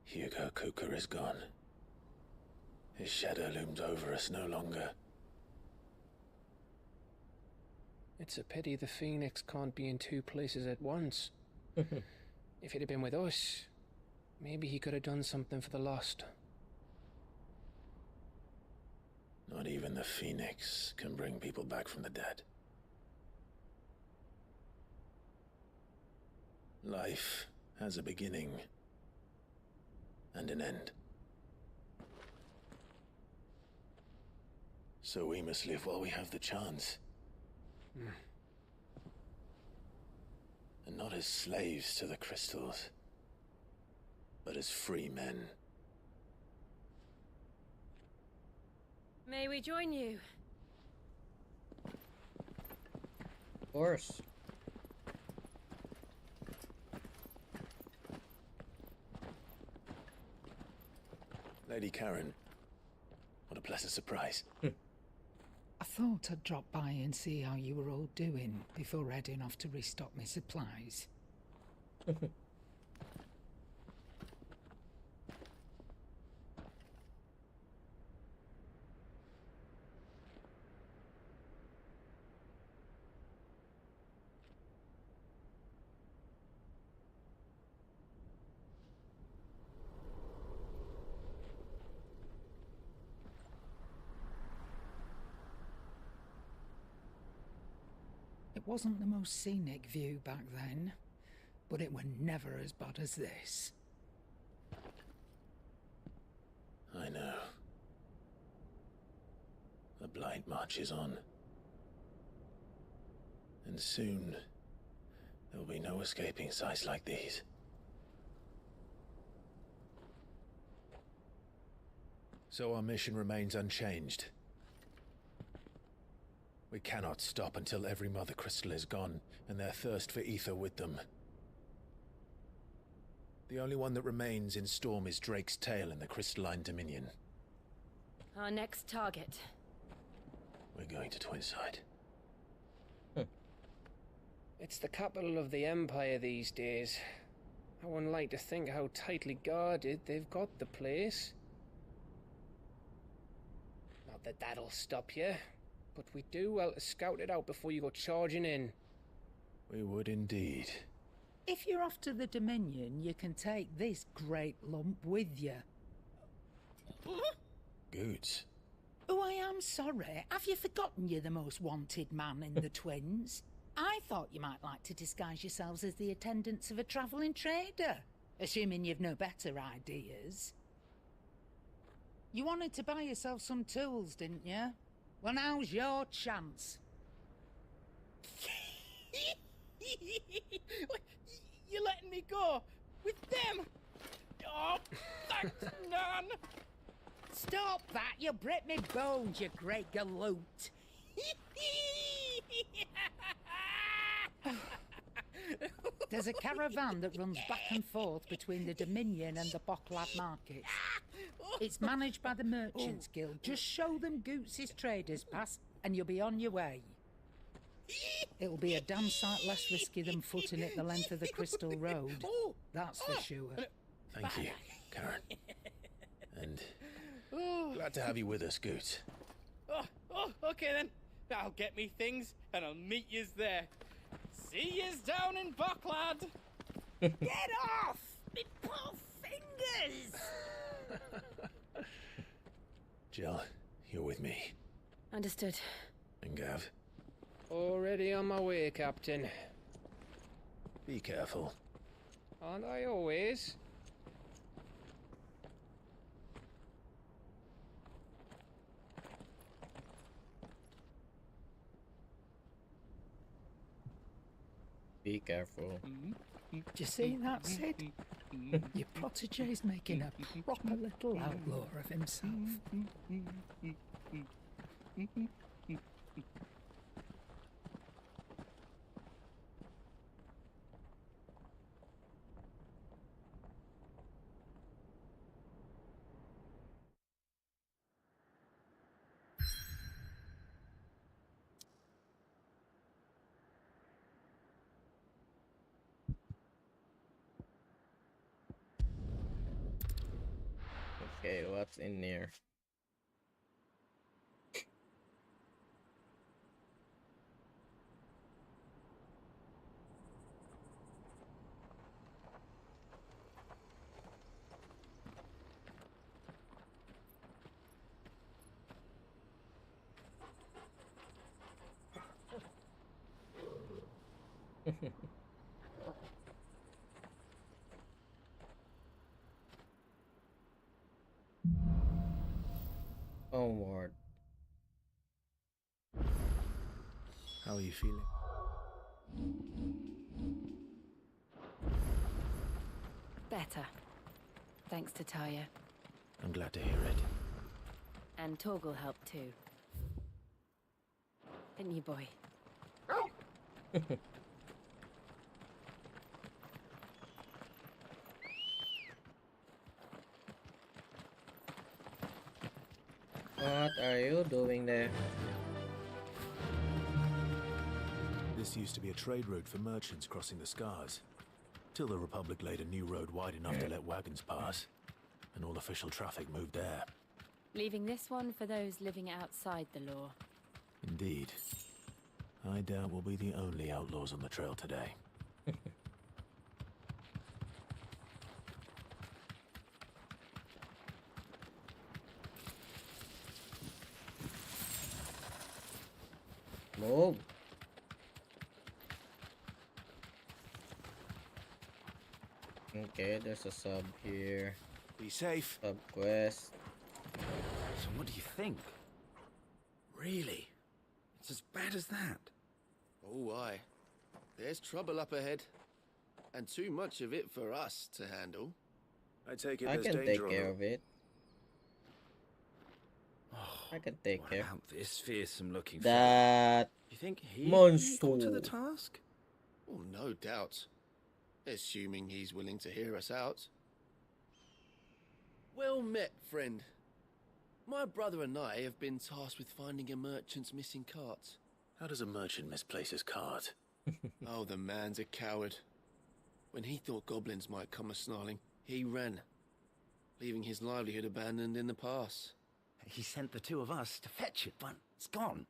Hugo Cooker is gone. His shadow looms over us no longer. It's a pity the Phoenix can't be in two places at once. If he'd have been with us, maybe he could have done something for the lost. Not even the Phoenix can bring people back from the dead. Life has a beginning and an end. So we must live while we have the chance. And not as slaves to the crystals, but as free men. May we join you? Of course. Lady Karen, what a pleasant surprise. I thought I'd drop by and see how you were all doing before heading off to restock my supplies. It wasn't the most scenic view back then, but it were never as bad as this. I know. The Blight marches on. And soon, there'll be no escaping sights like these. So our mission remains unchanged. We cannot stop until every Mother Crystal is gone, and their thirst for ether with them. The only one that remains in Storm is Drake's Tail in the Crystalline Dominion. Our next target. We're going to Twinside. It's the capital of the Empire these days. I wouldn't like to think how tightly guarded they've got the place. Not that that'll stop you, but we do well to scout it out before you go charging in. We would indeed. If you're off to the Dominion, you can take this great lump with you. Goods. Oh, I am sorry. Have you forgotten you're the most wanted man in the Twins? I thought you might like to disguise yourselves as the attendants of a travelling trader, assuming you've no better ideas. You wanted to buy yourself some tools, didn't you? Well, now's your chance. You're letting me go with them? Oh, thanks, Nan. Stop that! You break me bones, you great galoot. There's a caravan that runs back and forth between the Dominion and the Bocklad markets. It's managed by the Merchants Guild. Just show them Goots' traders pass and you'll be on your way. It'll be a damn sight less risky than footing it the length of the Crystal Road. That's for sure. Thank you, Karen. And glad to have you with us, Goots. Okay then. I'll get me things and I'll meet yous there. See yous down in Bocklad. Get off! Me poor fingers! Jill, you're with me. Understood. And Gav, Already on my way, Captain. be careful. Aren't I always? Be careful. Do you see that, Sid? Your protege's making a proper little outlaw of himself. Okay, what's in there? Onward. How are you feeling? Better. Thanks to Taya. I'm glad to hear it. And Torgal helped too. Didn't you, boy? What are you doing there? This used to be a trade route for merchants crossing the Scars, till the Republic laid a new road wide enough to let wagons pass, and all official traffic moved there. Leaving this one for those living outside the law. Indeed. I doubt we'll be the only outlaws on the trail today. Move. Okay, there's a sub here. Be safe. Sub quest. So what do you think? Really? It's as bad as that? Oh, aye. There's trouble up ahead. And too much of it for us to handle. I take it I there's can danger take care on of it. I can take care. About this fearsome-looking That you think he monster. equal to the task? Oh, no doubt. Assuming he's willing to hear us out. Well met, friend. My brother and I have been tasked with finding a merchant's missing cart. How does a merchant misplace his cart? Oh, the man's a coward. When he thought goblins might come a-snarling, he ran, leaving his livelihood abandoned in the pass. He sent the two of us to fetch it, but it's gone.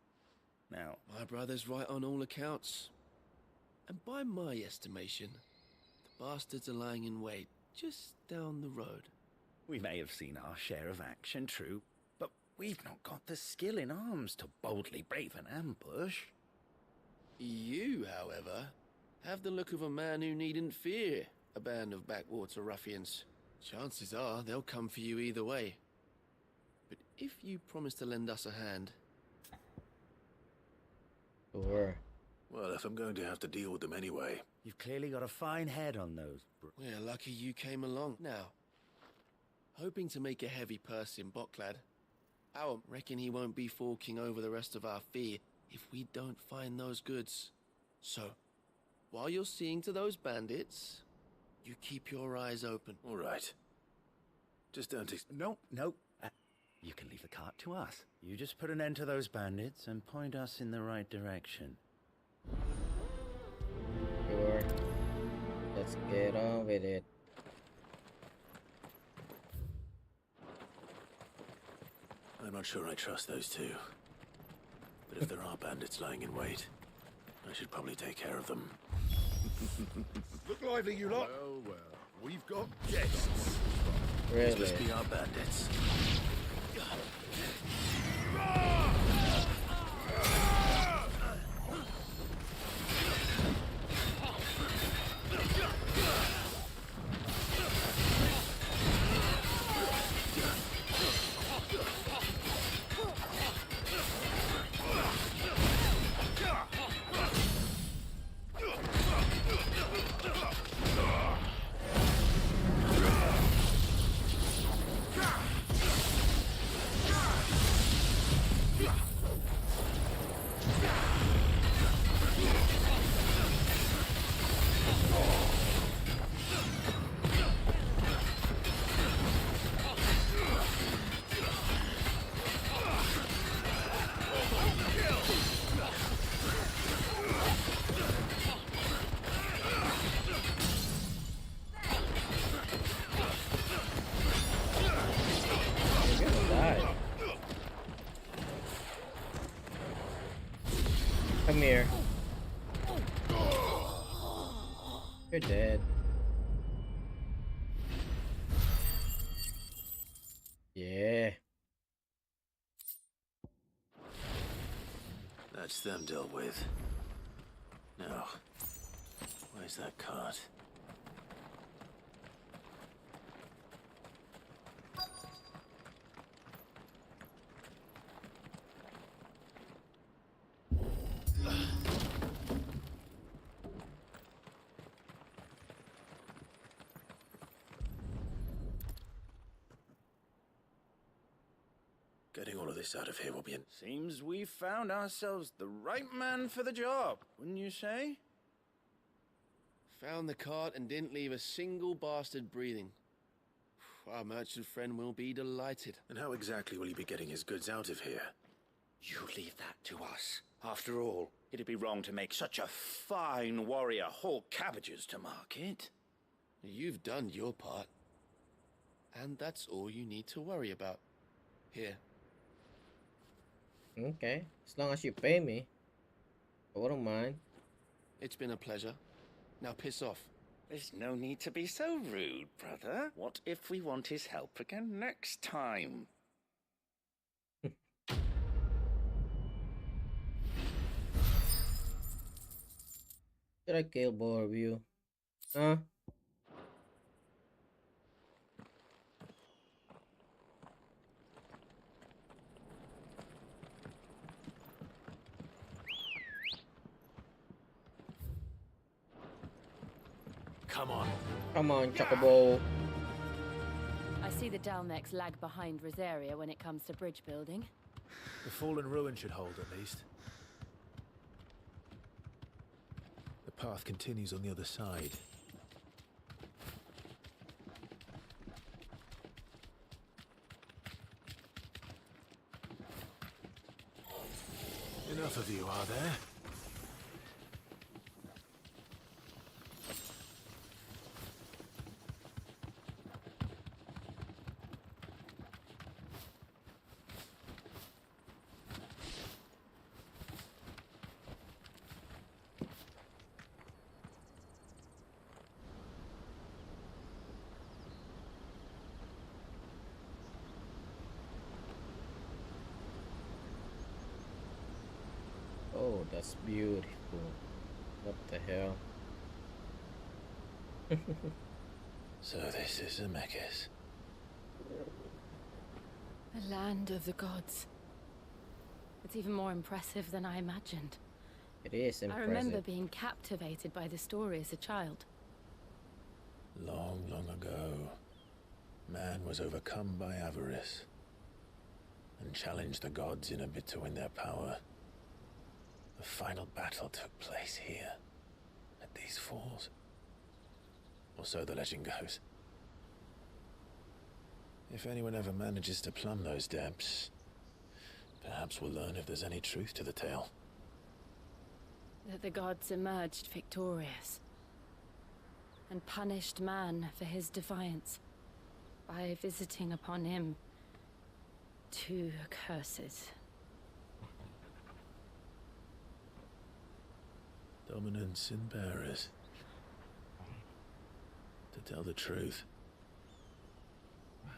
Now, my brother's right on all accounts. And by my estimation, the bastards are lying in wait just down the road. We may have seen our share of action, true, but we've not got the skill in arms to boldly brave an ambush. You, however, have the look of a man who needn't fear a band of backwater ruffians. Chances are they'll come for you either way. But if you promise to lend us a hand... Sure. Well, if I'm going to have to deal with them anyway. You've clearly got a fine head on those. We're lucky you came along. Now, hoping to make a heavy purse in Boklad. I reckon he won't be forking over the rest of our fee if we don't find those goods. So, while you're seeing to those bandits, you keep your eyes open. All right. Just don't No. You can leave the cart to us. You just put an end to those bandits and point us in the right direction. Sure. Let's get on with it. I'm not sure I trust those two. But if there are bandits lying in wait, I should probably take care of them. Look lively, you lot. Well, we've got guests. Really? These must be our bandits. Come here. You're dead. Yeah. That's them dealt with. Now, where's that cart? Getting all of this out of here will be an... Seems we've found ourselves the right man for the job, wouldn't you say? Found the cart and didn't leave a single bastard breathing. Our merchant friend will be delighted. And how exactly will he be getting his goods out of here? You leave that to us. After all, it'd be wrong to make such a fine warrior haul cabbages to market. You've done your part. And that's all you need to worry about. Here. Okay, as long as you pay me, I wouldn't mind. It's been a pleasure. Now piss off. There's no need to be so rude, brother. What if we want his help again next time? Should I kill both of you? Huh? Come on. Come on, Chocobo. I see the Dalmex lag behind Rosaria when it comes to bridge building. The fallen ruin should hold, at least. The path continues on the other side. Enough of you, are there? Oh, that's beautiful. What the hell? So this is Zemeckis. The land of the gods. It's even more impressive than I imagined. It is impressive. I remember being captivated by the story as a child. Long, long ago, man was overcome by avarice and challenged the gods in a bid to win their power. The final battle took place here, at these falls. Or so the legend goes. If anyone ever manages to plumb those depths, perhaps we'll learn if there's any truth to the tale. That the gods emerged victorious and punished man for his defiance by visiting upon him 2 curses. Dominance and bearers. To tell the truth,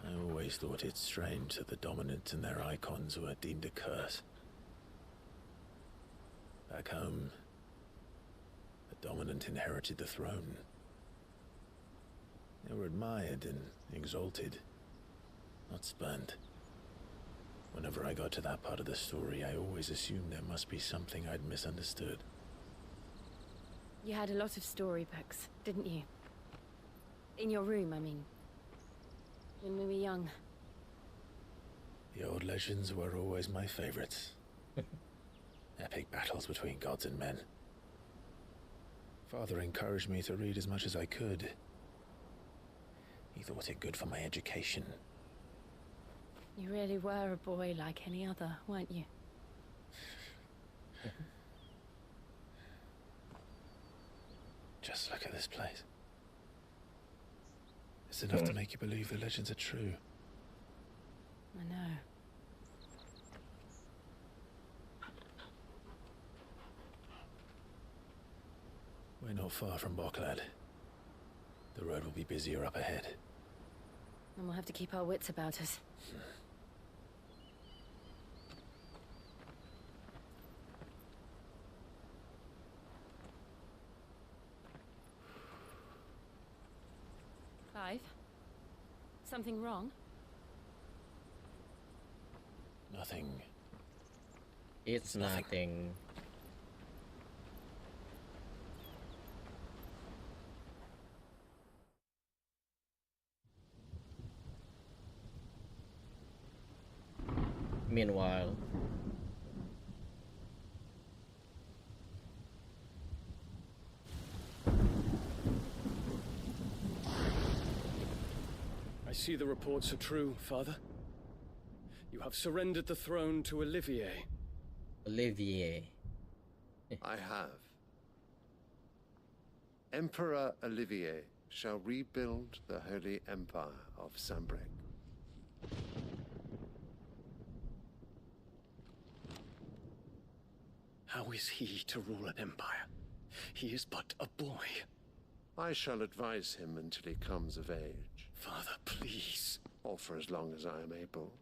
I always thought it strange that the dominant and their icons were deemed a curse. Back home, the dominant inherited the throne. They were admired and exalted, not spurned. Whenever I got to that part of the story, I always assumed there must be something I'd misunderstood. You had a lot of storybooks, didn't you? In your room, I mean. When we were young. The old legends were always my favorites. Epic battles between gods and men. Father encouraged me to read as much as I could. He thought it good for my education. You really were a boy like any other, weren't you? Just look at this place. It's enough to make you believe the legends are true. I know. We're not far from Boklad. The road will be busier up ahead. And we'll have to keep our wits about us. Clive? Something wrong? Nothing. It's nothing. Meanwhile, I see the reports are true, Father. You have surrendered the throne to Olivier. Olivier. I have. Emperor Olivier shall rebuild the Holy Empire of Sambrec. How is he to rule an empire? He is but a boy. I shall advise him until he comes of age. Father, please. Or for as long as I am able.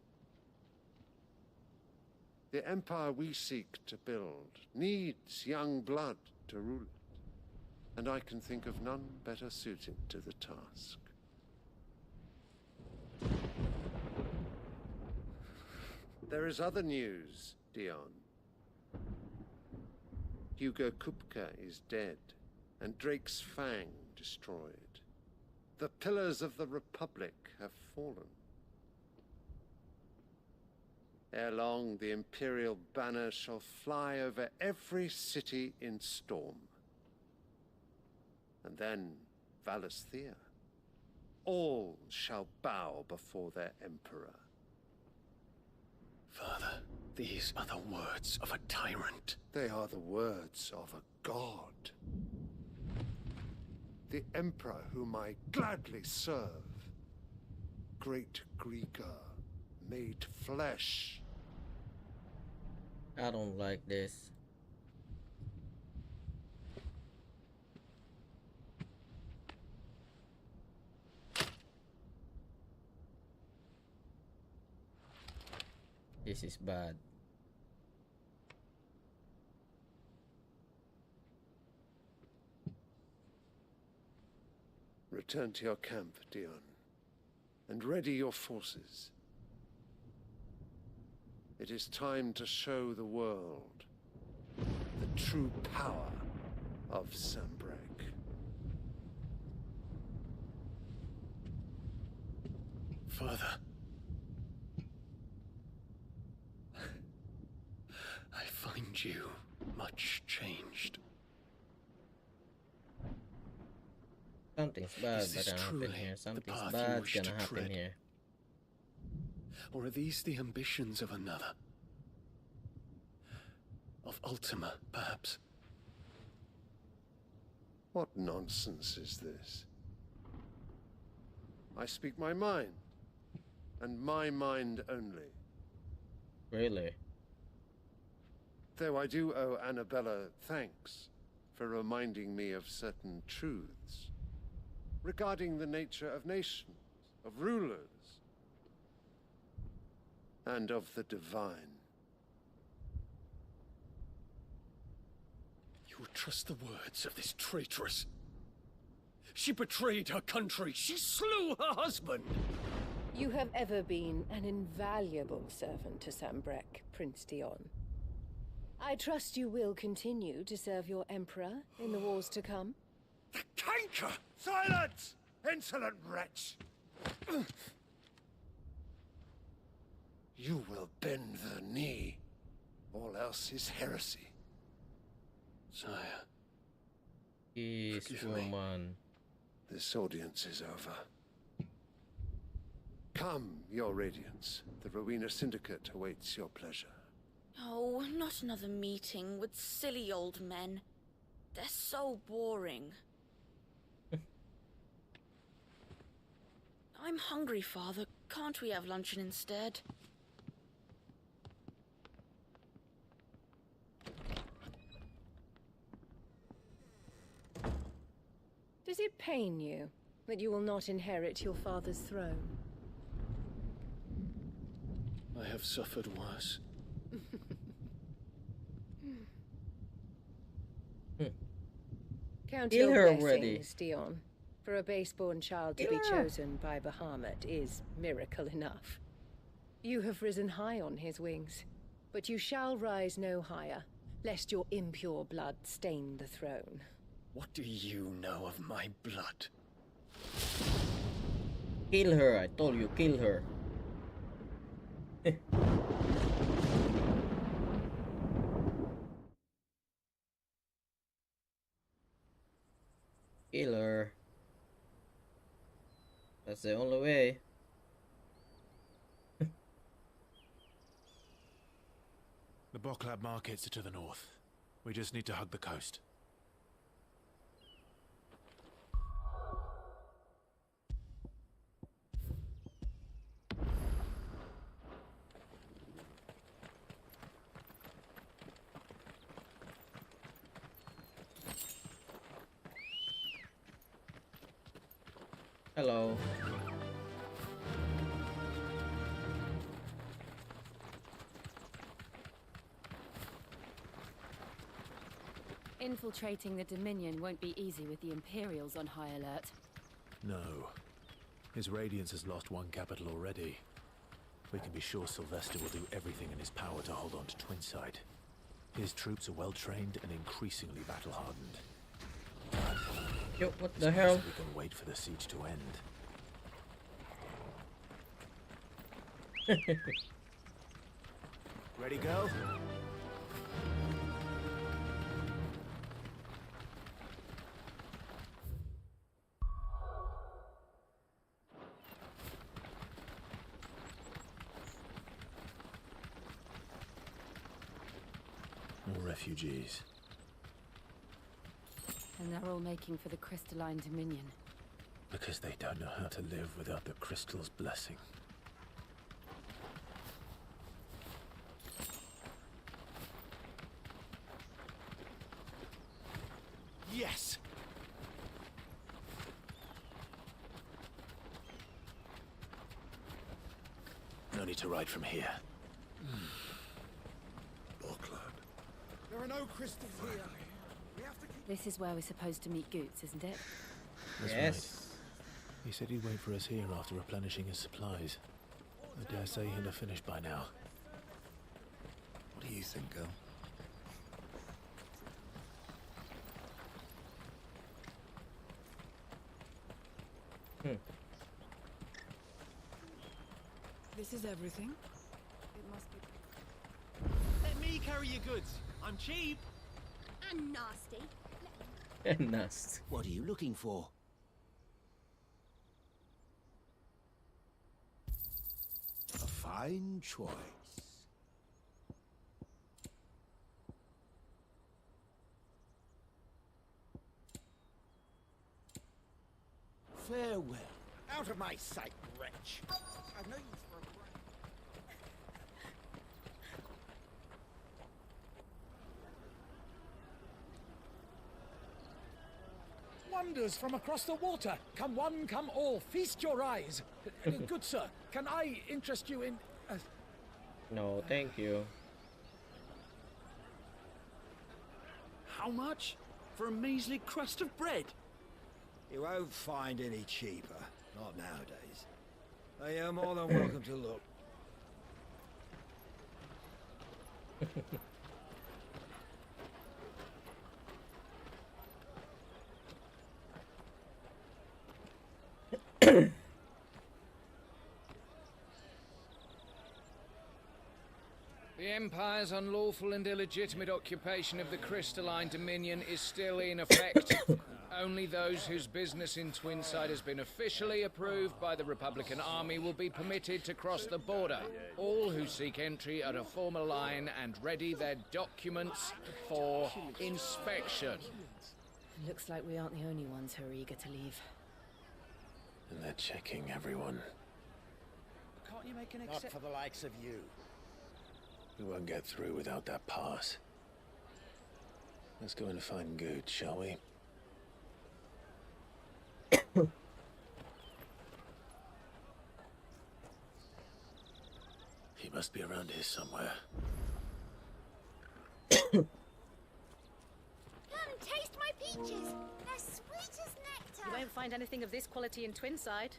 The empire we seek to build needs young blood to rule it, and I can think of none better suited to the task. There is other news, Dion. Hugo Kupka is dead, and Drake's Fang destroyed. The pillars of the Republic have fallen. Ere long, the Imperial banner shall fly over every city in Storm. And then, Valisthea. All shall bow before their Emperor. Father, these are the words of a tyrant. They are the words of a god. The Emperor whom I gladly serve. Great Greeker, made flesh. I don't like this. This is bad. Return to your camp, Dion, and ready your forces. It is time to show the world the true power of Sambrek. Father. I find you much changed. Something's bad Is this gonna happen truly here. the Something's path you bad wish gonna to happen tread? here. Or are these the ambitions of another? Of Ultima, perhaps? What nonsense is this? I speak my mind, and my mind only. Really? Though I do owe Annabella thanks for reminding me of certain truths regarding the nature of nations, of rulers, and of the divine. You would trust the words of this traitress? She betrayed her country. She slew her husband. You have ever been an invaluable servant to Sambrek, Prince Dion. I trust you will continue to serve your Emperor in the wars to come. Canker! Silence! Insolent wretch! You will bend the knee. All else is heresy. Sire. Yes, woman. This audience is over. Come, your radiance. The Rowena Syndicate awaits your pleasure. Oh, not another meeting with silly old men. They're so boring. I'm hungry, Father. Can't we have luncheon instead? Does it pain you that you will not inherit your father's throne? I have suffered worse. Count Kill your her blessings, already. Dion. For a base-born child to Kill be her. chosen by Bahamut is miracle enough. You have risen high on his wings, but you shall rise no higher, lest your impure blood stain the throne. What do you know of my blood? Kill her, I told you, kill her. Kill her. That's the only way. The Boklab markets are to the north. We just need to hug the coast. Hello. Infiltrating the Dominion won't be easy with the Imperials on high alert. No. His Radiance has lost one capital already. We can be sure Sylvester will do everything in his power to hold on to Twinside. His troops are well trained and increasingly battle-hardened. Yo, what the hell? We can wait for the siege to end. Ready, go? More refugees. And they're all making for the crystalline Dominion. Because they don't know how to live without the crystal's blessing. Yes! No need to ride from here. There are no crystals here. We have to keep... This is where we're supposed to meet Goots, isn't it? That's Yes. right. He said he'd wait for us here after replenishing his supplies. I dare say he'll have finished by now. What do you think, girl? This is everything? It must be... Let me carry your goods. I'm cheap. And nasty. Nast. What are you looking for? A fine choice. Farewell. Out of my sight, wretch. I've no use for a Wonders from across the water. Come one, come all. Feast your eyes. Good sir, can I interest you in... No, thank you. How much? For a measly crust of bread? You won't find any cheaper. Not nowadays. I am more than welcome to look. The Empire's unlawful and illegitimate occupation of the crystalline dominion is still in effect. Only those whose business in Twinside has been officially approved by the Republican Army will be permitted to cross the border. All who seek entry are to form a line and ready their documents for inspection. Looks like we aren't the only ones who are eager to leave. And they're checking everyone. Can't you make an exception? Not for the likes of you. We won't get through without that pass. Let's go and find Good, shall we? He must be around here somewhere. Come taste my peaches. They're sweet as nectar. You won't find anything of this quality in Twinside.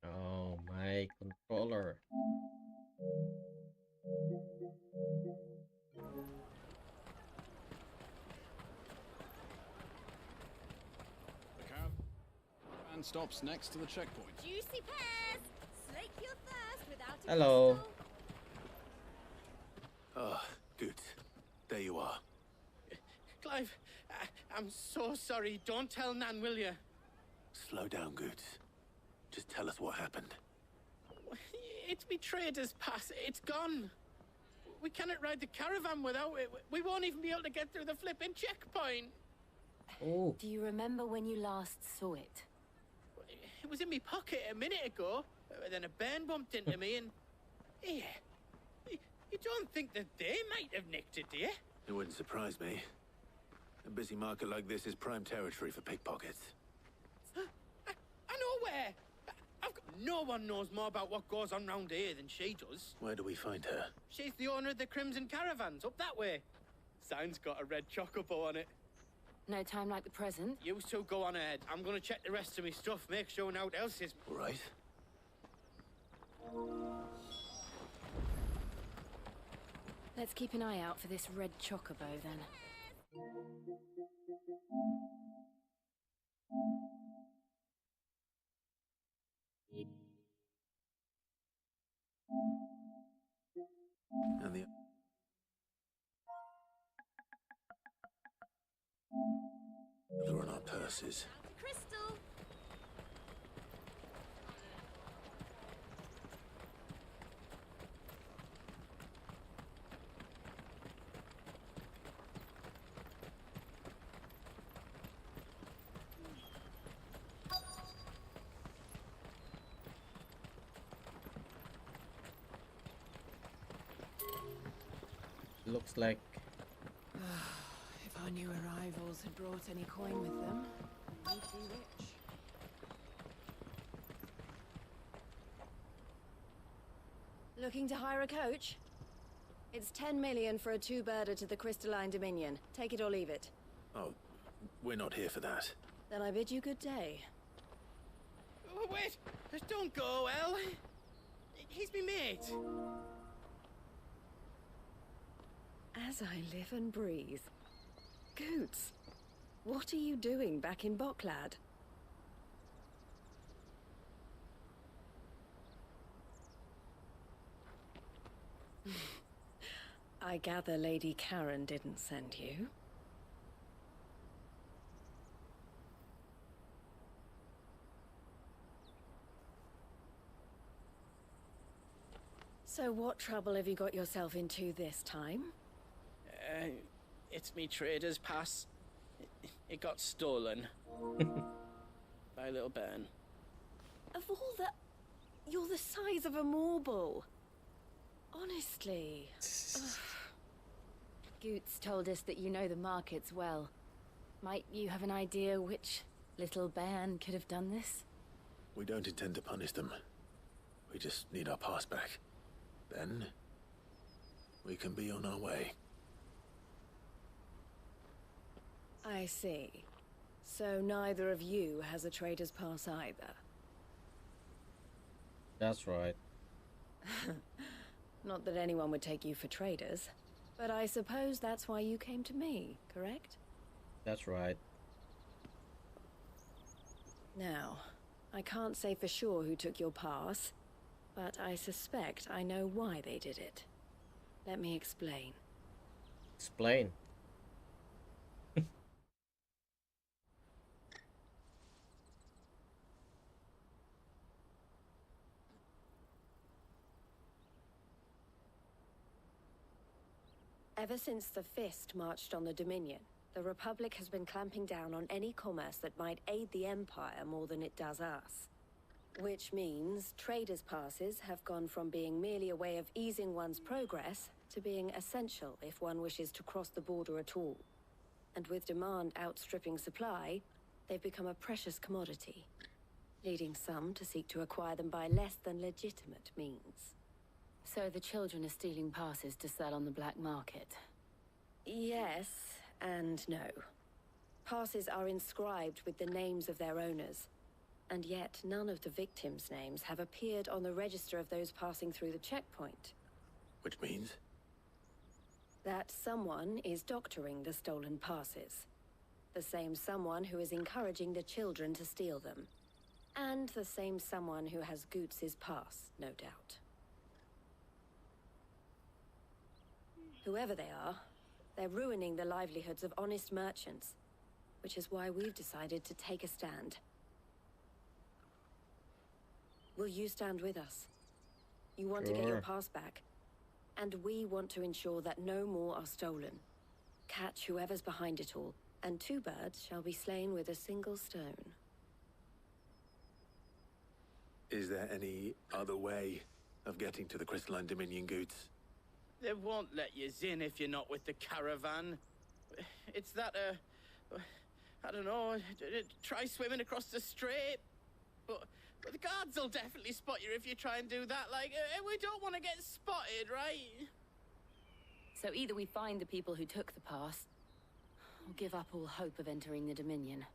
Oh, my controller. The caravan stops next to the checkpoint. Juicy pears. Slake your thirst without a Hello. Ah, Good. There you are. Clive, I'm so sorry. Don't tell Nan, will you? Slow down, Good. Just tell us what happened. It's me trader's pass. It's gone. We cannot ride the caravan without it. We won't even be able to get through the flipping checkpoint. Oh. Do you remember when you last saw it? It was in my pocket a minute ago. Then a bairn bumped into me and... Yeah. You don't think that they might have nicked it, do you? It wouldn't surprise me. A busy market like this is prime territory for pickpockets. I know where. No one knows more about what goes on round here than she does. Where do we find her? She's the owner of the Crimson Caravans, up that way. Sign's got a red chocobo on it. No time like the present? You two go on ahead. I'm gonna check the rest of my stuff, make sure no one else is... All right. Let's keep an eye out for this red chocobo, then. And the... They're on our purses. Crystal. looks like... If our new arrivals had brought any coin with them, we'd be rich. Looking to hire a coach? It's 10 million for a two-birder to the Crystalline Dominion. Take it or leave it. Oh, we're not here for that. Then I bid you good day. Oh, wait! Don't go, El. He's me mate. As I live and breathe. Goots, what are you doing back in Boklad? I gather Lady Karen didn't send you. So what trouble have you got yourself into this time? It's me trader's pass. It got stolen. By a little bairn. Of all the... You're the size of a marble. Honestly. Goots told us that you know the markets well. Might you have an idea which little bairn could have done this? We don't intend to punish them. We just need our pass back. Then, we can be on our way. I see. So neither of you has a trader's pass either. That's right. Not that anyone would take you for traders, but I suppose that's why you came to me, correct? That's right. Now, I can't say for sure who took your pass, but I suspect I know why they did it. Let me explain. Explain. Ever since the Fist marched on the Dominion, the Republic has been clamping down on any commerce that might aid the Empire more than it does us. Which means traders' passes have gone from being merely a way of easing one's progress to being essential if one wishes to cross the border at all. And with demand outstripping supply, they've become a precious commodity, leading some to seek to acquire them by less than legitimate means. So the children are stealing passes to sell on the black market? Yes, and no. Passes are inscribed with the names of their owners, and yet none of the victims' names have appeared on the register of those passing through the checkpoint. Which means? That someone is doctoring the stolen passes. The same someone who is encouraging the children to steal them. And the same someone who has Goots' pass, no doubt. Whoever they are, they're ruining the livelihoods of honest merchants, which is why we've decided to take a stand. Will you stand with us? You want to get your pass back, and we want to ensure that no more are stolen. Catch whoever's behind it all, and two birds shall be slain with a single stone. Is there any other way of getting to the Crystalline Dominion, Goots? They won't let you in if you're not with the caravan. It's that, I don't know, try swimming across the strait. But the guards will definitely spot you if you try and do that. Like, we don't want to get spotted, right? So either we find the people who took the pass, or give up all hope of entering the Dominion.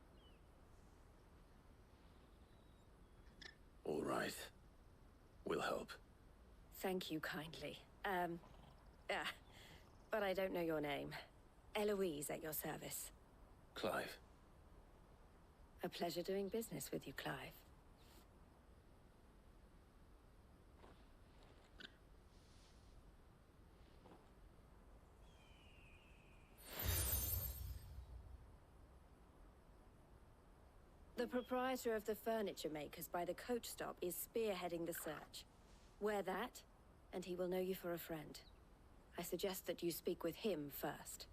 All right. We'll help. Thank you kindly. But I don't know your name. Eloise at your service. Clive. A pleasure doing business with you, Clive. The proprietor of the furniture makers by the coach stop is spearheading the search. Wear that, and he will know you for a friend. I suggest that you speak with him first.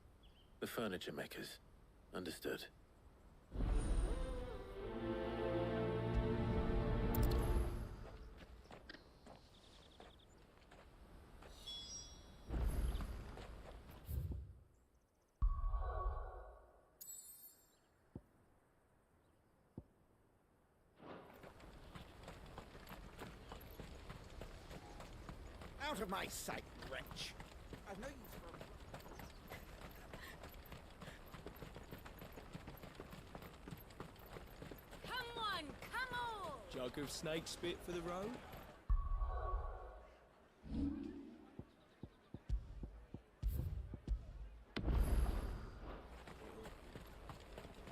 The furniture makers. Understood. out of my sight, wretch! I've no use for... Come on, come on! Jug of snake spit for the road?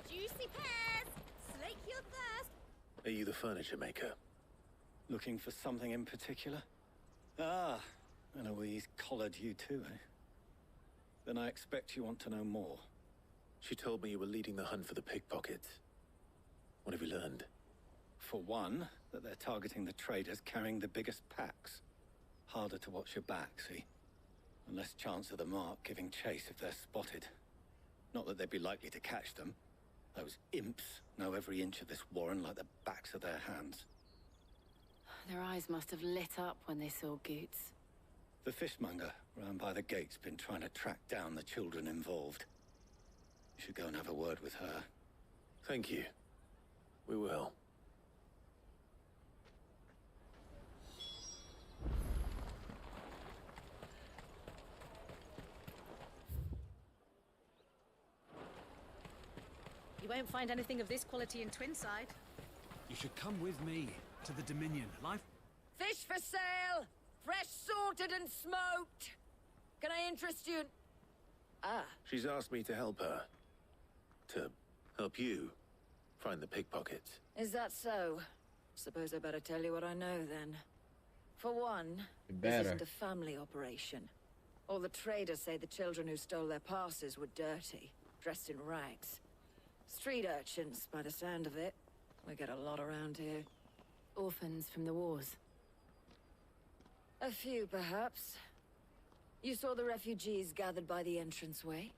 Juicy pears! Slake your thirst! Are you the furniture maker? Looking for something in particular? Ah, and Eloise collared you too, eh? Then I expect you want to know more. She told me you were leading the hunt for the pickpockets. What have you learned? For one, that they're targeting the traders carrying the biggest packs. Harder to watch your back, see? And less chance of the mark giving chase if they're spotted. Not that they'd be likely to catch them. Those imps know every inch of this warren like the backs of their hands. Their eyes must have lit up when they saw Goots. The fishmonger round by the gate's been trying to track down the children involved. You should go and have a word with her. Thank you. We will. You won't find anything of this quality in Twinside. You should come with me to the Dominion. Life. Fish for sale! Fresh sorted and smoked! Can I interest you in... Ah. She's asked me to help her. To help you find the pickpockets. Is that so? Suppose I better tell you what I know then. For one, You this better. isn't a family operation. All the traders say the children who stole their passes were dirty, dressed in rags. Street urchins, by the sound of it. We get a lot around here. Orphans from the wars. A few, perhaps. You saw the refugees gathered by the entranceway?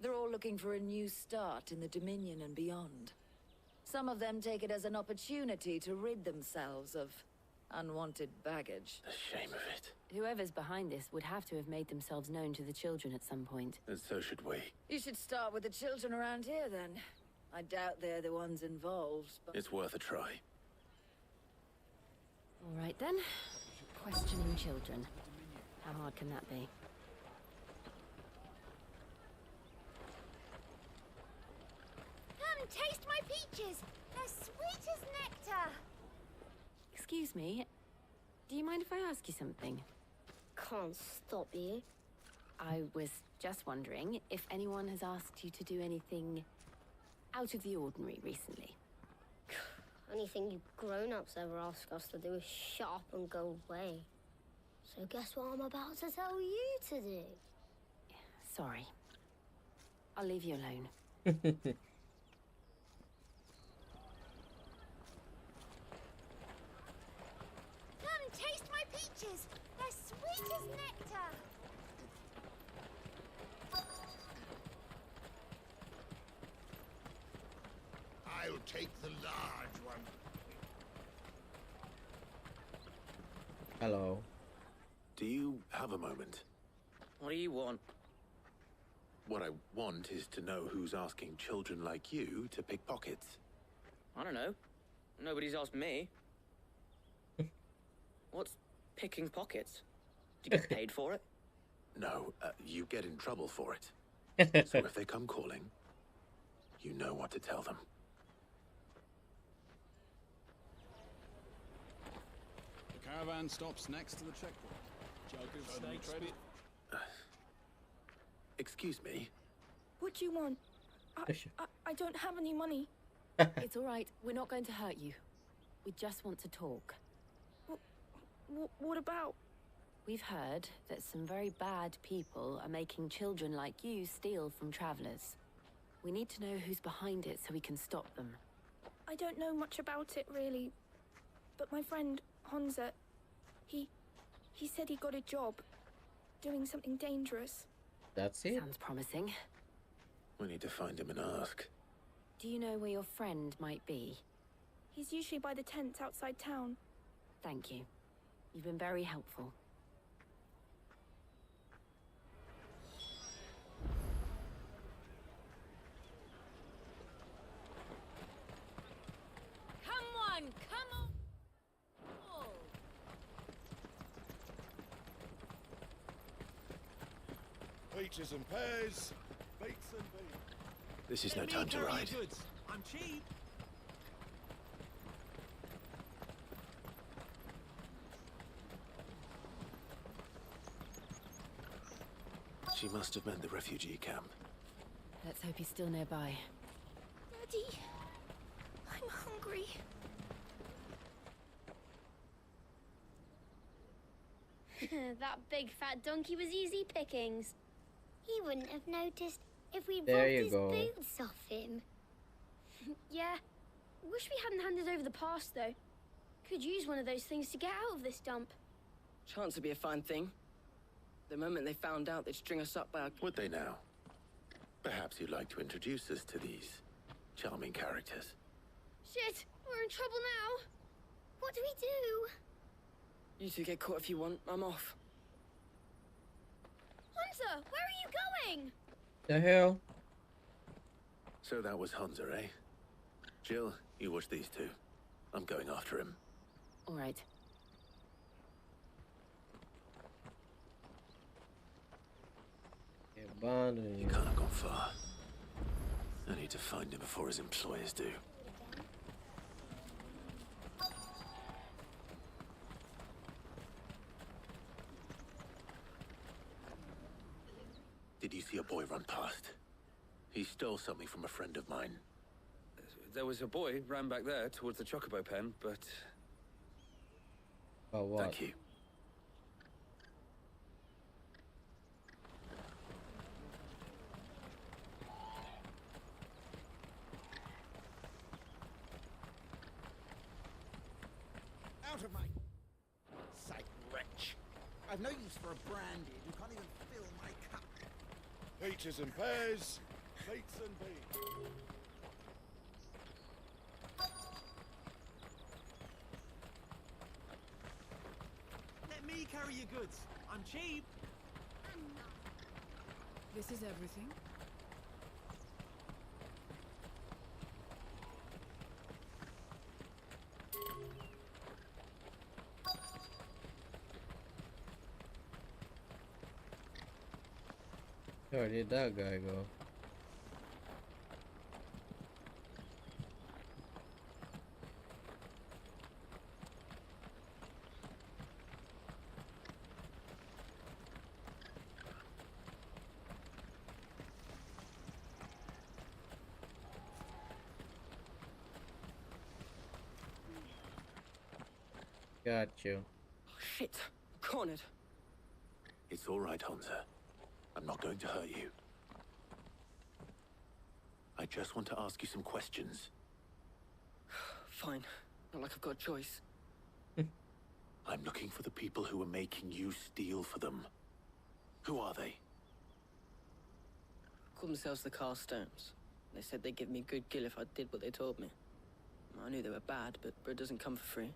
They're all looking for a new start in the Dominion and beyond. Some of them take it as an opportunity to rid themselves of unwanted baggage. The shame of it. Whoever's behind this would have to have made themselves known to the children at some point. And so should we. You should start with the children around here, then. I doubt they're the ones involved, but... It's worth a try. All right then. Questioning children. How hard can that be? Come, taste my peaches! They're sweet as nectar! Excuse me. Do you mind if I ask you something? Can't stop you. I was just wondering if anyone has asked you to do anything out of the ordinary recently. Anything you grown-ups ever ask us to do is shut up and go away. So guess what I'm about to tell you to do? Sorry. I'll leave you alone. Come, taste my peaches! They're sweet as nectar! I'll take the large one. Hello. Do you have a moment? What do you want? What I want is to know who's asking children like you to pick pockets. I don't know. Nobody's asked me. What's picking pockets? Do you get paid for it? No, you get in trouble for it. So if they come calling, you know what to tell them. The caravan stops next to the checkpoint. Jug of snake spit. Excuse me? What do you want? I don't have any money. It's all right. We're not going to hurt you. We just want to talk. What about? We've heard that some very bad people are making children like you steal from travelers. We need to know who's behind it so we can stop them. I don't know much about it, really. But my friend, Honza, he said he got a job doing something dangerous. That's it. Sounds promising. We need to find him and ask. Do you know where your friend might be? He's usually by the tents outside town. Thank you. You've been very helpful. Come on, come on! Peaches and pears, bakes and beans. This is no time to ride. I'm cheap. She must have meant the refugee camp. Let's hope he's still nearby. Daddy, I'm hungry. That big fat donkey was easy pickings. He wouldn't have noticed if we'd There robbed you his go. boots off him. Yeah. Wish we hadn't handed over the pass, though. Could use one of those things to get out of this dump. Chance would be a fine thing. The moment they found out, they'd string us up by our... Would they now? Perhaps you'd like to introduce us to these charming characters. Shit, we're in trouble now. What do we do? You two get caught if you want. I'm off. Hunter, where are you going? The hell? So that was Hunter, eh? Jill, you watch these two. I'm going after him. All right. He can't have gone far. I need to find him before his employers do. Did you see a boy run past? He stole something from a friend of mine. There was a boy ran back there towards the chocobo pen, but... Oh, what? Thank you. Out of my sight, wretch. I've no use for a brandy who can't even fill my cup. Peaches and pears, bakes and beans. Let me carry your goods. I'm cheap. This is everything. Where did that guy go? Got you. Oh, shit. Cornered. It's all right, Hunter. I'm not going to hurt you. I just want to ask you some questions. Fine. Not like I've got a choice. I'm looking for the people who are making you steal for them. Who are they? Called themselves the Carstones. They said they'd give me a good gill if I did what they told me. I knew they were bad, but bread doesn't come for free.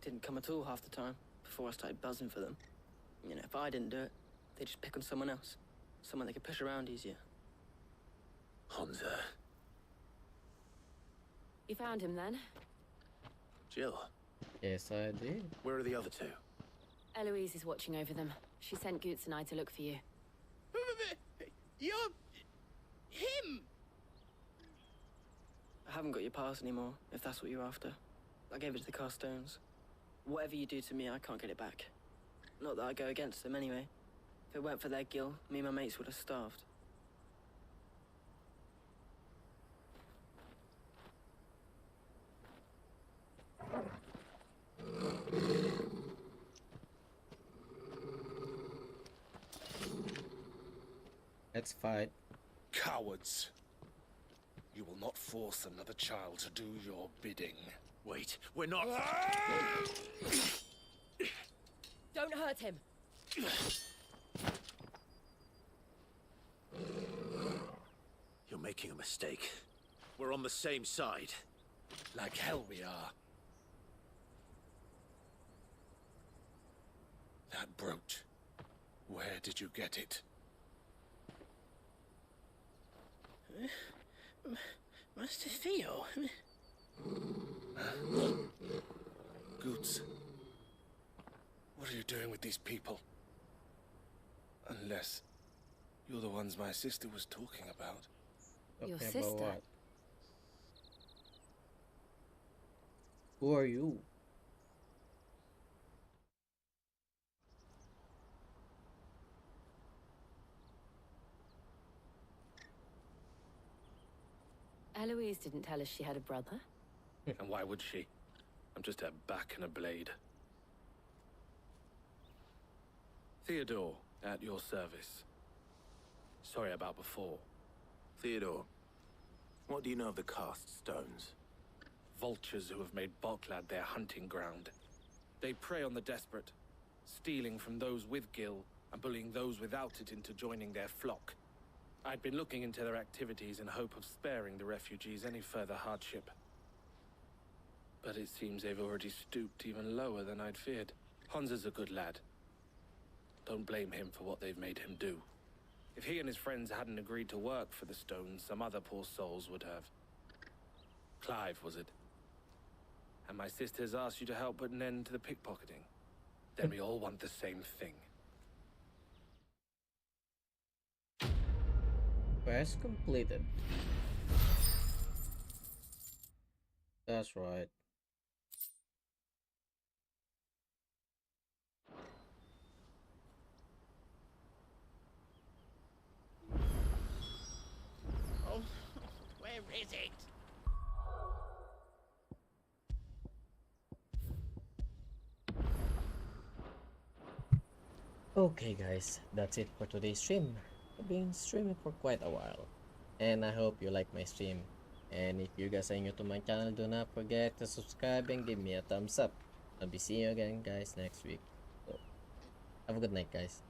Didn't come at all half the time, before I started buzzing for them. You know, if I didn't do it, they'd just pick on someone else. Someone they could push around easier. Hunter. You found him then? Jill. Yes, I did. Where are the other two? Eloise is watching over them. She sent Yhatsz and I to look for you. You're... him! I haven't got your pass anymore, if that's what you're after. I gave it to the Carstones. Whatever you do to me, I can't get it back. Not that I go against them anyway. If it weren't for their gill, me and my mates would have starved. Let's fight. Cowards. You will not force another child to do your bidding. Wait, we're not... Don't hurt him. You're making a mistake. We're on the same side. Like hell we are. That brooch. Where did you get it? Master Theo? Goots. What are you doing with these people? Unless you're the ones my sister was talking about. Your Talking about sister? what? Who are you? Eloise didn't tell us she had a brother. And why would she? I'm just her back and a blade. Theodore, at your service. Sorry about before. Theodore, what do you know of the cast stones? Vultures who have made Boklad their hunting ground. They prey on the desperate, stealing from those with gil and bullying those without it into joining their flock. I'd been looking into their activities in hope of sparing the refugees any further hardship. But it seems they've already stooped even lower than I'd feared. Hansa's a good lad. Don't blame him for what they've made him do. If he and his friends hadn't agreed to work for the stones, some other poor souls would have. Clive, was it? And my sisters asked you to help put an end to the pickpocketing. Then we all want the same thing. Quest completed. That's right. Oh, where is it? Okay guys, that's it for today's stream. I've been streaming for quite a while, and I hope you like my stream. And if you guys are new to my channel, do not forget to subscribe and give me a thumbs up. I'll be seeing you again guys next week. So, have a good night guys.